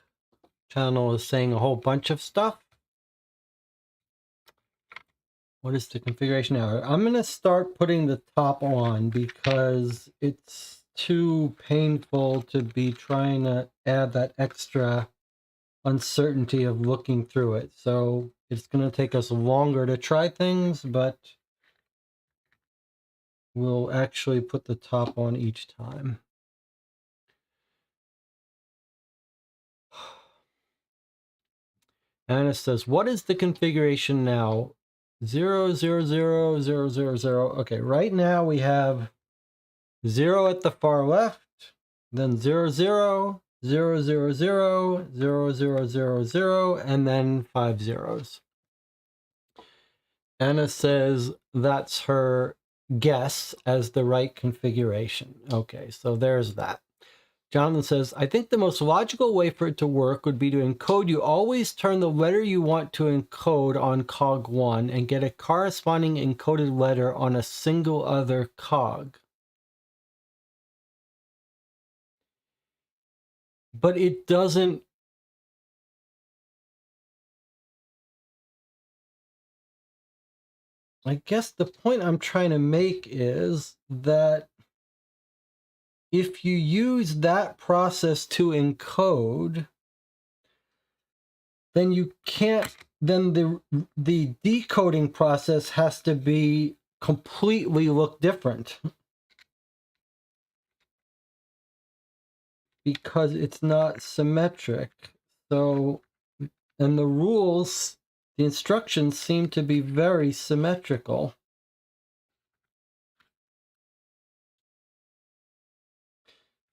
Channel is saying a whole bunch of stuff. What is the configuration now? I'm going to start putting the top on because it's too painful to be trying to add that extra uncertainty of looking through it. So it's going to take us longer to try things, but we'll actually put the top on each time. Anna says, what is the configuration now? 0, 0, 0, 0, 0, 0. Okay, right now we have 0 at the far left, then 0, 0, 0, 0, 0, 0, 0, 0, 0, and then 5 zeros. Anna says that's her guess as the right configuration. Okay, so there's that. Jonathan says, I think the most logical way for it to work would be to encode. You always turn the letter you want to encode on cog 1 and get a corresponding encoded letter on a single other cog. But it doesn't... I guess the point I'm trying to make is that if you use that process to encode, then you can't, then the decoding process has to be completely look different because it's not symmetric. So, and the rules, the instructions seem to be very symmetrical.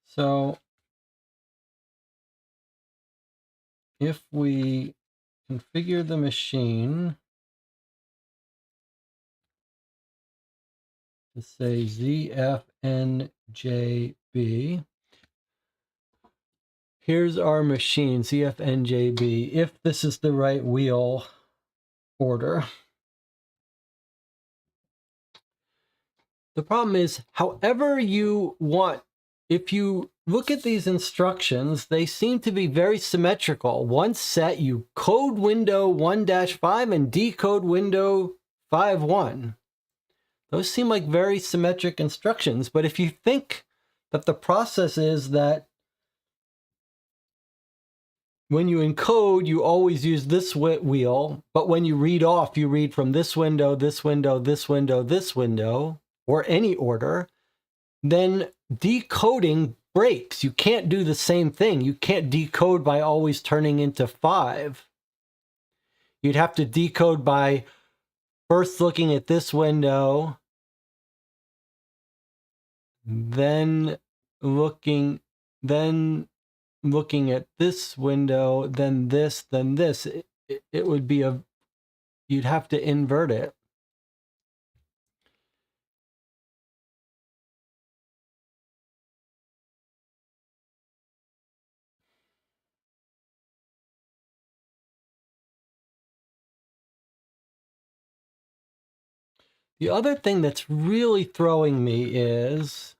So if we configure the machine to say ZFNJB, here's our machine, ZFNJB, if this is the right wheel order. The problem is, however you want, if you look at these instructions, they seem to be very symmetrical. Once set, you code window 1-5 and decode window 5.1. Those seem like very symmetric instructions, but if you think that the process is that when you encode, you always use this wheel, but when you read off, you read from this window, this window, this window, this window, or any order, then decoding breaks. You can't do the same thing. You can't decode by always turning into 5. You'd have to decode by first looking at this window, then looking at this window, then this, then this. It would be you'd have to invert it. The other thing that's really throwing me is,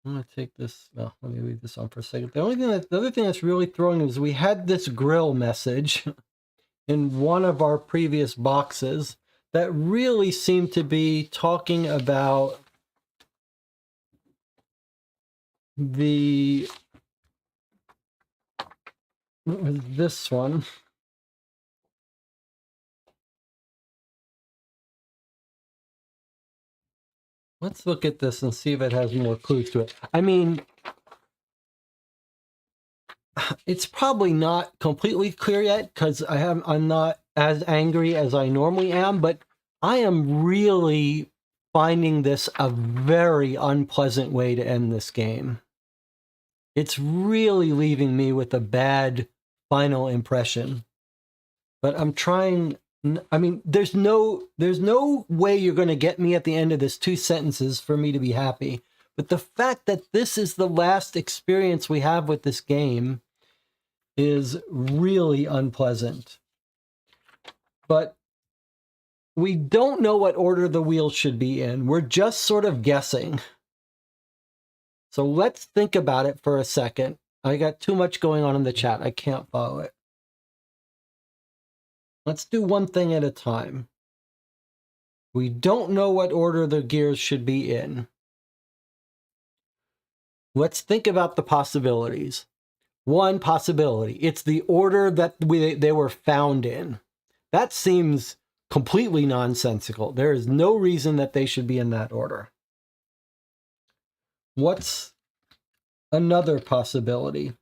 I'm going to take this, no, let me leave this on for a second. The other thing that's really throwing me is we had this grill message in one of our previous boxes that really seemed to be talking about this one. Let's look at this and see if it has more clues to it. I mean, it's probably not completely clear yet because I'm not as angry as I normally am, but I am really finding this a very unpleasant way to end this game. It's really leaving me with a bad final impression. But I'm trying. I mean, there's no way you're going to get me at the end of this 2 sentences for me to be happy. But the fact that this is the last experience we have with this game is really unpleasant. But we don't know what order the wheels should be in. We're just sort of guessing. So let's think about it for a second. I got too much going on in the chat. I can't follow it. Let's do one thing at a time. We don't know what order the gears should be in. Let's think about the possibilities. One possibility, it's the order that they were found in. That seems completely nonsensical. There is no reason that they should be in that order. What's another possibility?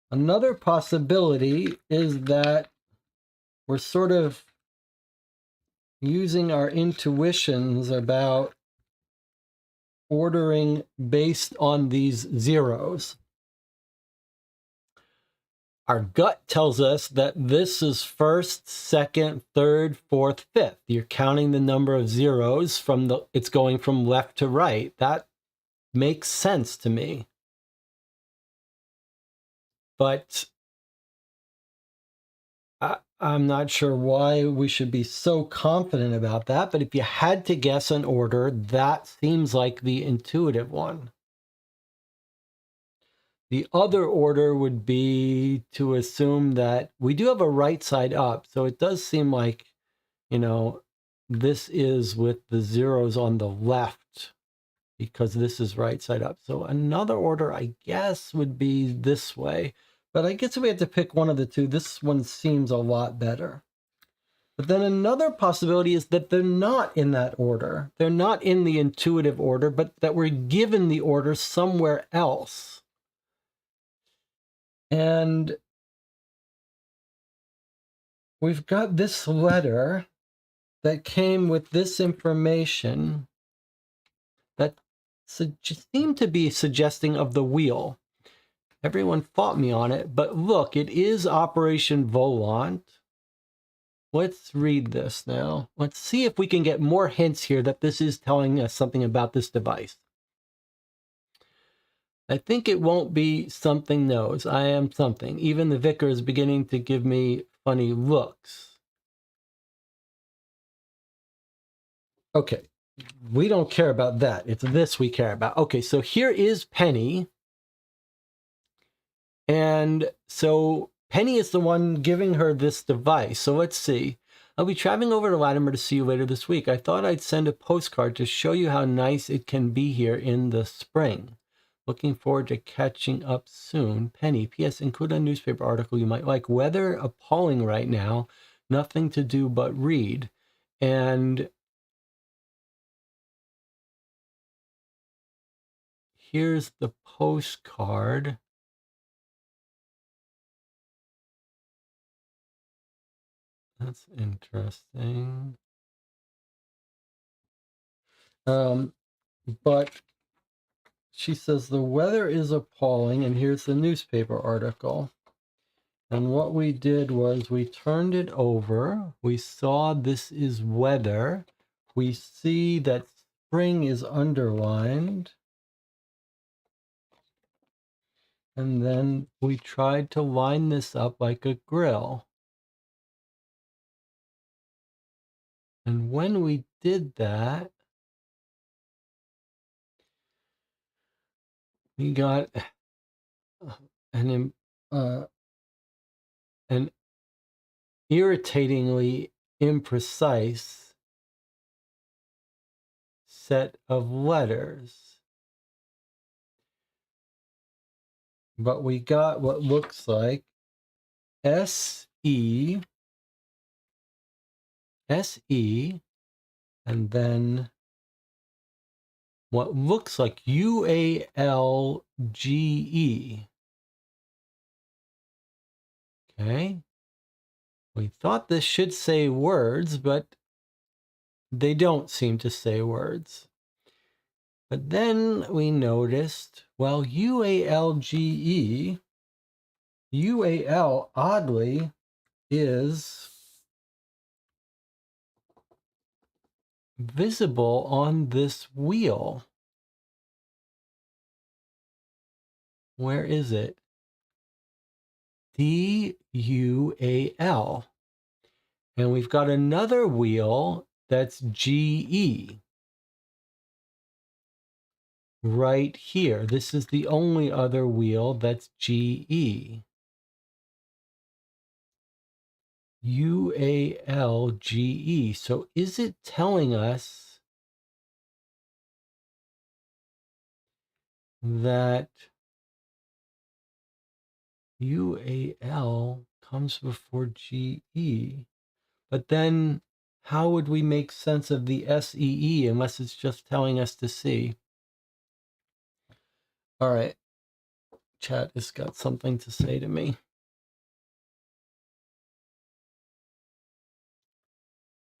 Another possibility is that we're sort of using our intuitions about ordering based on these zeros. Our gut tells us that this is first, second, third, fourth, fifth. You're counting the number of zeros from it's going from left to right. That makes sense to me. But I'm not sure why we should be so confident about that. But if you had to guess an order, that seems like the intuitive one. The other order would be to assume that we do have a right side up. So it does seem like, you know, this is with the zeros on the left because this is right side up. So another order, I guess, would be this way. But I guess if we had to pick one of the two, this one seems a lot better. But then another possibility is that they're not in that order. They're not in the intuitive order, but that we're given the order somewhere else. And we've got this letter that came with this information that seemed to be suggesting of the wheel. Everyone fought me on it, but look, it is Operation Volant. Let's read this now. Let's see if we can get more hints here that this is telling us something about this device. I think it won't be something knows. I am something. Even the vicar is beginning to give me funny looks. Okay, we don't care about that. It's this we care about. Okay, so here is Penny. And so Penny is the one giving her this device. So let's see. I'll be traveling over to Latimer to see you later this week. I thought I'd send a postcard to show you how nice it can be here in the spring. Looking forward to catching up soon. Penny, P.S. Include a newspaper article you might like. Weather appalling right now. Nothing to do but read. And here's the postcard. That's interesting. But she says the weather is appalling, and here's the newspaper article. And what we did was we turned it over. We saw this is weather. We see that spring is underlined. And then we tried to line this up like a grill. And when we did that, we got an irritatingly imprecise set of letters. But we got what looks like S-E, and then what looks like U-A-L-G-E. Okay. We thought this should say words, but they don't seem to say words. But then we noticed, well, U-A-L-G-E, U-A-L, oddly, is visible on this wheel. Where is it? D-U-A-L. And we've got another wheel that's G-E. right here. This is the only other wheel that's GE. UALGE. So is it telling us that UAL comes before GE? But then how would we make sense of the SEE unless it's just telling us to see? All right. Chat has got something to say to me.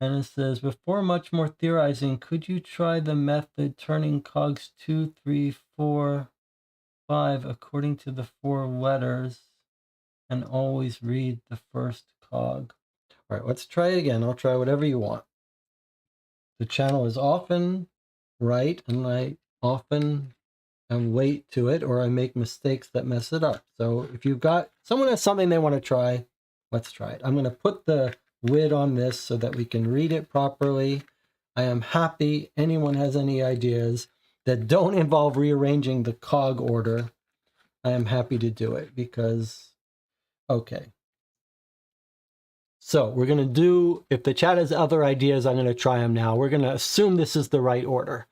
And it says, before much more theorizing, could you try the method turning cogs 2, 3, 4, 5 according to the 4 letters and always read the first cog? All right, let's try it again. I'll try whatever you want. The channel is often right, and I often am late to it, or I make mistakes that mess it up. So if you've got someone has something they want to try, let's try it. I'm going to put the lid on this so that we can read it properly. I am happy anyone has any ideas that don't involve rearranging the cog order. I am happy to do it because, okay. So we're going to do, if the chat has other ideas, I'm going to try them now. We're going to assume this is the right order.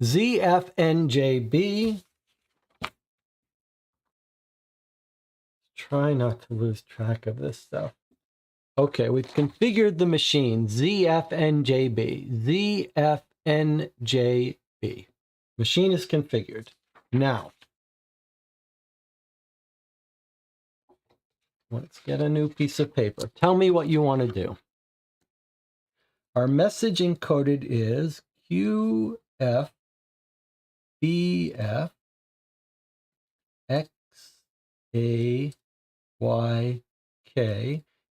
ZFNJB. Try not to lose track of this stuff. Okay, we've configured the machine. ZFNJB. ZFNJB. Machine is configured. Now, let's get a new piece of paper. Tell me what you want to do. Our message encoded is QFBF XAYK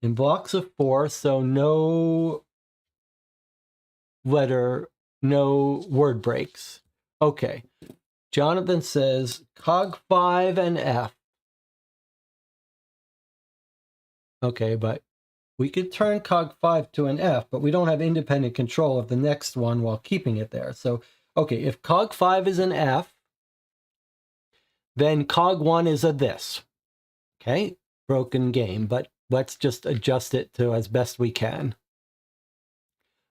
in blocks of 4, so no letter, no word breaks. Okay. Jonathan says cog 5 and F. Okay, but we could turn cog 5 to an F, but we don't have independent control of the next one while keeping it there. So, okay, if cog 5 is an F, then cog 1 is a this. Okay, broken game, but let's just adjust it to as best we can.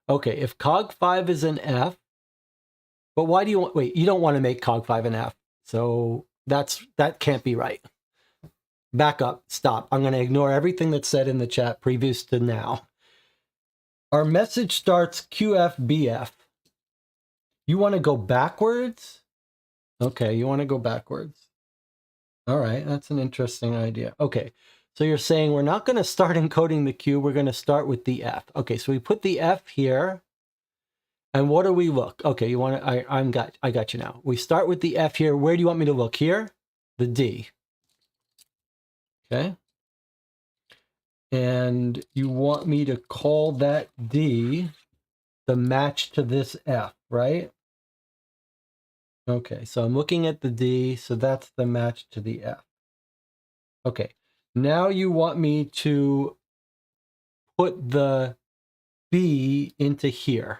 Okay, if cog 5 is an F, but why do you want, wait, you don't want to make cog 5 an F. So that can't be right. Back up, stop. I'm going to ignore everything that's said in the chat previous to now. Our message starts QFBF. You want to go backwards? Okay, you want to go backwards. All right, that's an interesting idea. Okay, so you're saying we're not going to start encoding the Q, we're going to start with the F. Okay, so we put the F here. And what do we look? Okay, you want to, I got you now. We start with the F here. Where do you want me to look? Here? The D. Okay. And you want me to call that D the match to this F, right? Okay, so I'm looking at the D, so that's the match to the F. Okay, now you want me to put the B into here.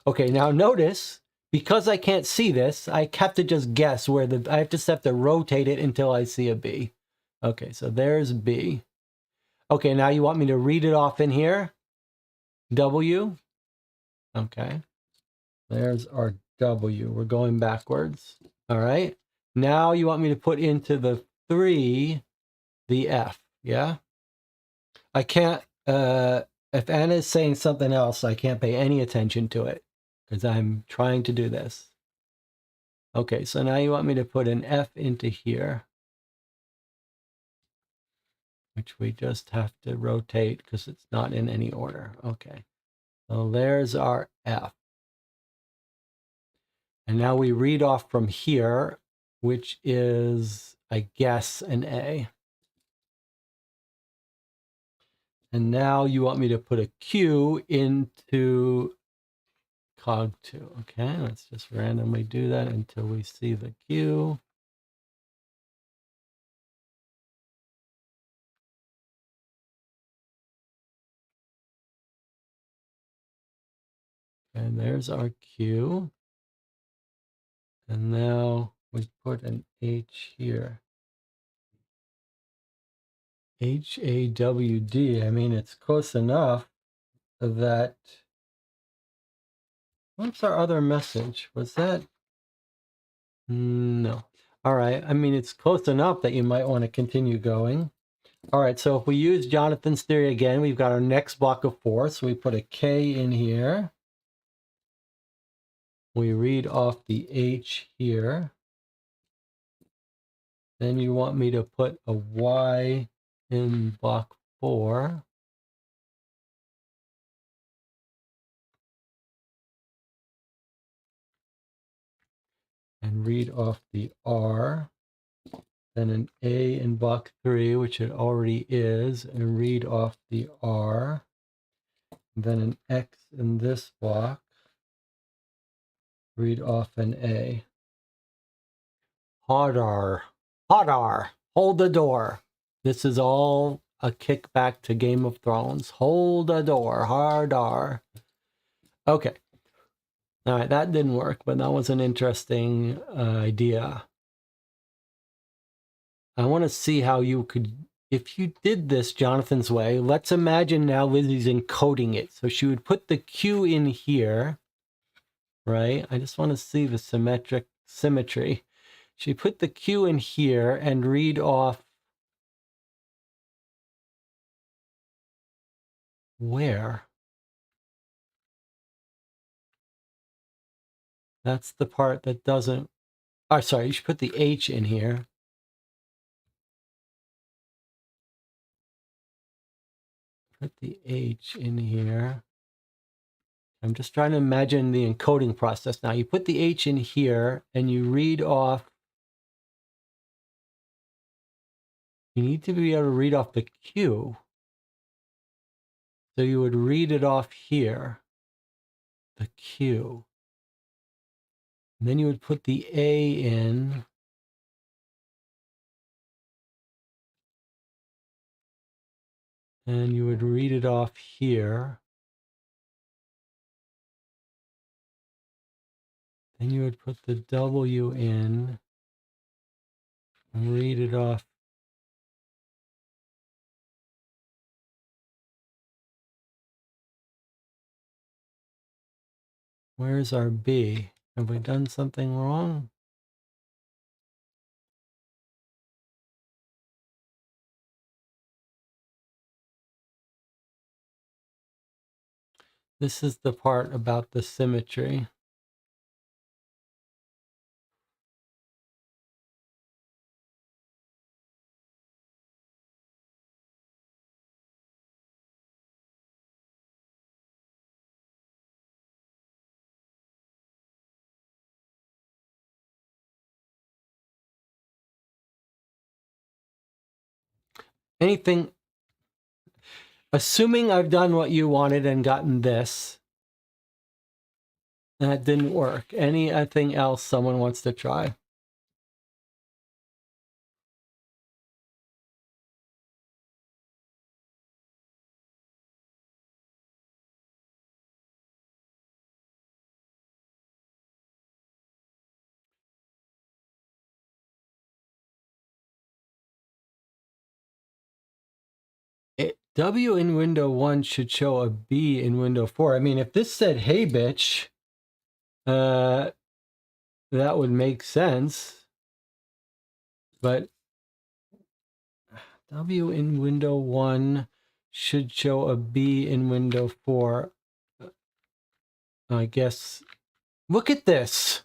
Okay, now notice, because I can't see this, I have to just guess where I just have to rotate it until I see a B. Okay, so there's B. Okay, now you want me to read it off in here? W. Okay. There's our W. We're going backwards. All right. Now you want me to put into the 3 the F. Yeah? I can't, if Anna's saying something else, I can't pay any attention to it because I'm trying to do this. Okay, so now you want me to put an F into here, which we just have to rotate because it's not in any order. Okay, so there's our F. And now we read off from here, which is, I guess, an A. And now you want me to put a Q into cog 2. Okay, let's just randomly do that until we see the Q. And there's our Q. And now we put an H here. HAWD. I mean, it's close enough that... What's our other message? Was that... No. All right. I mean, it's close enough that you might want to continue going. All right. So if we use Jonathan's theory again, we've got our next block of 4. So we put a K in here. We read off the H here. Then you want me to put a Y in block 4. And read off the R. Then an A in block 3, which it already is, and read off the R. Then an X in this block. Read off an A. Hard R. Hard R. Hold the door. This is all a kickback to Game of Thrones. Hold the door. Hard R. Okay. All right, that didn't work, but that was an interesting idea. I want to see how you could, if you did this Jonathan's way, let's imagine now Lizzie's encoding it. So she would put the Q in here, right? I just want to see the symmetry. She put the Q in here and read off where? That's the part that doesn't... Oh, sorry, you should put the H in here. Put the H in here. I'm just trying to imagine the encoding process. Now you put the H in here and you read off... You need to be able to read off the Q. So you would read it off here. The Q. And then you would put the A in. And you would read it off here. Then you would put the W in. And read it off. Where's our B? Have we done something wrong? This is the part about the symmetry. Anything, assuming I've done what you wanted and gotten this, that didn't work. Anything else someone wants to try? W in window 1 should show a B in window 4. I mean, if this said, hey, bitch, that would make sense. But W in window 1 should show a B in window 4. I guess. Look at this.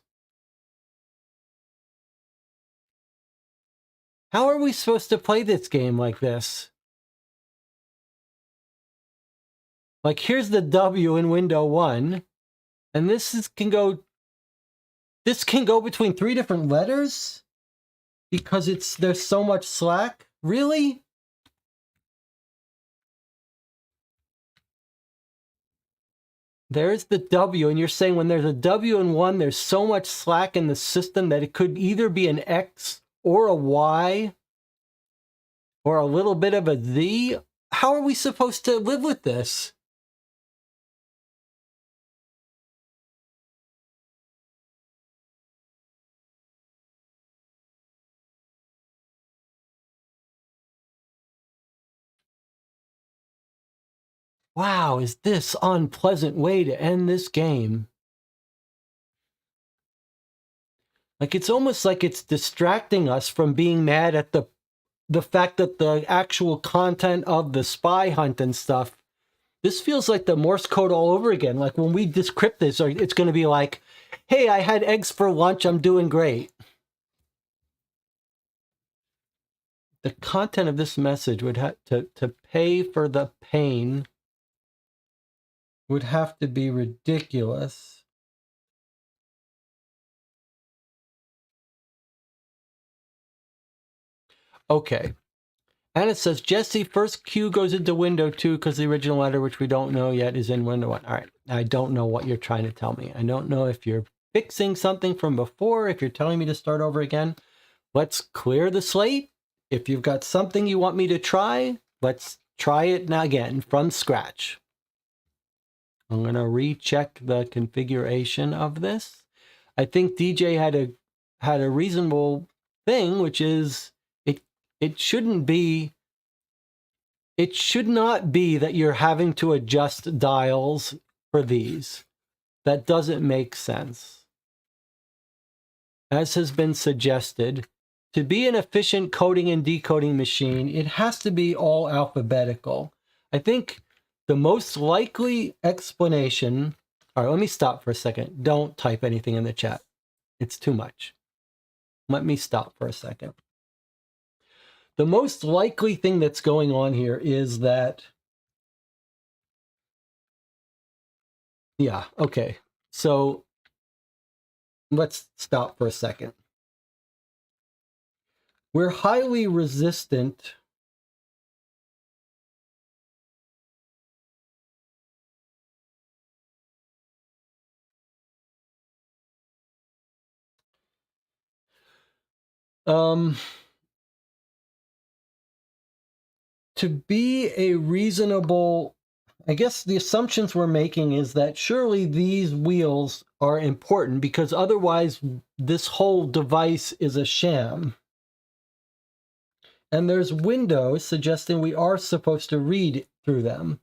How are we supposed to play this game like this? Like, here's the W in window 1, and this can go between 3 different letters because there's so much slack. Really? There's the W, and you're saying when there's a W in one, there's so much slack in the system that it could either be an X or a Y or a little bit of a Z. How are we supposed to live with this? Wow, is this unpleasant way to end this game? Like, it's almost like it's distracting us from being mad at the fact that the actual content of the spy hunt and stuff, this feels like the Morse code all over again. Like when we decrypt this, it's going to be like, hey, I had eggs for lunch, I'm doing great. The content of this message would have to pay for the pain would have to be ridiculous. Okay. And it says, Jesse, first Q goes into window 2 because the original letter, which we don't know yet, is in window 1. All right. I don't know what you're trying to tell me. I don't know if you're fixing something from before, if you're telling me to start over again. Let's clear the slate. If you've got something you want me to try, let's try it now again from scratch. I'm going to recheck the configuration of this. I think DJ had a reasonable thing, which is it should not be that you're having to adjust dials for these. That doesn't make sense. As has been suggested, to be an efficient coding and decoding machine, it has to be all alphabetical. I think the most likely explanation... All right, let me stop for a second. Don't type anything in the chat. It's too much. Let me stop for a second. The most likely thing that's going on here is that... Yeah, okay. So let's stop for a second. We're highly resistant to be a reasonable... I guess the assumptions we're making is that surely these wheels are important because otherwise this whole device is a sham. And there's windows suggesting we are supposed to read through them.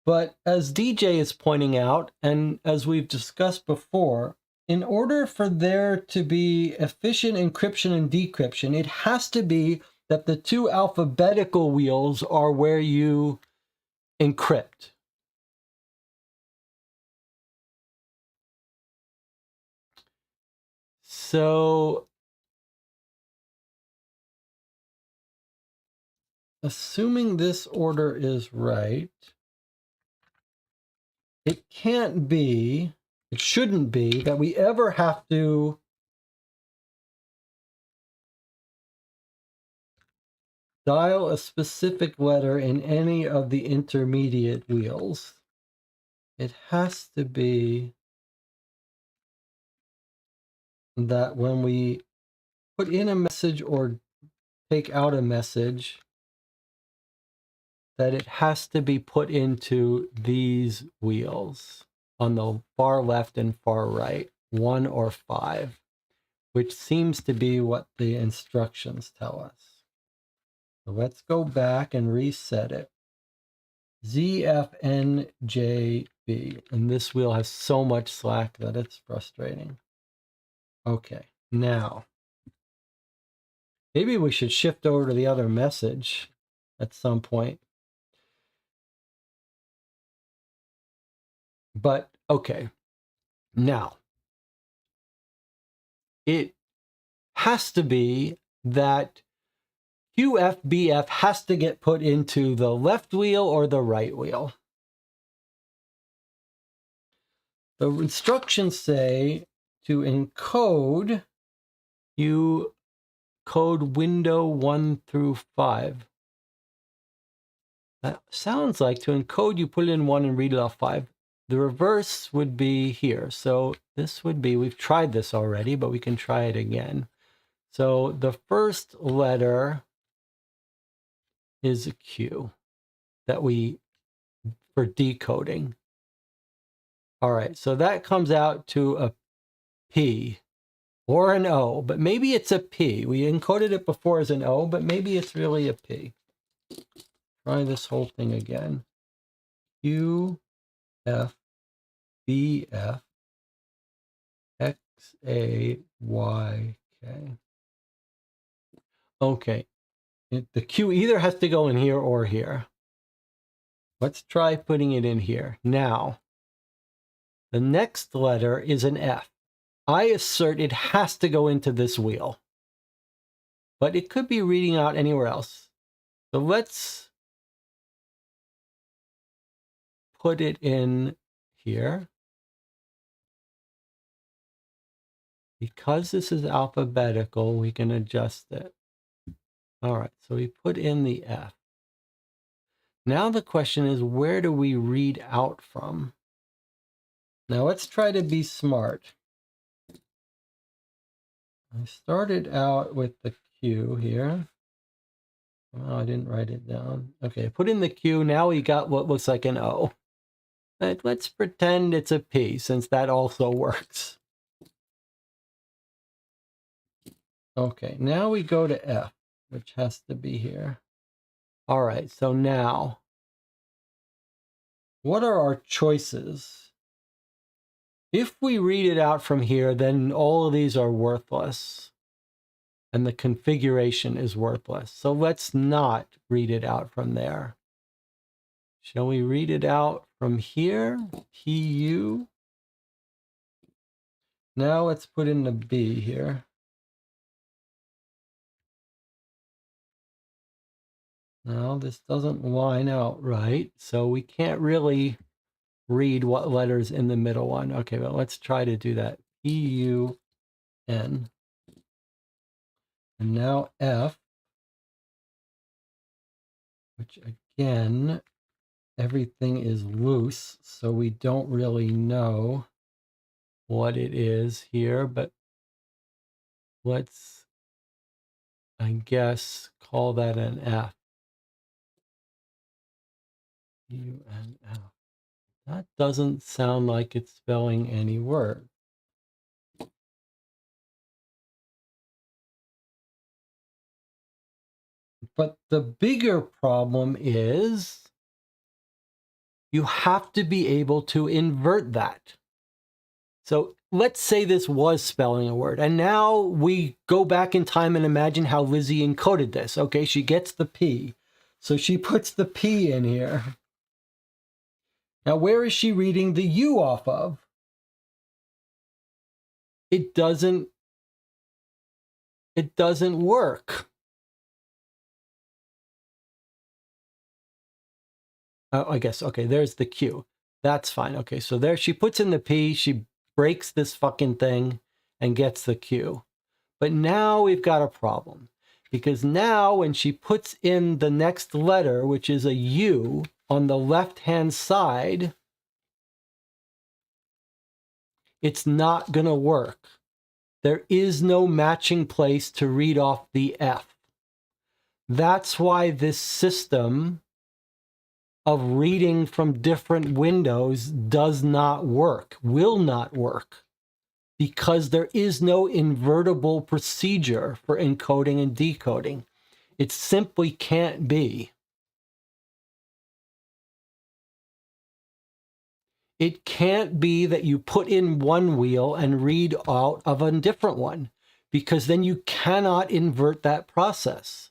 But as DJ is pointing out, and as we've discussed before, in order for there to be efficient encryption and decryption, it has to be that the two alphabetical wheels are where you encrypt. So, assuming this order is right, it shouldn't be that we ever have to dial a specific letter in any of the intermediate wheels. It has to be that when we put in a message or take out a message, that it has to be put into these wheels on the far left and far right, 1 or 5, which seems to be what the instructions tell us. So let's go back and reset it. ZFNJB. And this wheel has so much slack that it's frustrating. Okay, now maybe we should shift over to the other message at some point. But okay, now it has to be that QFBF has to get put into the left wheel or the right wheel. The instructions say to encode, you code window 1 through 5. That sounds like to encode, you put it in 1 and read it off 5. The reverse would be here. So this would be, we've tried this already, but we can try it again. So the first letter is a Q that we, for decoding. All right, so that comes out to a P or an O, but maybe it's a P. We encoded it before as an O, but maybe it's really a P. Try this whole thing again. Q, F, B, F, X, A, Y, K. Okay. The Q either has to go in here or here. Let's try putting it in here. Now, the next letter is an F. I assert it has to go into this wheel, but it could be reading out anywhere else. So let's put it in here. Because this is alphabetical, we can adjust it. All right, so we put in the F. Now the question is, where do we read out from? Now let's try to be smart. I started out with the Q here. Oh, I didn't write it down. Okay, put in the Q. Now we got what looks like an O. But let's pretend it's a P, since that also works. Okay, now we go to F, which has to be here. All right, so now, what are our choices? If we read it out from here, then all of these are worthless. And the configuration is worthless. So let's not read it out from there. Shall we read it out from here? PU. Now let's put in the B here. Now this doesn't line out right, so we can't really read what letter's in the middle one. Okay, but let's try to do that. P-U-N. And now F, which again, everything is loose, so we don't really know what it is here, but let's, I guess, call that an F. U-N-F. That doesn't sound like it's spelling any word. But the bigger problem is you have to be able to invert that. So let's say this was spelling a word, and now we go back in time and imagine how Lizzie encoded this. Okay, she gets the P. So she puts the P in here. Now, where is she reading the U off of? It doesn't work. I guess, okay, there's the Q. That's fine. Okay, so there she puts in the P, she breaks this fucking thing and gets the Q. But now we've got a problem, because now when she puts in the next letter, which is a U on the left-hand side, it's not going to work. There is no matching place to read off the F. That's why this system of reading from different windows does not work, will not work, because there is no invertible procedure for encoding and decoding. It simply can't be. It can't be that you put in one wheel and read out of a different one, because then you cannot invert that process.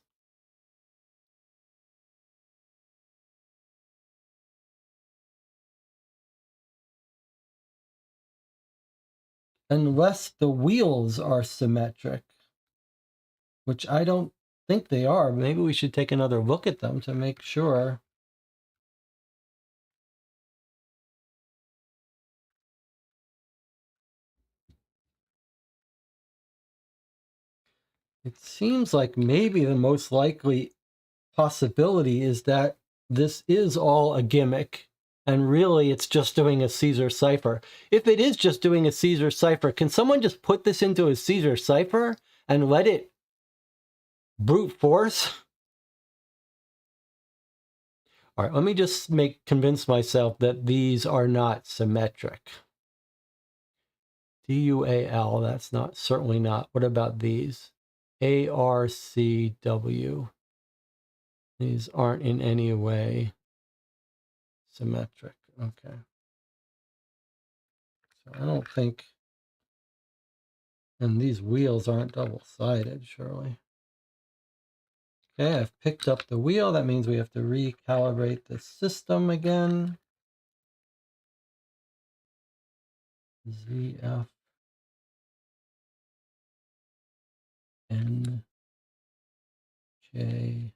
Unless the wheels are symmetric, which I don't think they are. Maybe we should take another look at them to make sure. It seems like maybe the most likely possibility is that this is all a gimmick, and really it's just doing a Caesar cipher. If it is just doing a Caesar cipher, can someone just put this into a Caesar cipher and let it brute force? All right, let me just convince myself that these are not symmetric. D-U-A-L, that's not, certainly not. What about these? A-R-C-W. These aren't in any way symmetric. Okay. So I don't think, and these wheels aren't double-sided, surely. Okay, I've picked up the wheel. That means we have to recalibrate the system again. ZF N J.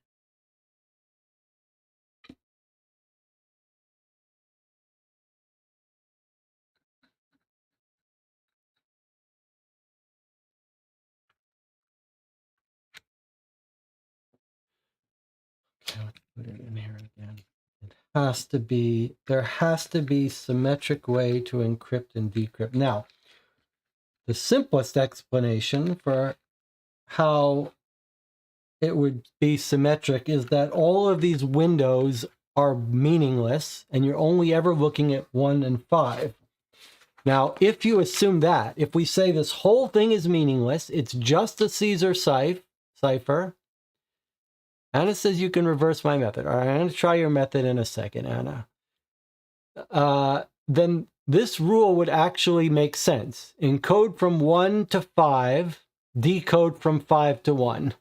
Okay, let's put it in here again. It has to be, there has to be symmetric way to encrypt and decrypt. Now, the simplest explanation for how it would be symmetric is that all of these windows are meaningless and you're only ever looking at 1 and 5. Now, if you assume that, if we say this whole thing is meaningless, it's just a Caesar cipher, Anna says you can reverse my method. All right, I'm going to try your method in a second, Anna. Then this rule would actually make sense. Encode from 1 to 5, decode from 5 to 1.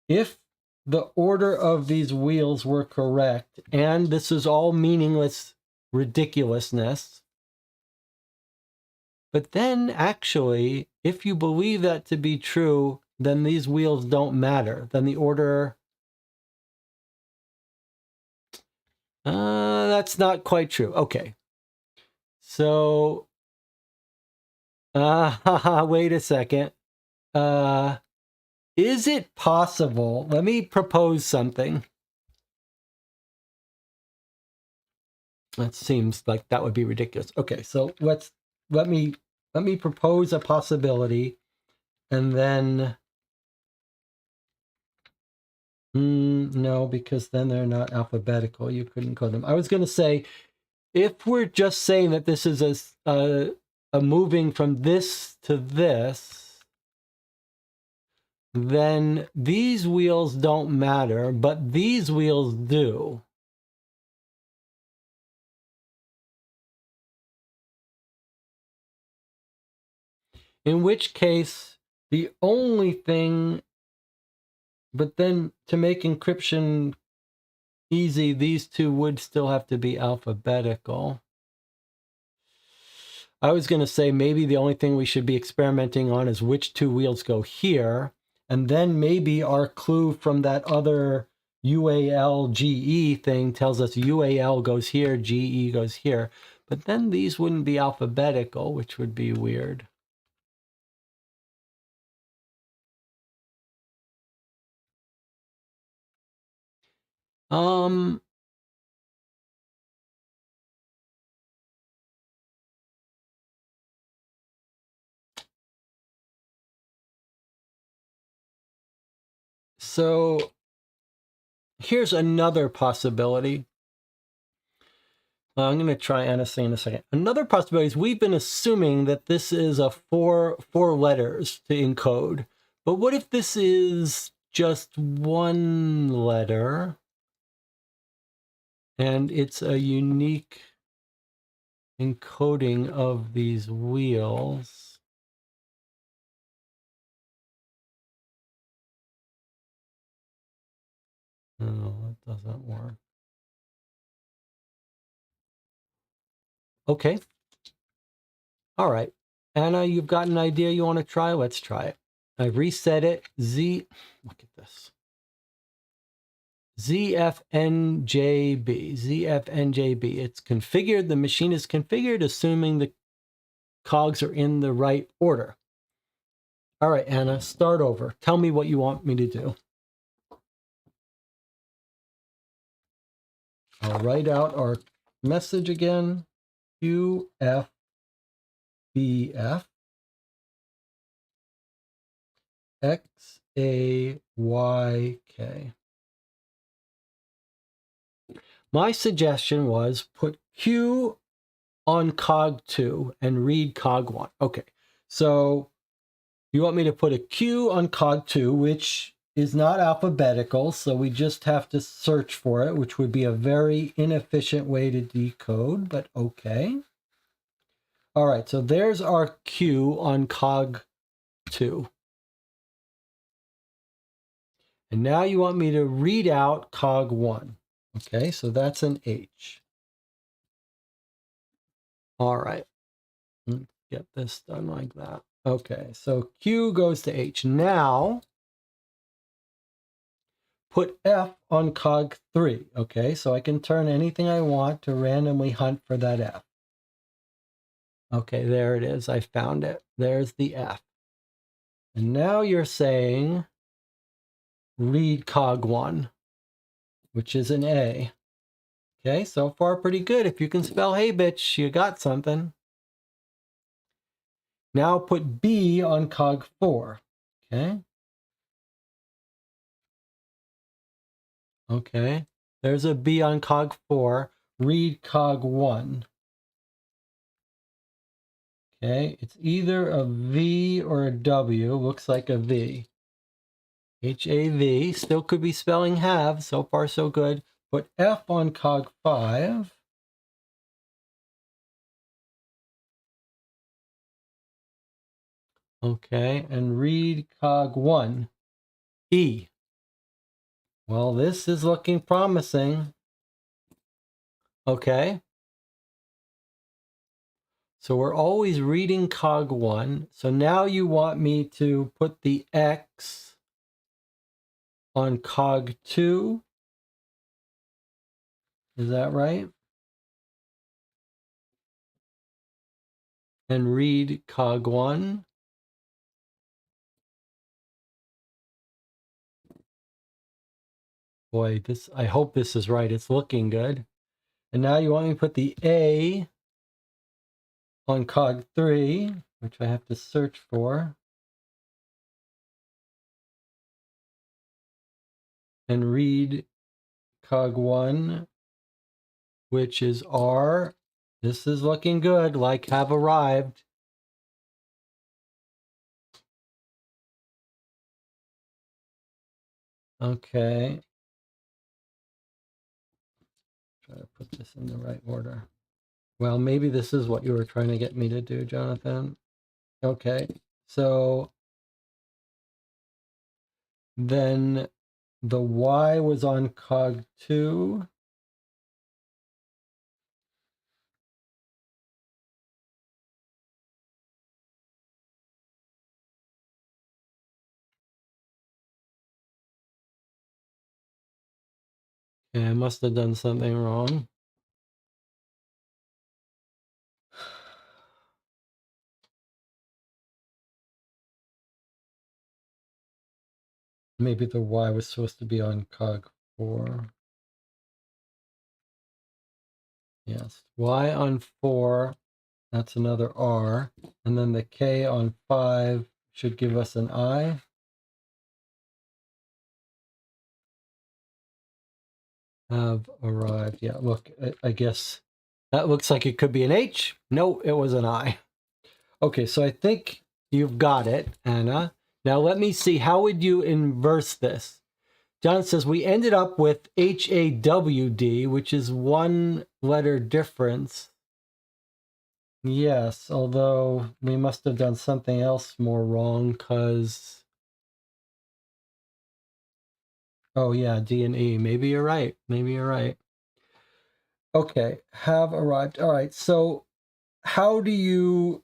If the order of these wheels were correct, and this is all meaningless ridiculousness, but then actually, if you believe that to be true, then these wheels don't matter. Then the order... that's not quite true. Okay. So, wait a second. Is it possible? Let me propose something. That seems like that would be ridiculous. Okay, so let me propose a possibility, and then no, because then they're not alphabetical. You couldn't code them. I was going to say, if we're just saying that this is a moving from this to this, then these wheels don't matter, but these wheels do. In which case, the only thing, but then to make encryption easy, these two would still have to be alphabetical. I was going to say maybe the only thing we should be experimenting on is which two wheels go here, and then maybe our clue from that other UAL GE thing tells us UAL goes here, GE goes here, but then these wouldn't be alphabetical, which would be weird. So here's another possibility. I'm going to try Anna's in a second. Another possibility is we've been assuming that this is a four letters to encode. But what if this is just one letter and it's a unique encoding of these wheels? No, it doesn't work. Okay. All right. Anna, you've got an idea you want to try? Let's try it. I reset it. Look at this. ZFNJB. It's configured. The machine is configured, assuming the cogs are in the right order. All right, Anna, start over. Tell me what you want me to do. I'll write out our message again. QFBF XAYK. My suggestion was put Q on cog 2 and read cog 1. Okay, so you want me to put a Q on cog 2, which is not alphabetical, so we just have to search for it, which would be a very inefficient way to decode, but okay. All right, so there's our Q on cog 2. And now you want me to read out cog 1. Okay, so that's an H. All right, let's get this done like that. Okay, so Q goes to H. Now, put F on cog 3. Okay, so I can turn anything I want to randomly hunt for that F. Okay, there it is. I found it. There's the F. And now you're saying read cog 1, which is an A. Okay, so far pretty good. If you can spell hey bitch, you got something. Now put B on cog 4. Okay. Okay. There's a B on cog 4. Read cog 1. Okay. It's either a V or a W. Looks like a V. H-A-V. Still could be spelling have. So far, so good. Put F on cog 5. Okay. And read cog 1. E. Well, this is looking promising. Okay. So we're always reading cog 1. So now you want me to put the X on cog 2. Is that right? And read cog 1. Boy, I hope this is right. It's looking good. And now you want me to put the A on cog 3, which I have to search for. And read cog 1, which is R. This is looking good, like have arrived. Okay. Try to put this in the right order. Well, maybe this is what you were trying to get me to do, Jonathan. Okay. So then the Y was on cog 2. Okay, I must have done something wrong. Maybe the Y was supposed to be on cog 4. Yes, Y on 4, that's another R. And then the K on 5 should give us an I. Have arrived. Yeah, look, I guess that looks like it could be an H. No, it was an I. Okay, so I think you've got it, Anna. Now let me see, how would you inverse this? John says we ended up with HAWD, which is one letter difference. Yes, although we must have done something else more wrong because... Oh yeah, D and E. Maybe you're right. Maybe you're right. Okay, have arrived. All right, so how do you...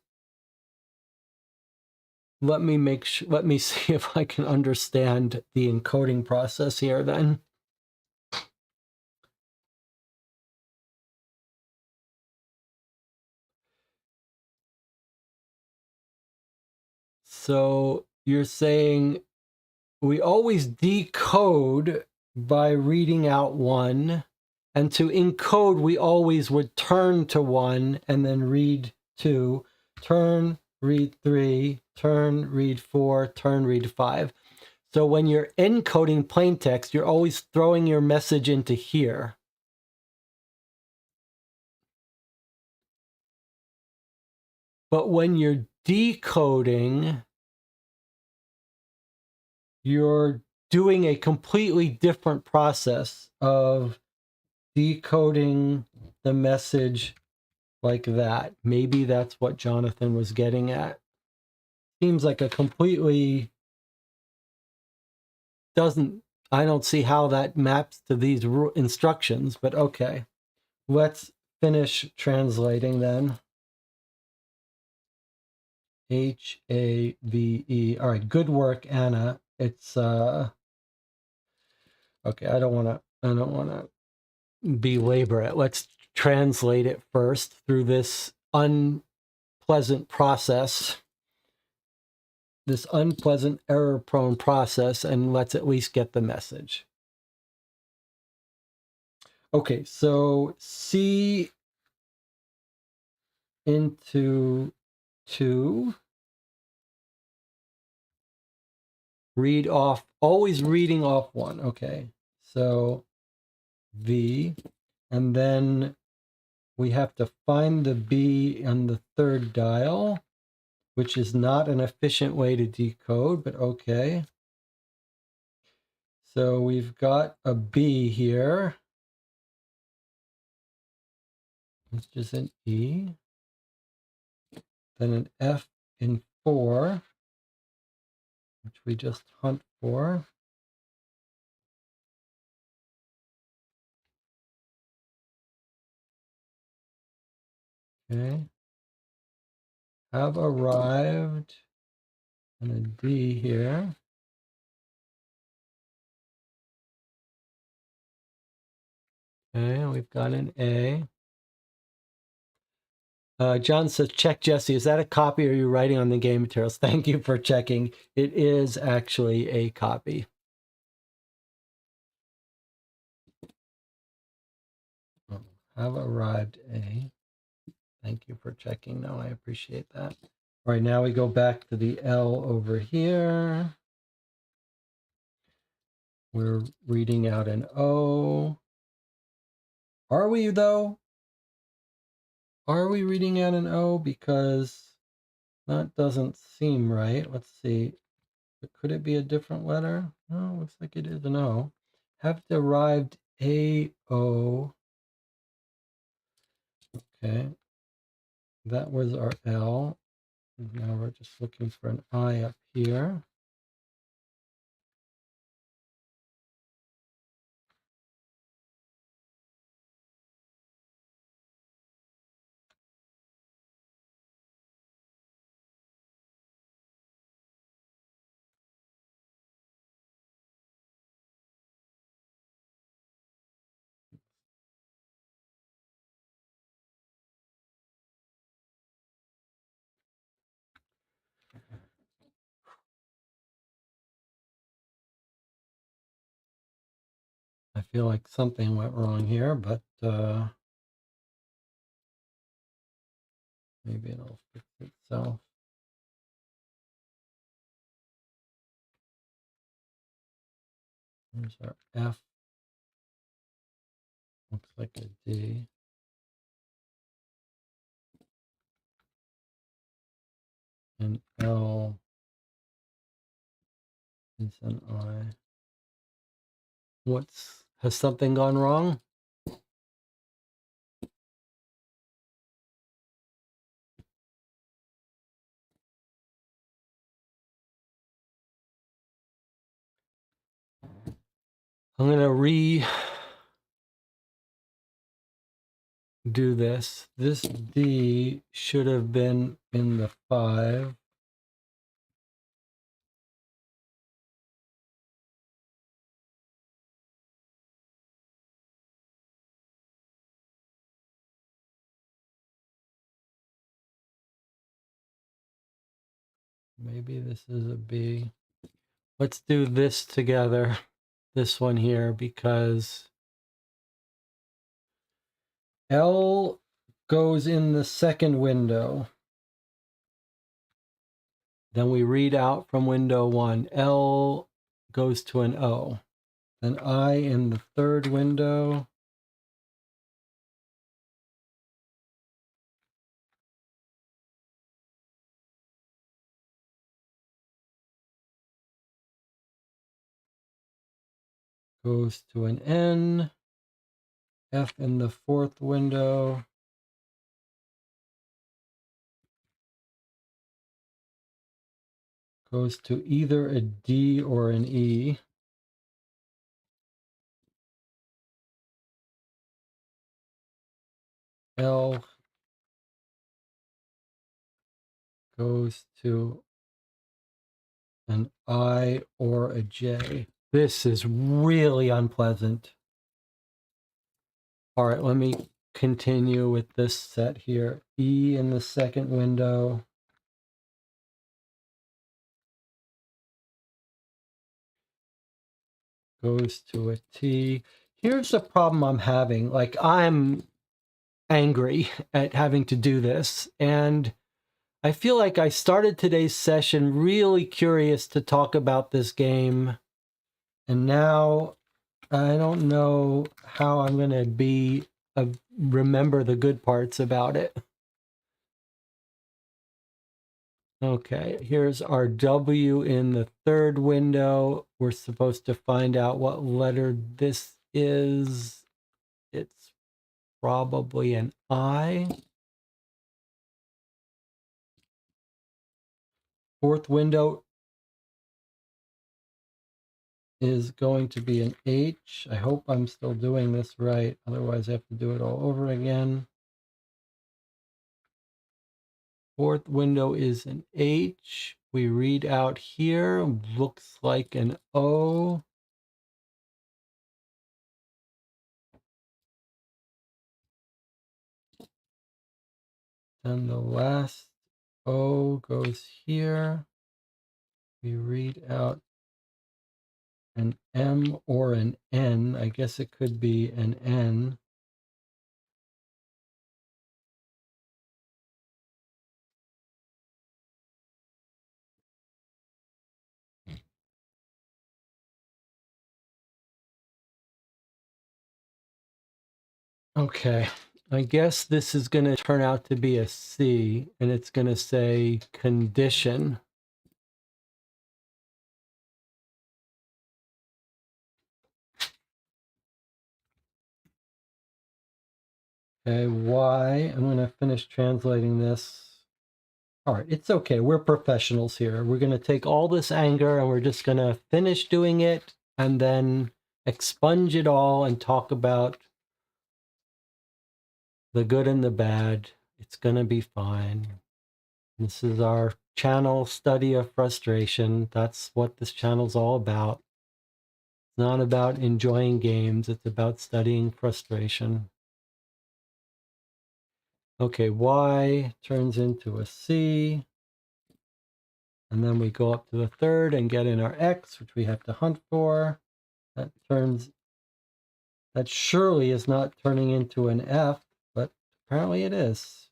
Let me see if I can understand the encoding process here then. So you're saying we always decode by reading out 1, and to encode we always would turn to 1 and then read 2, turn, read 3, turn, read 4, turn, read 5. So when you're encoding plain text, you're always throwing your message into here. But when you're decoding, you're doing a completely different process of decoding the message like that. Maybe that's what Jonathan was getting at. Seems like a completely I don't see how that maps to these instructions, but okay. Let's finish translating then. H-A-V-E. All right, good work, Anna. It's okay, I don't want to belabor it. Let's translate it first through this unpleasant process, this unpleasant error-prone process, and let's at least get the message. Okay, so C into 2. Read off, always reading off 1. Okay, so V, and then we have to find the B on the 3rd dial, which is not an efficient way to decode, but okay. So we've got a B here, which is an E, then an F in 4, which we just hunt for. Okay. Have arrived, and a D here. Okay, we've got an A. John says, check Jesse. Is that a copy or are you writing on the game materials? Thank you for checking. It is actually a copy. Have arrived A. Thank you for checking. No, I appreciate that. All right, now we go back to the L over here. We're reading out an O. Are we, though? Are we reading out an O? Because that doesn't seem right. Let's see. Could it be a different letter? No, looks like it is an O. Have derived A-O. Okay. That was our L. Now we're just looking for an I up here. I feel like something went wrong here, but maybe it'll fix itself. Here's our F. Looks like a D. And L is an I. Has something gone wrong? I'm going to redo this. This D should have been in the 5. Maybe this is a B. Let's do this together, this one here, because L goes in the 2nd window. Then we read out from window 1. L goes to an O. Then I in the 3rd window. goes to an N. F in the fourth window goes to either a D or an E. L goes to an I or a J. This is really unpleasant. All right, let me continue with this set here. E in the second window. Goes to a T. Here's the problem I'm having. Like, I'm angry at having to do this, and I feel like I started today's session really curious to talk about this game, and now I don't know how I'm going to remember the good parts about it. Okay, here's our W in the third window. We're supposed to find out what letter this is. It's probably an I. Fourth window is going to be an H. I hope I'm still doing this right. Otherwise, I have to do it all over again. Fourth window is an H. We read out here, looks like an O. Then the last O goes here. We read out an M or an N. I guess it could be an N. Okay, I guess this is going to turn out to be a C, and it's going to say condition. Okay, Y, I'm going to finish translating this. All right, it's okay. We're professionals here. We're going to take all this anger and we're just going to finish doing it and then expunge it all and talk about the good and the bad. It's going to be fine. This is our channel, Study of Frustration. That's what this channel's all about. It's not about enjoying games. It's about studying frustration. Okay, Y turns into a C. And then we go up to the third and get in our X, which we have to hunt for. That surely is not turning into an F, but apparently it is.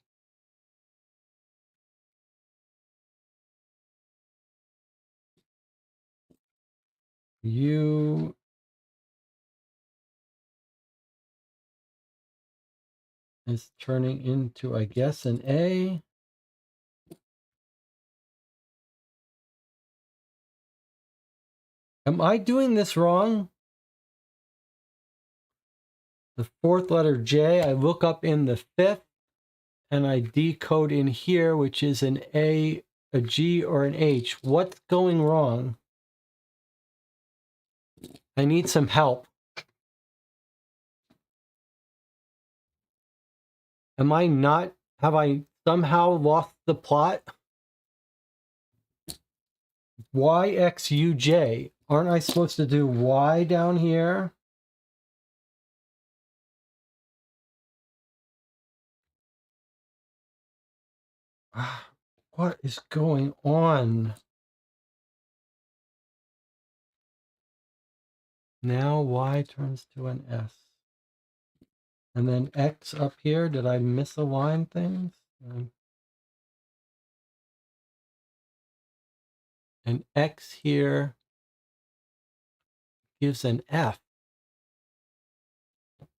U is turning into, I guess, an A. Am I doing this wrong? The fourth letter J, I look up in the fifth and I decode in here, which is an A, a G, or an H. What's going wrong? I need some help. Have I somehow lost the plot? YXUJ. Aren't I supposed to do Y down here? What is going on? Now Y turns to an S. And then X up here. Did I misalign things? And X here gives an F.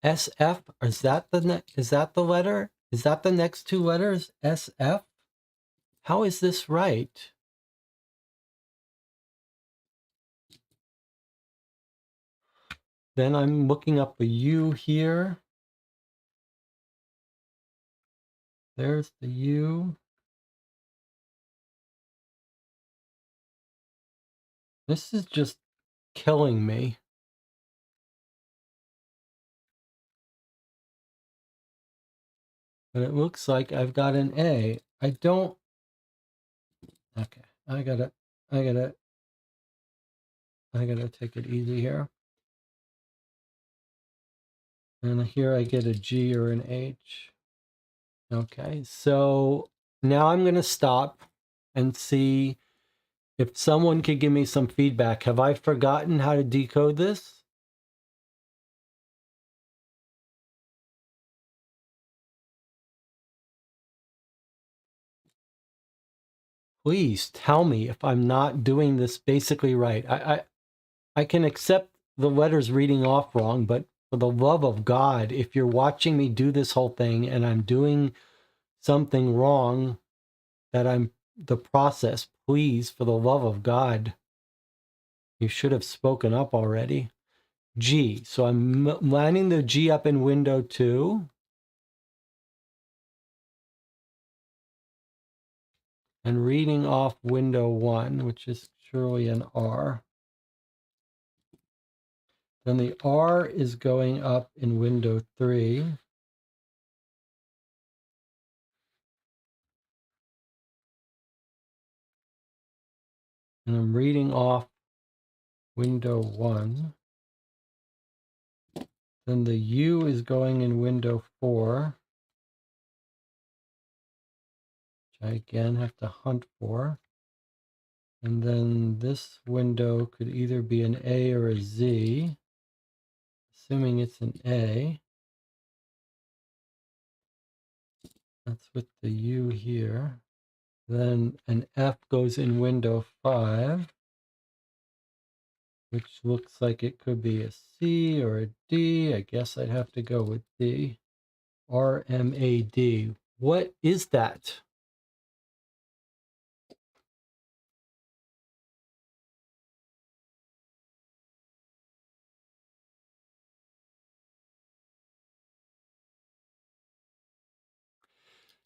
SF, is that the letter? Is that the next two letters? SF? How is this right? Then I'm looking up a U here. There's the U. This is just killing me. But it looks like I've got an A. I don't... Okay, I gotta take it easy here. And here I get a G or an H. Okay, so now I'm gonna stop and see if someone could give me some feedback. Have I forgotten how to decode this? Please tell me if I'm not doing this basically right. I can accept the letters reading off wrong, but for the love of God, if you're watching me do this whole thing and I'm doing something wrong, that I'm the process, please, for the love of God, you should have spoken up already. G. So I'm lining the G up in window 2. And reading off window 1, which is surely an R. Then the R is going up in window 3. And I'm reading off window 1. Then the U is going in window 4, which I again have to hunt for. And then this window could either be an A or a Z, assuming it's an A. That's with the U here. Then an F goes in window 5, which looks like it could be a C or a D. I guess I'd have to go with D. RMAD. What is that?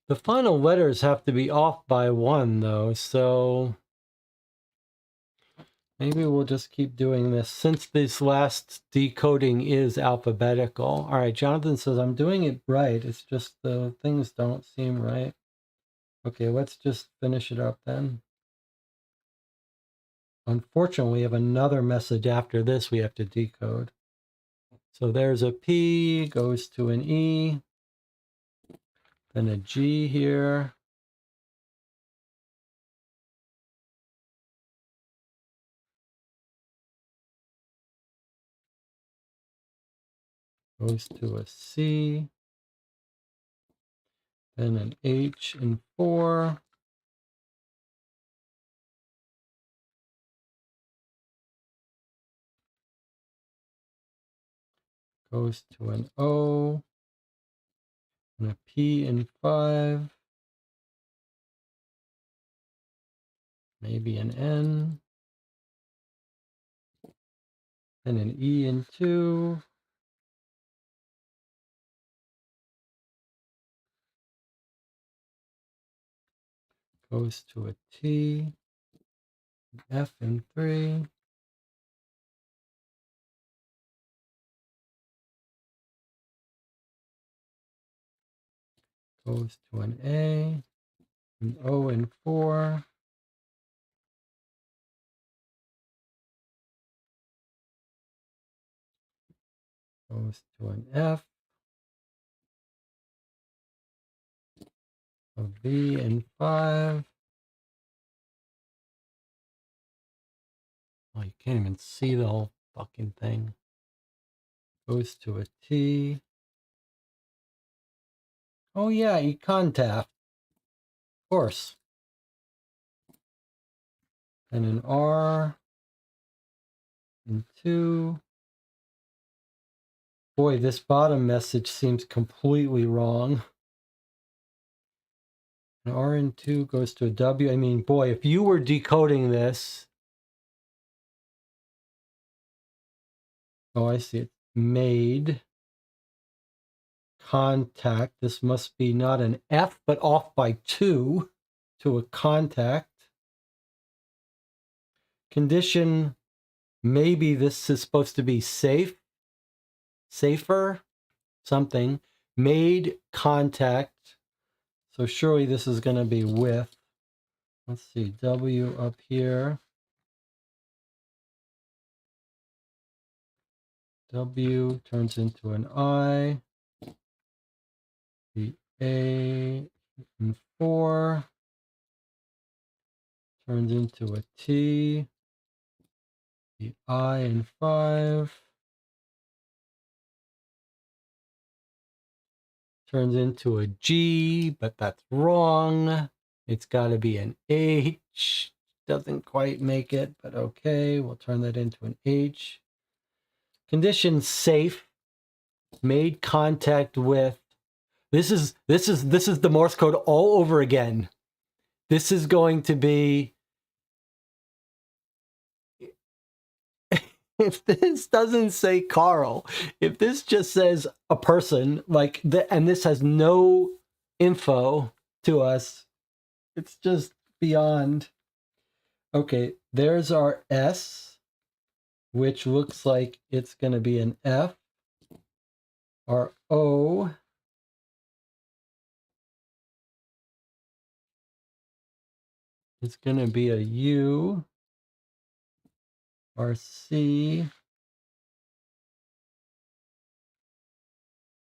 The final letters have to be off by 1, though, so maybe we'll just keep doing this since this last decoding is alphabetical. All right, Jonathan says, I'm doing it right. It's just the things don't seem right. Okay, let's just finish it up then. Unfortunately, we have another message after this we have to decode. So there's a P, goes to an E, then a G here. Goes to a C, then an H in 4. Goes to an O, and a P in 5. Maybe an N, and an E in 2. Goes to a T, an F in 3. Goes to an A, an O in 4. Goes to an F, a V in 5. Oh, you can't even see the whole fucking thing. Goes to a T. Oh yeah, eContact. Of course. And an R in 2. Boy, this bottom message seems completely wrong. An R in 2 goes to a W. I mean, boy, if you were decoding this... Oh, I see it. made contact. This must be not an F, but off by 2 to a contact. Condition, maybe this is supposed to be safe, safer, something. Made contact. So surely this is going to be with. Let's see, W up here. W turns into an I. The A in 4 turns into a T. The I in 5 turns into a G, but that's wrong. It's got to be an H. Doesn't quite make it, but okay. We'll turn that into an H. Condition safe. Made contact with. This is the Morse code all over again. This is going to be. If this doesn't say Carl, if this just says a person, like and this has no info to us, it's just beyond. Okay, there's our S, which looks like it's going to be an F. Our O is going to be a U. Our C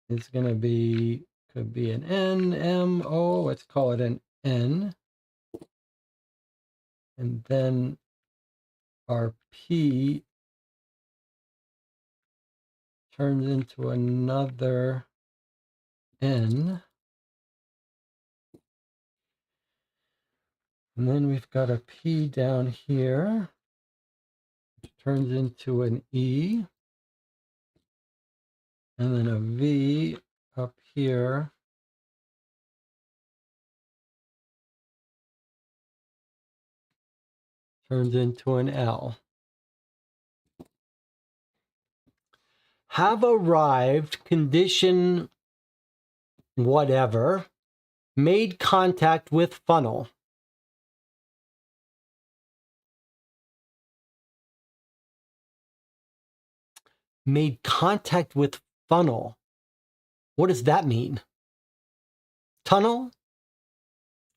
is going to be, could be an N, M, O. Let's call it an N. And then our P turns into another N. And then we've got a P down here, which turns into an E. And then a V up here. Turns into an L. Have arrived, condition whatever, made contact with funnel. Made contact with funnel. What does that mean? Tunnel?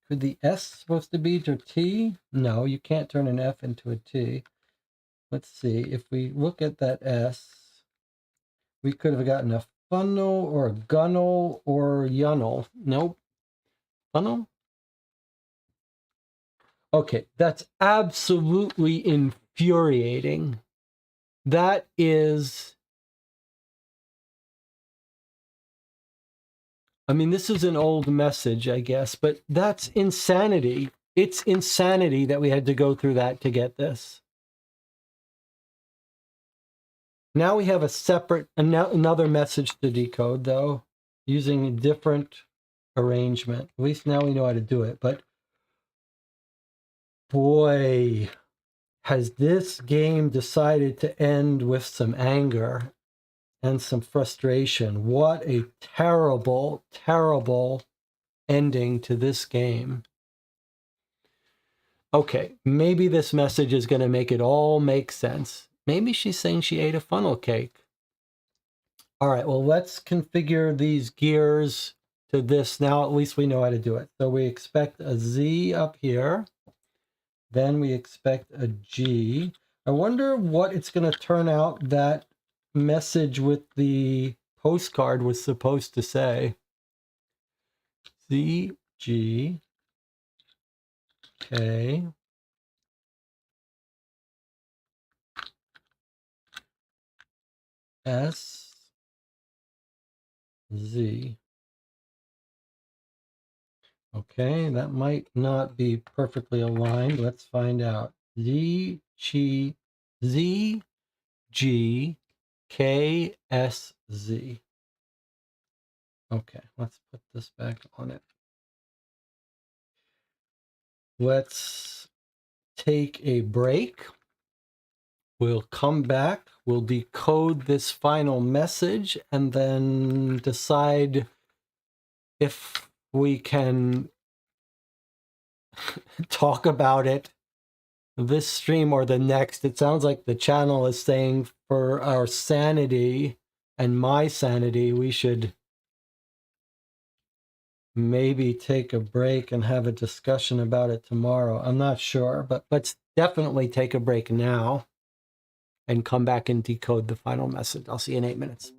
Could the S supposed to be to T? No, you can't turn an F into a T. Let's see, if we look at that S, we could have gotten a funnel or a gunnel or yunnel. Nope. Funnel? Okay, that's absolutely infuriating. That is, I mean, this is an old message, I guess, but that's insanity. It's insanity that we had to go through that to get this. Now we have a separate, another message to decode, though, using a different arrangement. At least now we know how to do it. But boy, has this game decided to end with some anger and some frustration. What a terrible, terrible ending to this game. Okay, maybe this message is going to make it all make sense. Maybe she's saying she ate a funnel cake. All right, well, let's configure these gears to this. Now at least we know how to do it. So we expect a Z up here. Then we expect a G. I wonder what it's going to turn out that message with the postcard was supposed to say. Z, G, K, S, Z. Okay, that might not be perfectly aligned. Let's find out. Z, G, Z, G, K, S, Z. Okay, let's put this back on it. Let's take a break. We'll come back, we'll decode this final message, and then decide if we can talk about it this stream or the next. It sounds like the channel is saying for our sanity and my sanity, we should maybe take a break and have a discussion about it tomorrow. I'm not sure, but let's definitely take a break now and come back and decode the final message. I'll see you in 8 minutes.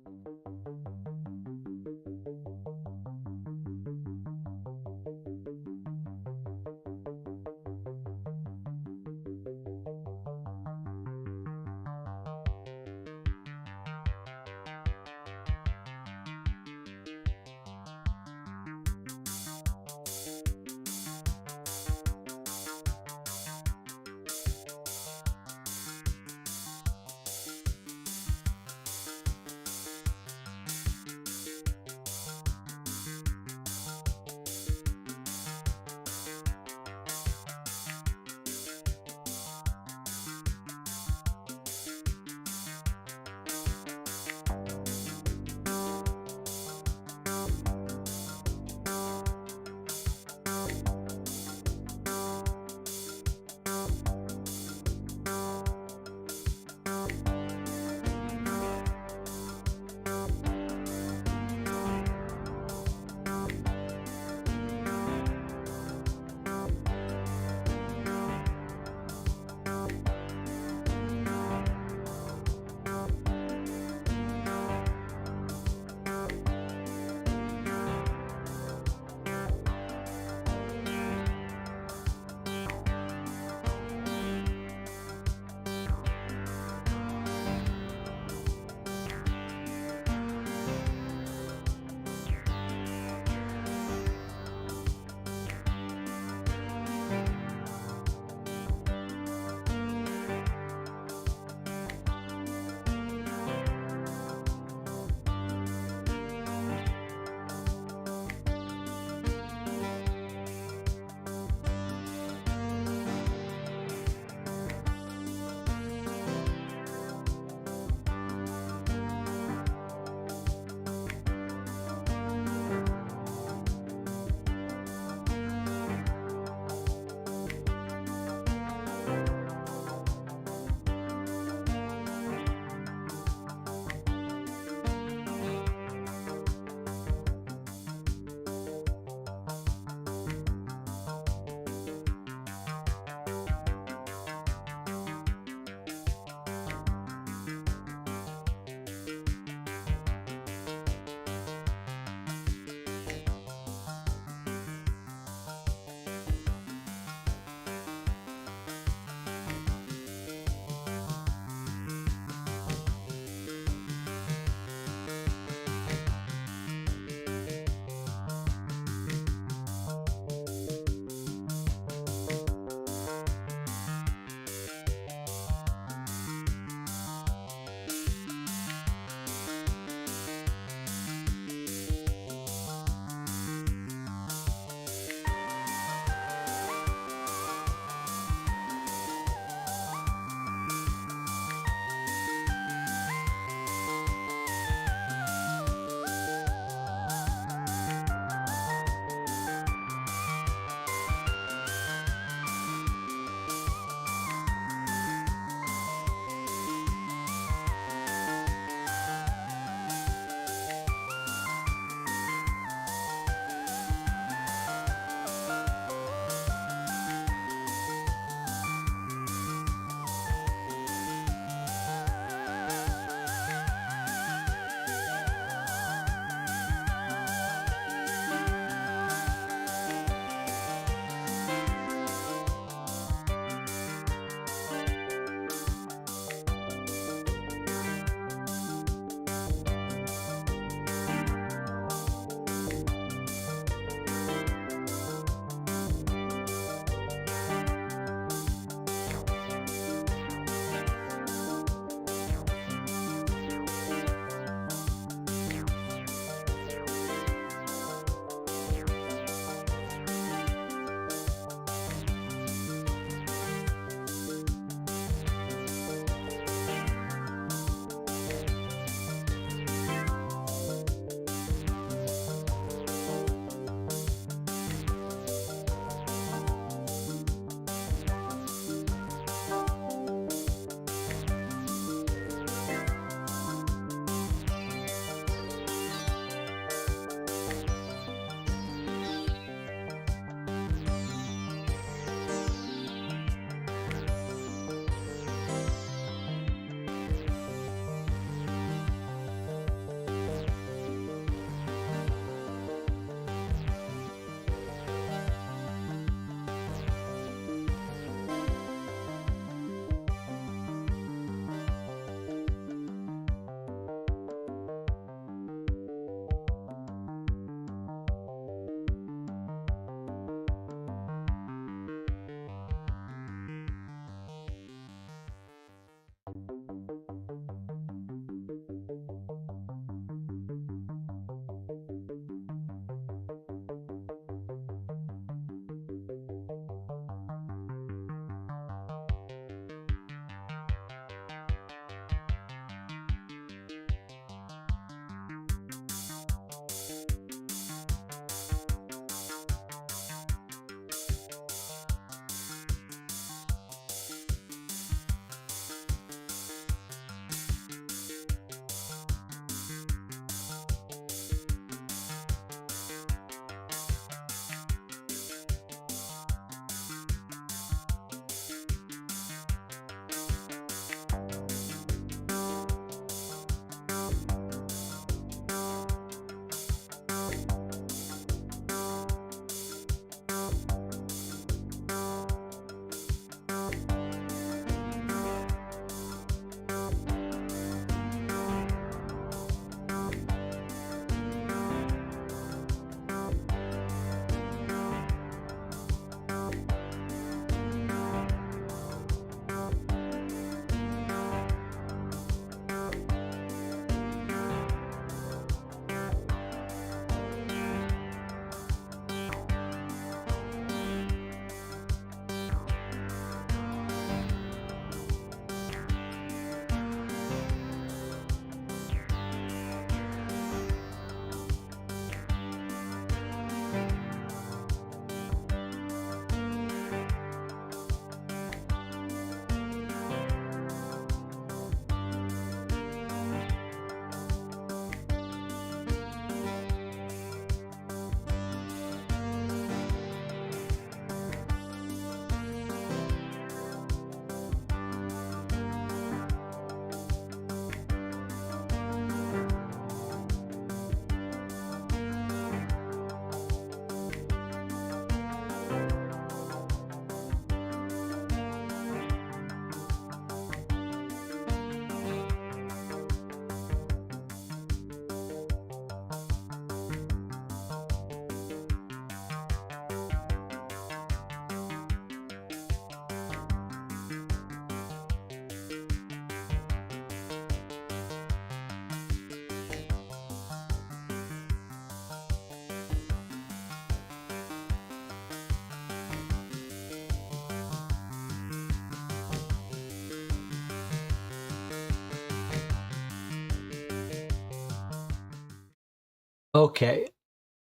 Okay,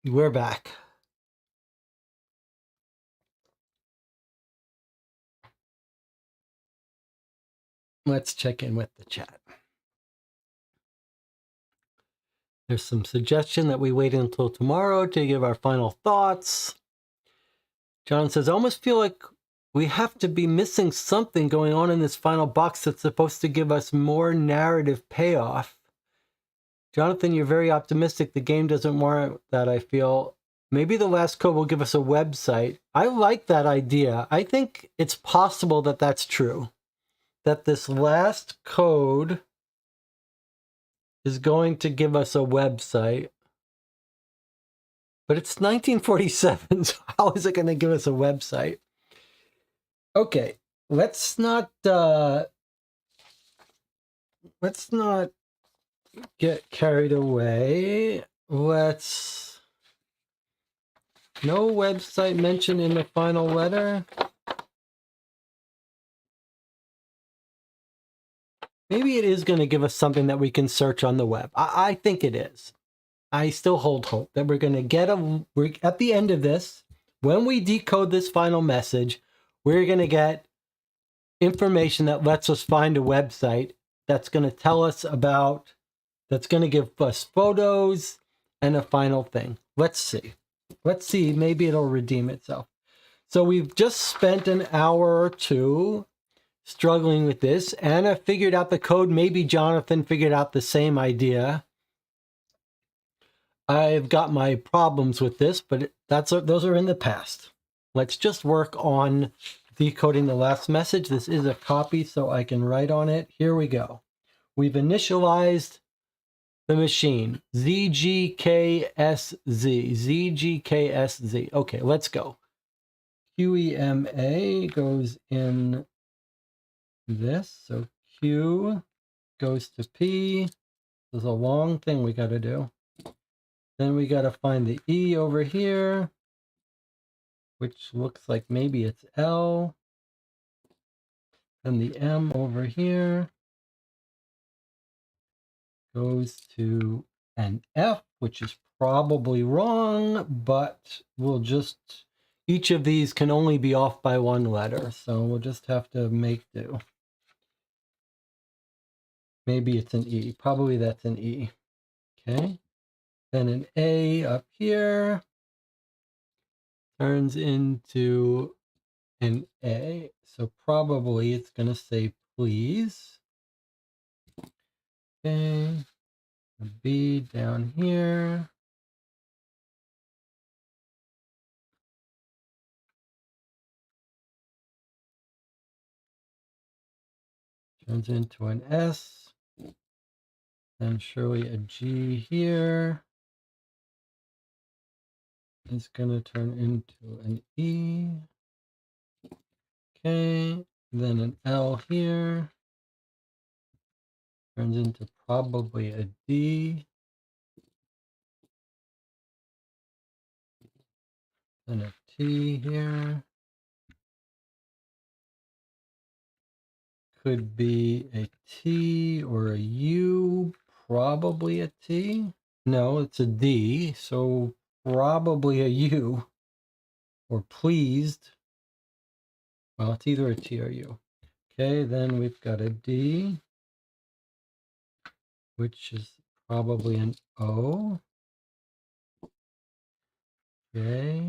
we're back. Let's check in with the chat. There's some suggestion that we wait until tomorrow to give our final thoughts. John says, I almost feel like we have to be missing something going on in this final box that's supposed to give us more narrative payoff. Jonathan, you're very optimistic. The game doesn't warrant that, I feel. Maybe the last code will give us a website. I like that idea. I think it's possible that that's true. That this last code is going to give us a website. But it's 1947, so how is it going to give us a website? Okay, let's not get carried away. No website mentioned in the final letter. Maybe it is going to give us something that we can search on the web. I think it is. I still hold hope that we're going to get we're at the end of this, when we decode this final message, we're going to get information that lets us find a website that's going to tell us about, that's going to give us photos and a final thing. Let's see. Let's see. Maybe it'll redeem itself. So we've just spent an hour or two struggling with this. Anna figured out the code. Maybe Jonathan figured out the same idea. I've got my problems with this, but those are in the past. Let's just work on decoding the last message. This is a copy, so I can write on it. Here we go. We've initialized the machine. ZGKSZ. ZGKSZ. Okay, let's go. QEMA goes in this. So Q goes to P. There's a long thing we got to do. Then we got to find the E over here, which looks like maybe it's L. And the M over here goes to an F, which is probably wrong, but we'll just, each of these can only be off by one letter, so we'll just have to make do. Maybe it's an E. Probably that's an E. Okay. Then an A up here turns into an A. So probably it's going to say please. Okay. A B down here. Turns into an S. Then surely a G here is going to turn into an E. Okay. Then an L here turns into probably a D. Then a T here. Could be a T or a U. Probably a T. No, it's a D. So probably a U. Or pleased. Well, it's either a T or U. Okay, then we've got a D, which is probably an O. Okay.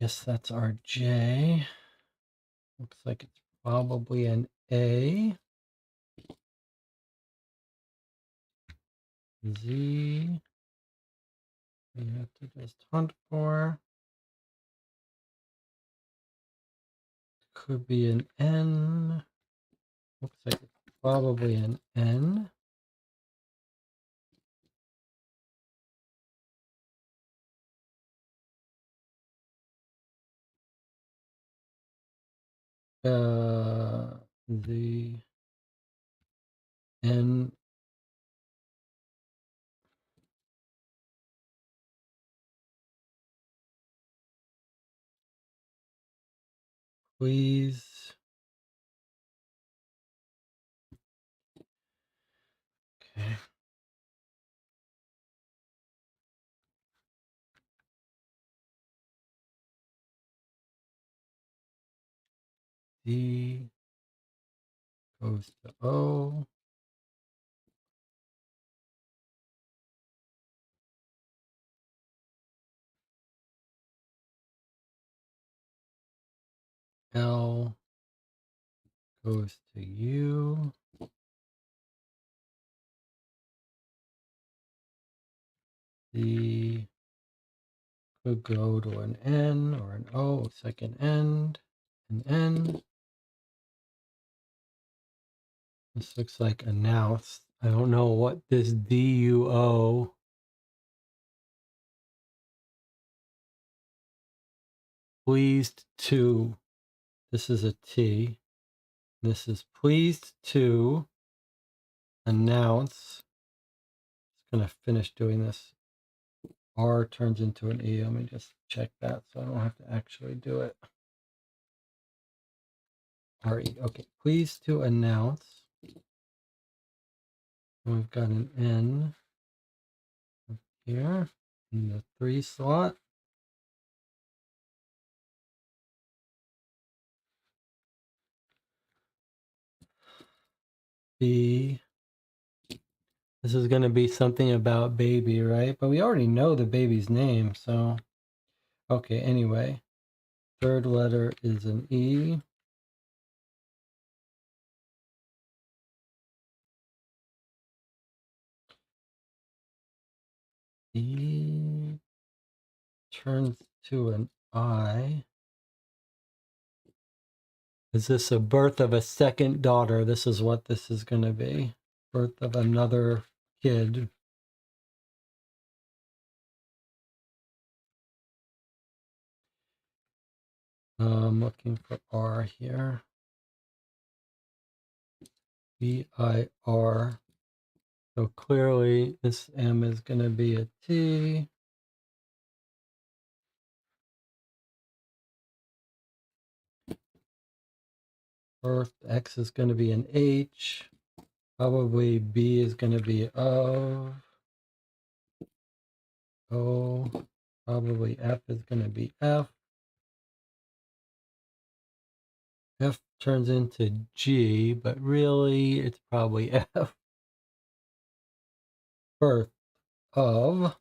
Yes, that's our J. Looks like it's probably an A. Z. We have to just hunt for. Could be an N. Looks like it's probably an N. The N please. Okay. D goes to O. L goes to U. C could go to an N or an O, second end, an N. This looks like announced. I don't know what this DUO. Pleased to. This is a T. This is pleased to announce. It's going to finish doing this. R turns into an E. Let me just check that so I don't have to actually do it. RE. Okay. Pleased to announce. We've got an N up here in the 3 slot. B. This is going to be something about baby, right? But we already know the baby's name, so. Okay, anyway. Third letter is an E. E turns to an I. Is this a birth of a second daughter? This is what this is going to be. Birth of another kid. I'm looking for R here. B-I-R. So clearly this M is going to be a T. Birth X is going to be an H. Probably B is going to be O. O. Probably F is going to be F. F turns into G, but really it's probably F. Birth of.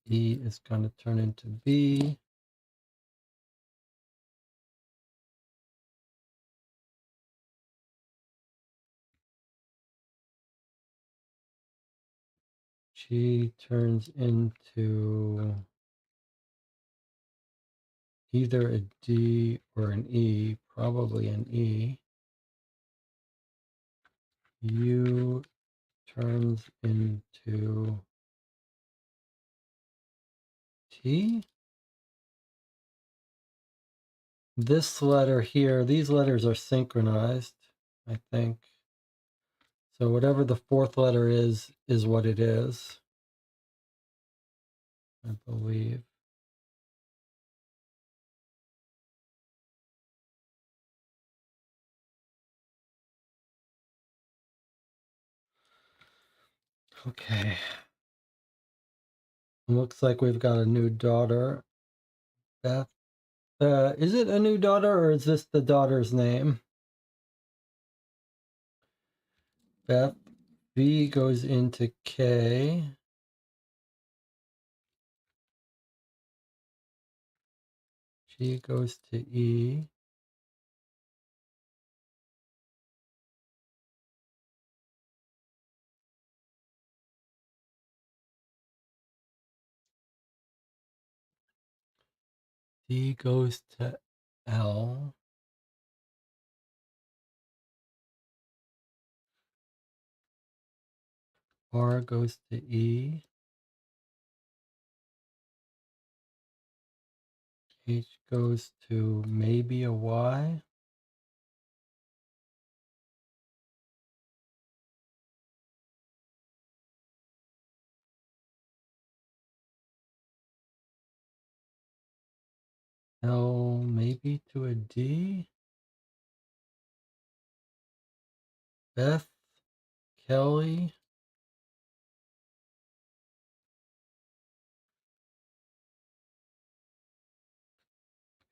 E is going to turn into B. G turns into either a D or an E, probably an E. U turns into T. This letter here, these letters are synchronized, I think. So whatever the fourth letter is what it is, I believe. Okay. Looks like we've got a new daughter, Beth. Is it a new daughter or is this the daughter's name? Beth. V goes into K. G goes to E. D goes to L. R goes to E. H goes to maybe a Y. baby to a D. Beth Kelly.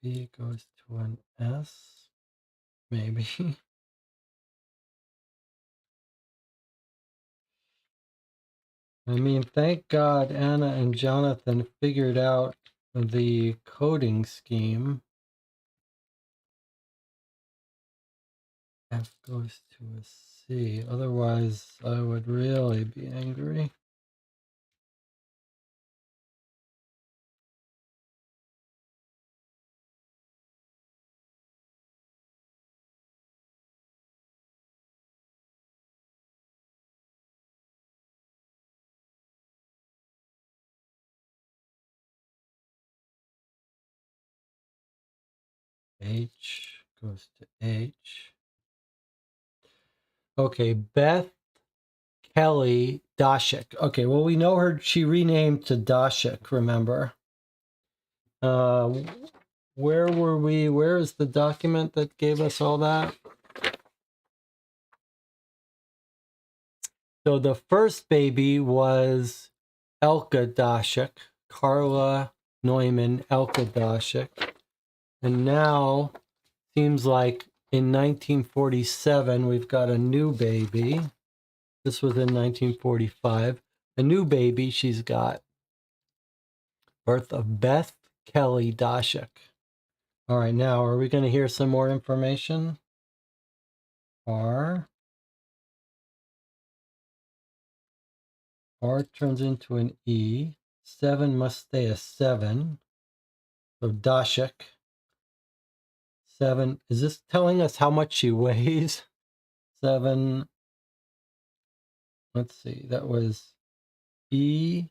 B goes to an S. Maybe. I mean, thank God Anna and Jonathan figured out the coding scheme. F goes to a C. Otherwise, I would really be angry. H goes to H. Okay, Beth Kelly Dashik. Okay, well, we know her. She renamed to Dashik, remember? Where were we? Where is the document that gave us all that? So the first baby was Elka Dashik, Carla Neumann, Elka Dashik. And now, seems like in 1947, we've got a new baby. This was in 1945. A new baby she's got. Birth of Beth Kelly Dashik. All right, now, are we going to hear some more information? R turns into an E. 7 must stay a 7. So Dashik. 7. Is this telling us how much she weighs? 7. Let's see. That was E.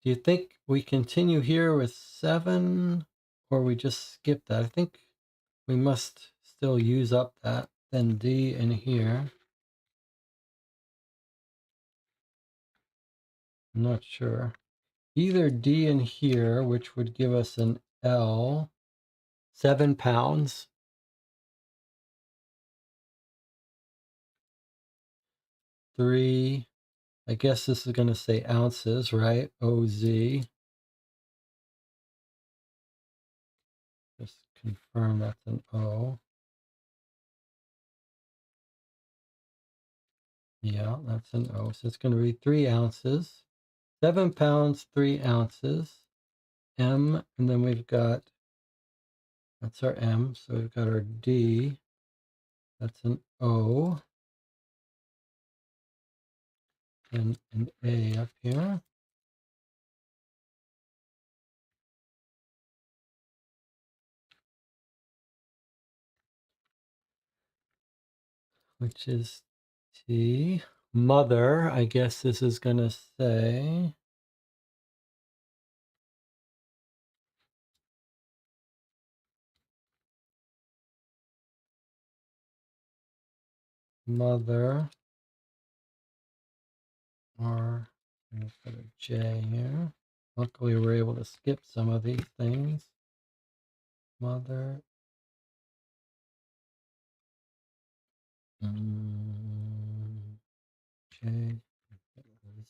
Do you think we continue here with 7 or we just skip that? I think we must still use up that. Then D in here. I'm not sure. Either D in here, which would give us an L. 7 pounds. 3. I guess this is going to say ounces, right? OZ. Just confirm that's an O. Yeah, that's an O. So it's going to be 3 ounces. 7 pounds, 3 ounces. M, and then we've got, that's our M. So we've got our D. That's an O. And an A up here. Which is T. Mother, I guess this is going to say mother, or let's put a J here. Luckily, we're able to skip some of these things. Mother. J.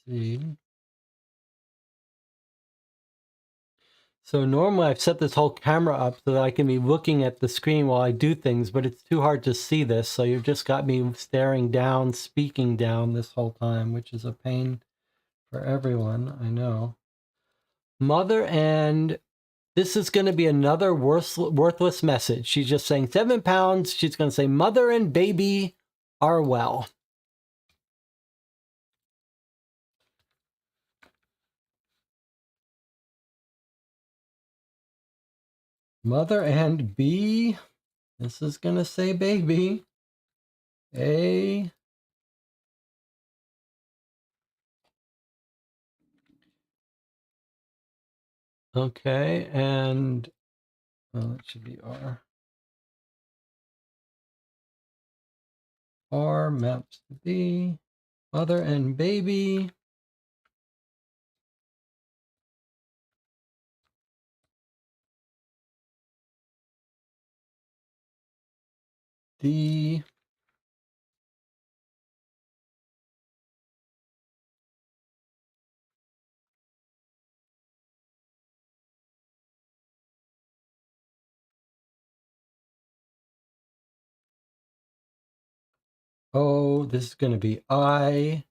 Z. So normally I've set this whole camera up so that I can be looking at the screen while I do things, but it's too hard to see this. So you've just got me staring down, speaking down this whole time, which is a pain for everyone, I know. Mother, and this is going to be another worthless message. She's just saying 7 pounds. She's going to say mother and baby are well. Mother and B. This is going to say baby. A. Okay, and well, it should be R. R maps to B. Mother and baby. the oh, this is going to be I.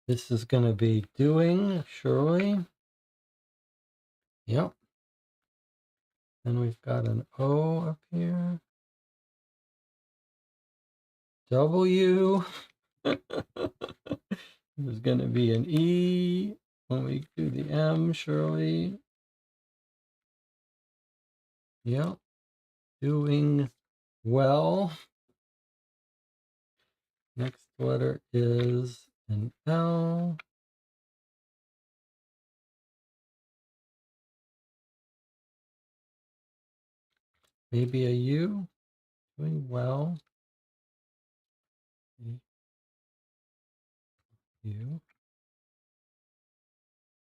This is going to be doing, surely. Yep. Then we've got an O up here. W. There's going to be an E when we do the M, surely. Yep. Doing well. Next letter is an L. Maybe a U. Doing well. U.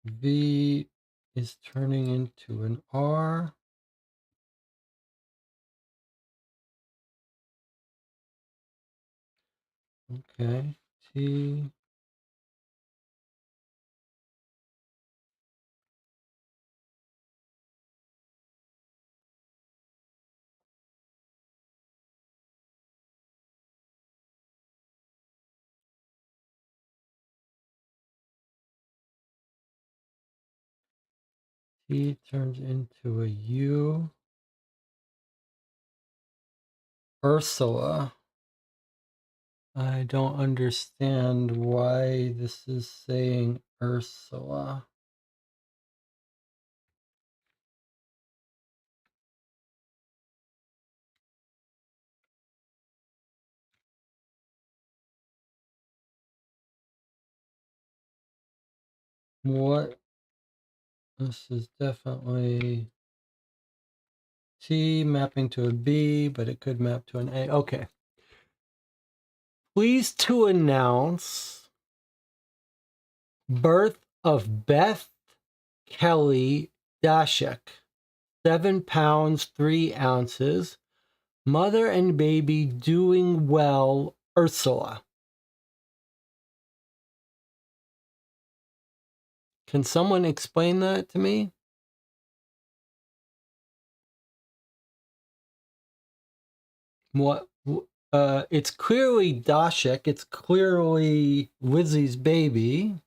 V is turning into an R. Okay. T. T turns into a U. Ursula. I don't understand why this is saying Ursula. What? This is definitely T mapping to a B, but it could map to an A. Okay. Pleased to announce birth of Beth Kelly Dashek, 7 pounds, 3 ounces. Mother and baby doing well, Ursula. Can someone explain that to me? What? It's clearly Dashek. It's clearly Lizzie's baby,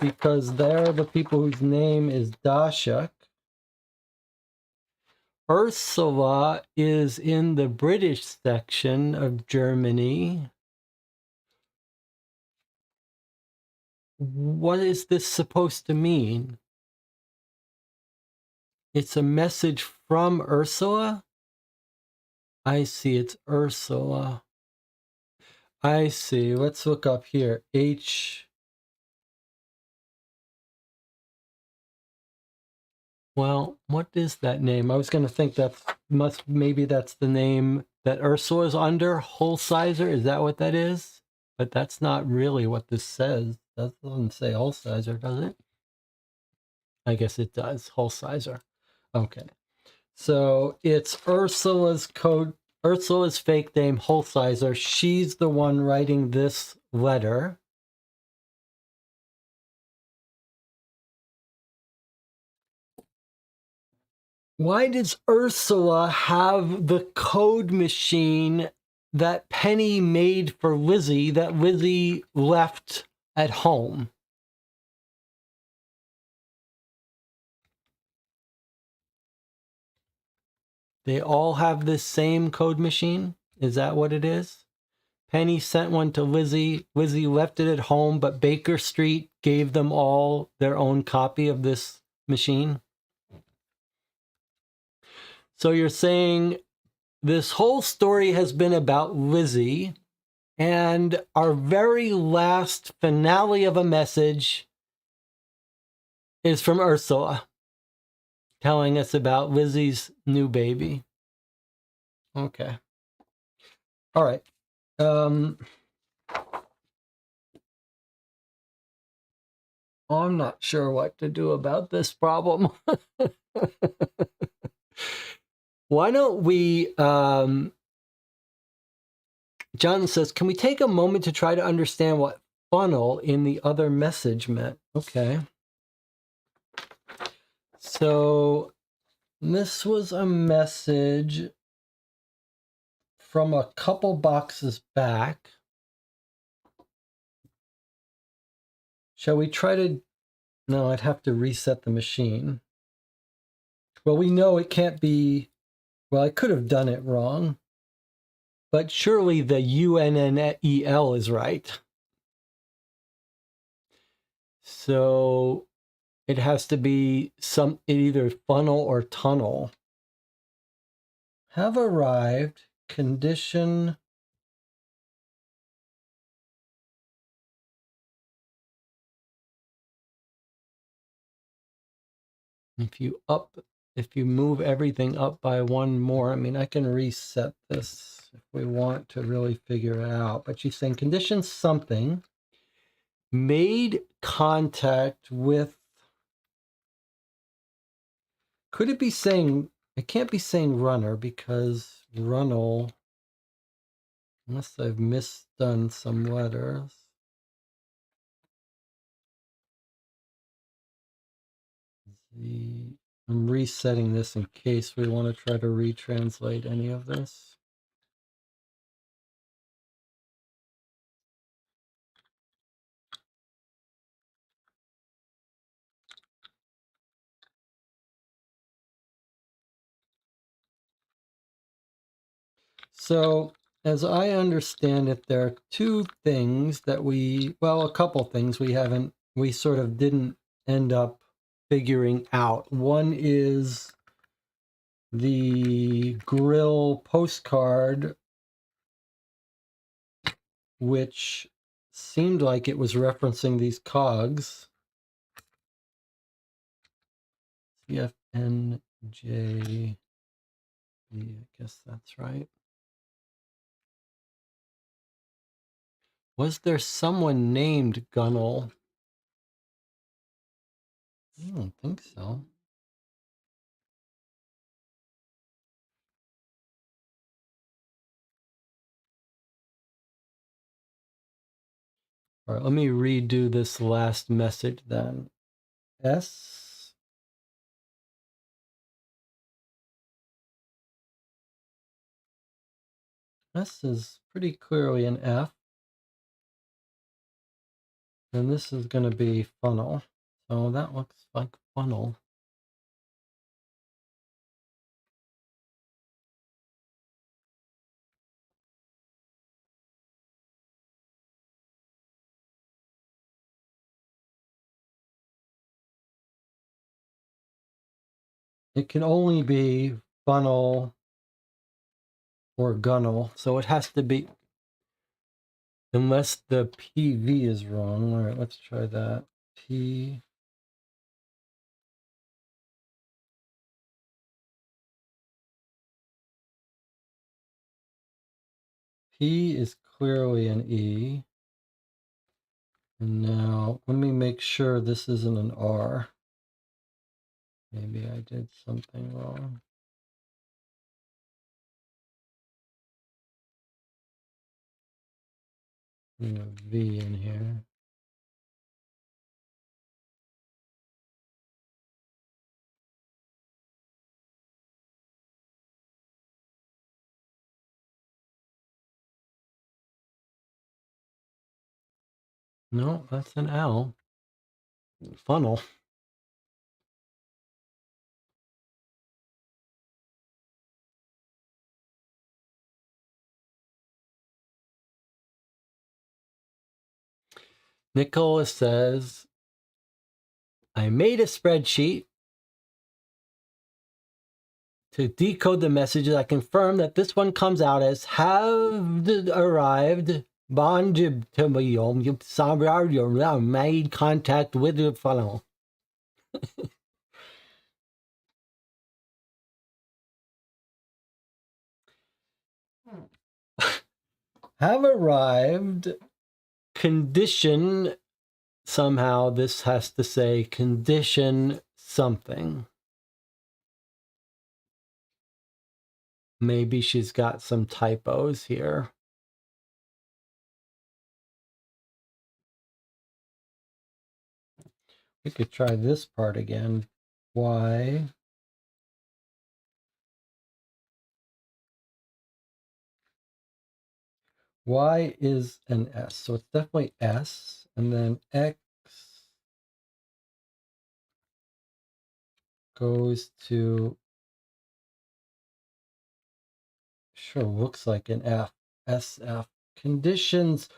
because they're the people whose name is Dashek. Ursula is in the British section of Germany. What is this supposed to mean? It's a message from Ursula? I see, it's Ursula. I see. Let's look up here. H. Well, what is that name? I was going to think maybe that's the name that Ursula is under. Holsizer, is that what that is? But that's not really what this says. That doesn't say Holsizer, does it? I guess it does. Holsizer. Okay. So it's Ursula's fake name, Holsizer. She's the one writing this letter. Why does Ursula have the code machine that Penny made for Lizzie that Lizzie left at home? They all have this same code machine? Is that what it is? Penny sent one to Lizzie. Lizzie left it at home, but Baker Street gave them all their own copy of this machine. So you're saying this whole story has been about Lizzie, and our very last finale of a message is from Ursula, telling us about Lizzie's new baby. Okay. All right. I'm not sure what to do about this problem. Why don't we John says, can we take a moment to try to understand what funnel in the other message meant? Okay. So this was a message from a couple boxes back. Shall we try to... No, I'd have to reset the machine. Well, we know it can't be... Well, I could have done it wrong. But surely the UNNEL is right. So it has to be either funnel or tunnel. Have arrived, condition... If you move everything up by one more, I mean, I can reset this if we want to really figure it out. But she's saying condition something, made contact with... Could it be saying... It can't be saying runner because runnel... Unless I've misdone some letters. I'm resetting this in case we want to try to retranslate any of this. So, as I understand it, there are two things that a couple things we sort of didn't end up figuring out. One is the grill postcard, which seemed like it was referencing these cogs. CFNJ, I guess that's right. Was there someone named Gunnel? I don't think so. All right, let me redo this last message then. S is pretty clearly an F. And this is going to be funnel. So that looks like funnel. It can only be funnel or gunnel. So it has to be, unless the PV is wrong. All right, let's try that. P is clearly an E. And now let me make sure this isn't an R. Maybe I did something wrong. Putting a V in here. No, that's an L. Funnel. Nicola says, I made a spreadsheet to decode the messages. I confirm that this one comes out as have arrived, made contact with the funnel. Have arrived, condition, somehow this has to say condition something. Maybe she's got some typos here. We could try this part again. Y. Y is an S, so it's definitely S, and then X goes to, sure, looks like an F, SF. Conditions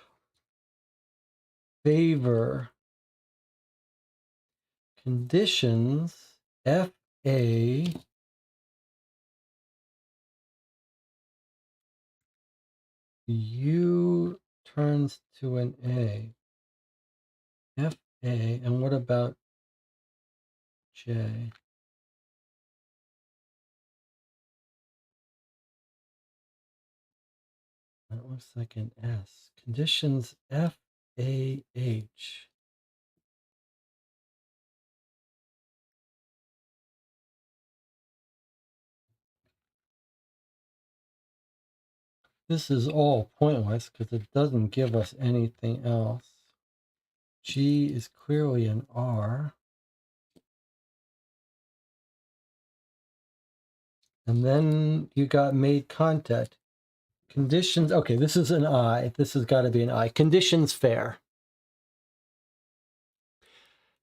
favor, conditions, FA, U turns to an A. FA, and what about J? That looks like an S. Conditions FAH. This is all pointless because it doesn't give us anything else. G is clearly an R. And then you got made contact. Conditions, okay, this is an I. This has got to be an I. Conditions fair.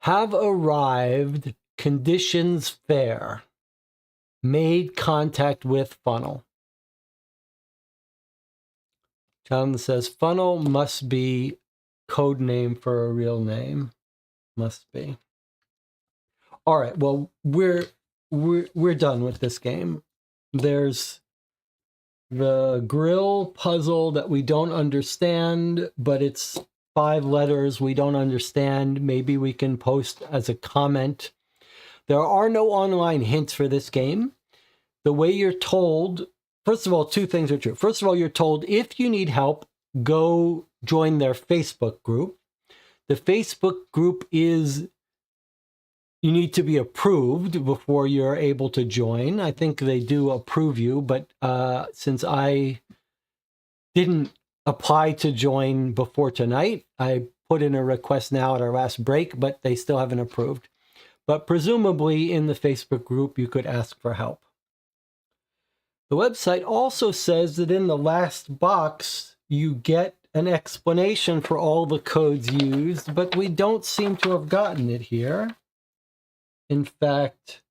Have arrived, conditions fair. Made contact with funnel. Jonathan says funnel must be code name for a real name. Must be. All right, well, we're done with this game. There's the grill puzzle that we don't understand, but it's 5 letters we don't understand. Maybe we can post as a comment. There are no online hints for this game. The way you're told, first of all, 2 things are true. First of all, you're told if you need help, go join their Facebook group. The Facebook group is, you need to be approved before you're able to join. I think they do approve you, but since I didn't apply to join before tonight, I put in a request now at our last break, but they still haven't approved. But presumably in the Facebook group, you could ask for help. The website also says that in the last box, you get an explanation for all the codes used, but we don't seem to have gotten it here. In fact,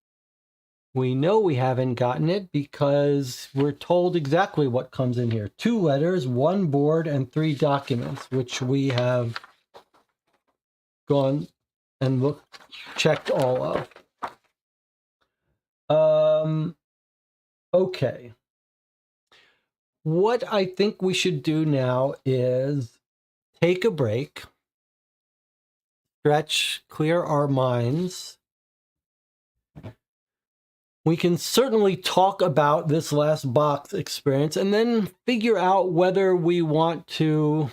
we know we haven't gotten it because we're told exactly what comes in here. 2 letters, 1 board, and 3 documents, which we have gone and checked all of. Okay. What I think we should do now is take a break, stretch, clear our minds. We can certainly talk about this last box experience and then figure out whether we want to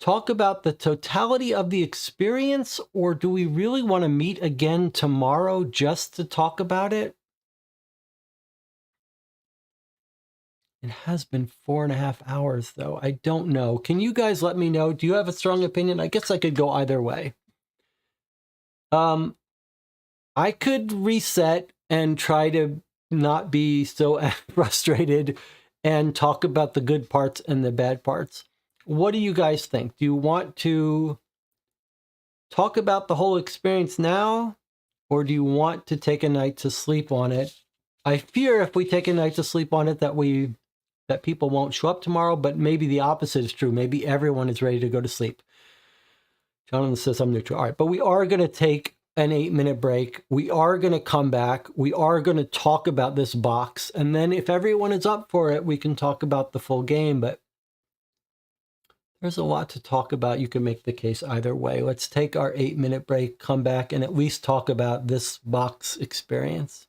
talk about the totality of the experience, or do we really want to meet again tomorrow just to talk about it? It has been 4.5 hours, though. I don't know. Can you guys let me know? Do you have a strong opinion? I guess I could go either way. I could reset and try to not be so frustrated and talk about the good parts and the bad parts. What do you guys think? Do you want to talk about the whole experience now, or do you want to take a night to sleep on it? I fear if we take a night to sleep on it that people won't show up tomorrow, but maybe the opposite is true. Maybe everyone is ready to go to sleep. Jonathan says I'm neutral. All right, but we are going to take an 8-minute break. We are going to come back. We are going to talk about this box. And then if everyone is up for it, we can talk about the full game. But there's a lot to talk about. You can make the case either way. Let's take our 8-minute break, come back, and at least talk about this box experience.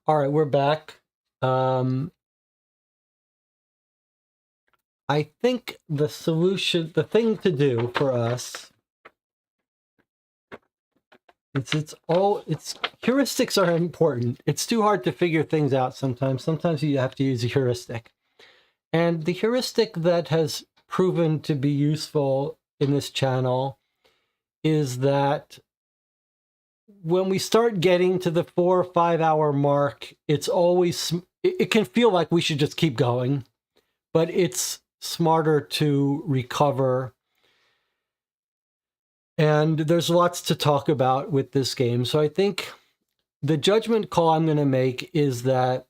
All right, we're back. I think the solution, the thing to do for us, it's heuristics are important. It's too hard to figure things out sometimes. Sometimes you have to use a heuristic. And the heuristic that has proven to be useful in this channel is that when we start getting to the 4 or 5 hour mark, it's always, it can feel like we should just keep going, but it's smarter to recover. And there's lots to talk about with this game. So I think the judgment call I'm going to make is that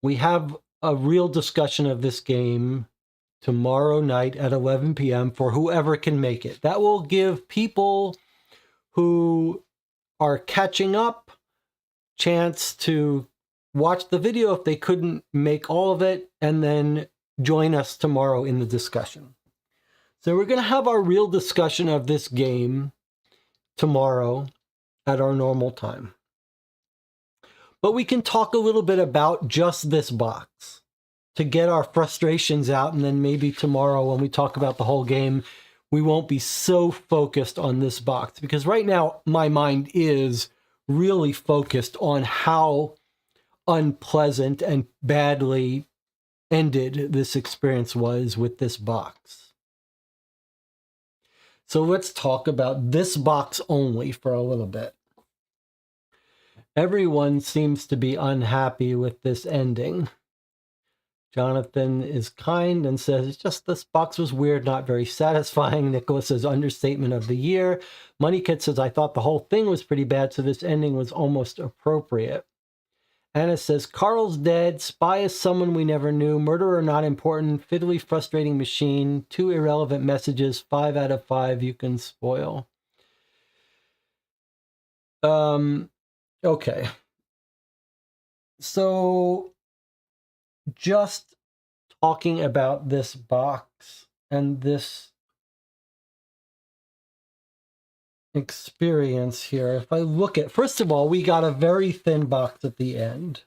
we have a real discussion of this game tomorrow night at 11 p.m. for whoever can make it. That will give people who are catching up chance to watch the video if they couldn't make all of it, and then join us tomorrow in the discussion. So we're going to have our real discussion of this game tomorrow at our normal time. But we can talk a little bit about just this box to get our frustrations out, and then maybe tomorrow when we talk about the whole game, we won't be so focused on this box, because right now my mind is really focused on how unpleasant and badly ended this experience was with this box. So let's talk about this box only for a little bit. Everyone seems to be unhappy with this ending. Jonathan is kind and says, it's just this box was weird, not very satisfying. Nicholas says, understatement of the year. Money Kid says, I thought the whole thing was pretty bad, so this ending was almost appropriate. Anna says, Carl's dead. Spy is someone we never knew. Murderer not important. Fiddly frustrating machine. 2 irrelevant messages. 5 out of 5 you can spoil. Okay. So just talking about this box and this experience here, if I look at, first of all, we got a very thin box at the end.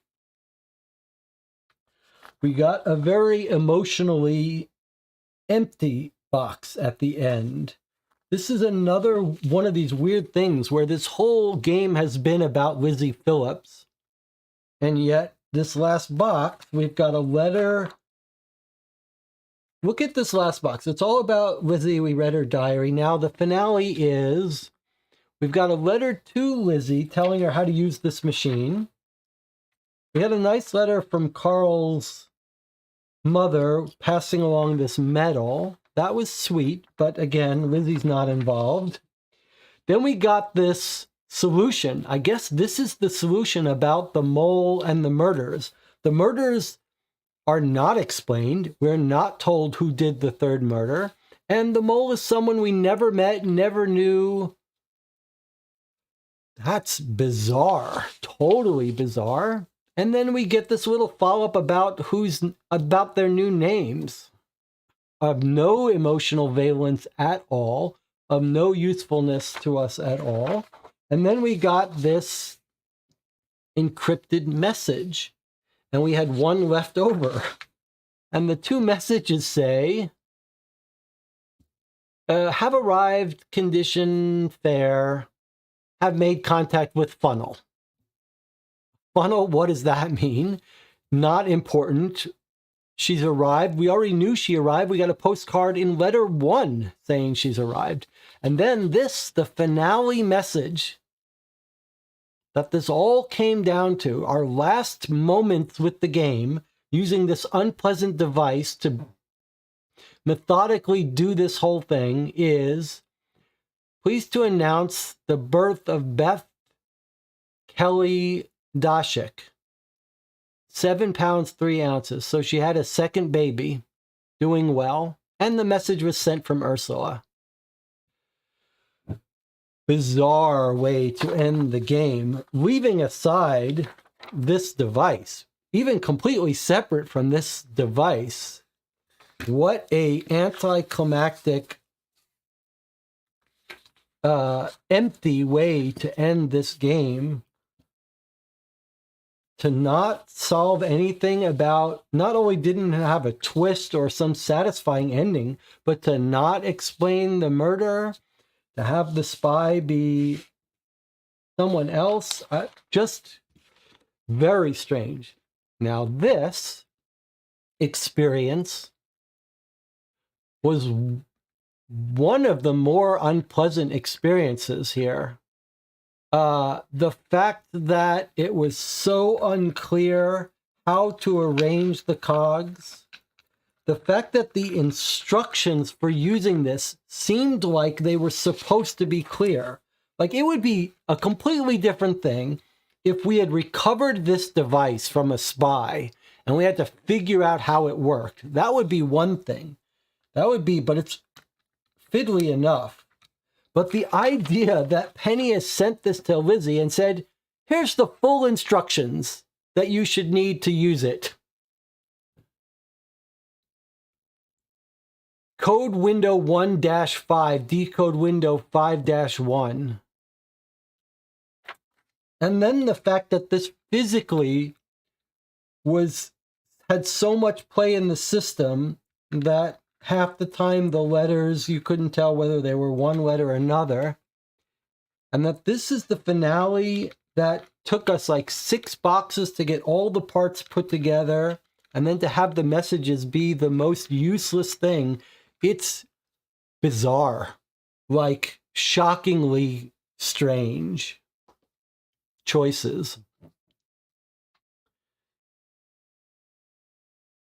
We got a very emotionally empty box at the end. This is another one of these weird things where this whole game has been about Lizzie Phillips, and yet this last box, we've got a letter. Look at this last box. It's all about Lizzie. We read her diary. Now the finale is, we've got a letter to Lizzie telling her how to use this machine. We had a nice letter from Carl's mother passing along this medal. That was sweet, but again, Lizzie's not involved. Then we got this solution. I guess this is the solution about the mole and the murders. The murders are not explained. We're not told who did the third murder. And the mole is someone we never met, never knew. That's bizarre. Totally bizarre. And then we get this little follow-up about their new names, of no emotional valence at all, of no usefulness to us at all. And then we got this encrypted message, and we had one left over. And the 2 messages say, have arrived, condition fair, have made contact with Funnel. Funnel, what does that mean? Not important. She's arrived. We already knew she arrived. We got a postcard in letter 1 saying she's arrived. And then this, the finale message that this all came down to, our last moments with the game, using this unpleasant device to methodically do this whole thing, is pleased to announce the birth of Beth Kelly Dashik. 7 pounds, 3 ounces. So she had a second baby, doing well. And the message was sent from Ursula. Bizarre way to end the game, leaving aside this device, even completely separate from this device. What a anticlimactic, empty way to end this game. to not solve anything about, not only didn't have a twist or some satisfying ending, but to not explain the murder, to have the spy be someone else, just very strange. Now, this experience was one of the more unpleasant experiences here. The fact that it was so unclear how to arrange the cogs, the fact that the instructions for using this seemed like they were supposed to be clear. Like, it would be a completely different thing if we had recovered this device from a spy and we had to figure out how it worked. That would be one thing. That would be, but it's fiddly enough. But the idea that Penny has sent this to Lizzie and said, here's the full instructions that you should need to use it. Code window 1-5, decode window 5-1. And then the fact that this physically had so much play in the system that half the time the letters, you couldn't tell whether they were one letter or another. And that this is the finale that took us like 6 boxes to get all the parts put together, and then to have the messages be the most useless thing. It's bizarre, like shockingly strange choices.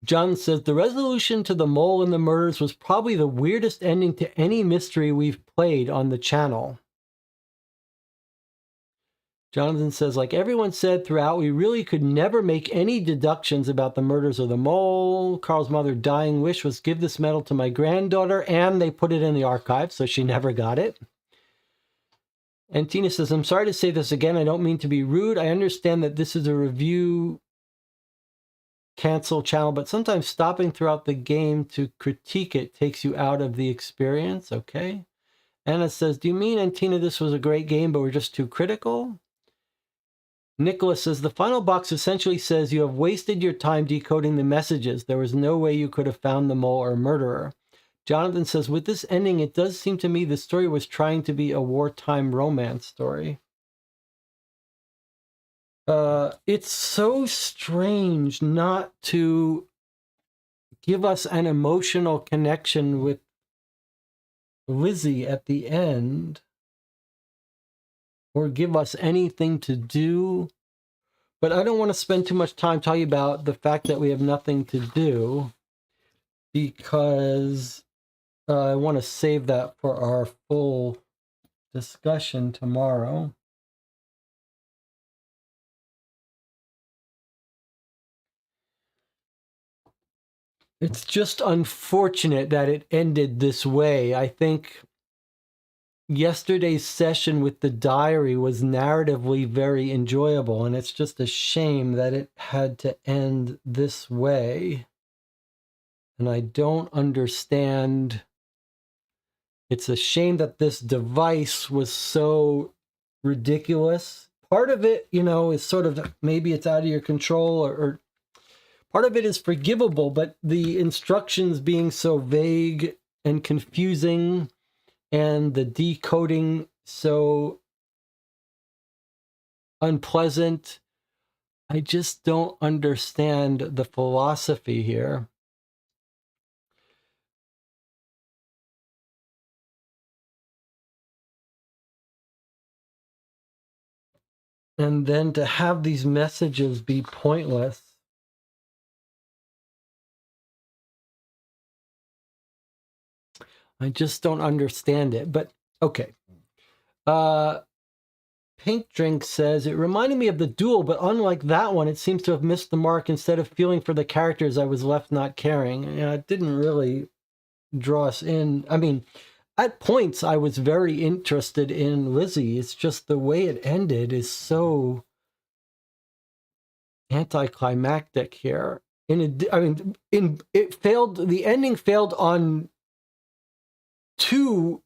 John says, the resolution to the mole and the murders was probably the weirdest ending to any mystery we've played on the channel. Jonathan says, like everyone said throughout, we really could never make any deductions about the murders of the mole. Carl's mother's dying wish was give this medal to my granddaughter, and they put it in the archive, so she never got it. And Tina says, I'm sorry to say this again. I don't mean to be rude. I understand that this is a review cancel channel, but sometimes stopping throughout the game to critique it takes you out of the experience. Okay. Anna says, do you mean, and Tina, this was a great game, but we're just too critical? Nicholas says, the final box essentially says you have wasted your time decoding the messages. There was no way you could have found the mole or murderer. Jonathan says, with this ending, it does seem to me the story was trying to be a wartime romance story. It's so strange not to give us an emotional connection with Lizzie at the end, or give us anything to do. But I don't want to spend too much time talking about the fact that we have nothing to do, because I want to save that for our full discussion tomorrow. It's just unfortunate that it ended this way. I think yesterday's session with the diary was narratively very enjoyable, and it's just a shame that it had to end this way. And I don't understand. It's a shame that this device was so ridiculous. Part of it, you know, is sort of, maybe it's out of your control, or part of it is forgivable, but the instructions being so vague and confusing, and the decoding so unpleasant, I just don't understand the philosophy here. And then to have these messages be pointless. I just don't understand it, but okay. Pink Drink says, it reminded me of the duel, but unlike that one, it seems to have missed the mark. Instead of feeling for the characters, I was left not caring. You know, it didn't really draw us in. I mean, at points, I was very interested in Lizzie. It's just the way it ended is so anticlimactic here. It failed. The ending failed on two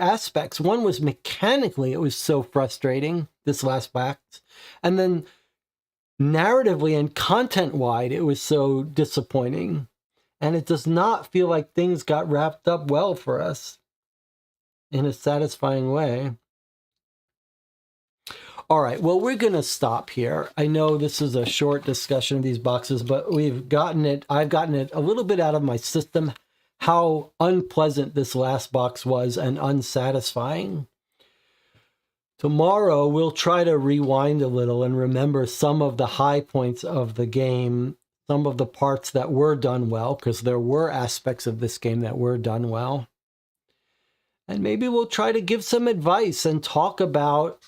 aspects. One was mechanically, it was so frustrating, this last act. And then narratively and content-wide, it was so disappointing. And it does not feel like things got wrapped up well for us in a satisfying way. All right, well, we're going to stop here. I know this is a short discussion of these boxes, but I've gotten it a little bit out of my system, how unpleasant this last box was and unsatisfying. Tomorrow, we'll try to rewind a little and remember some of the high points of the game, some of the parts that were done well, because there were aspects of this game that were done well. And maybe we'll try to give some advice and talk about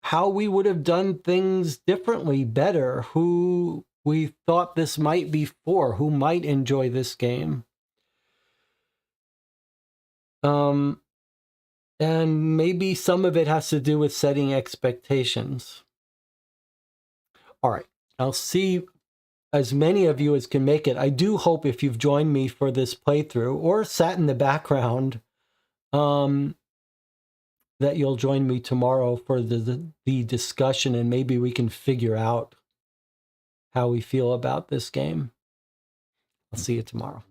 how we would have done things differently, better, who we thought this might be for, who might enjoy this game. And maybe some of it has to do with setting expectations. All right, I'll see as many of you as can make it. I do hope if you've joined me for this playthrough or sat in the background, that you'll join me tomorrow for the discussion, and maybe we can figure out how we feel about this game. I'll see you tomorrow.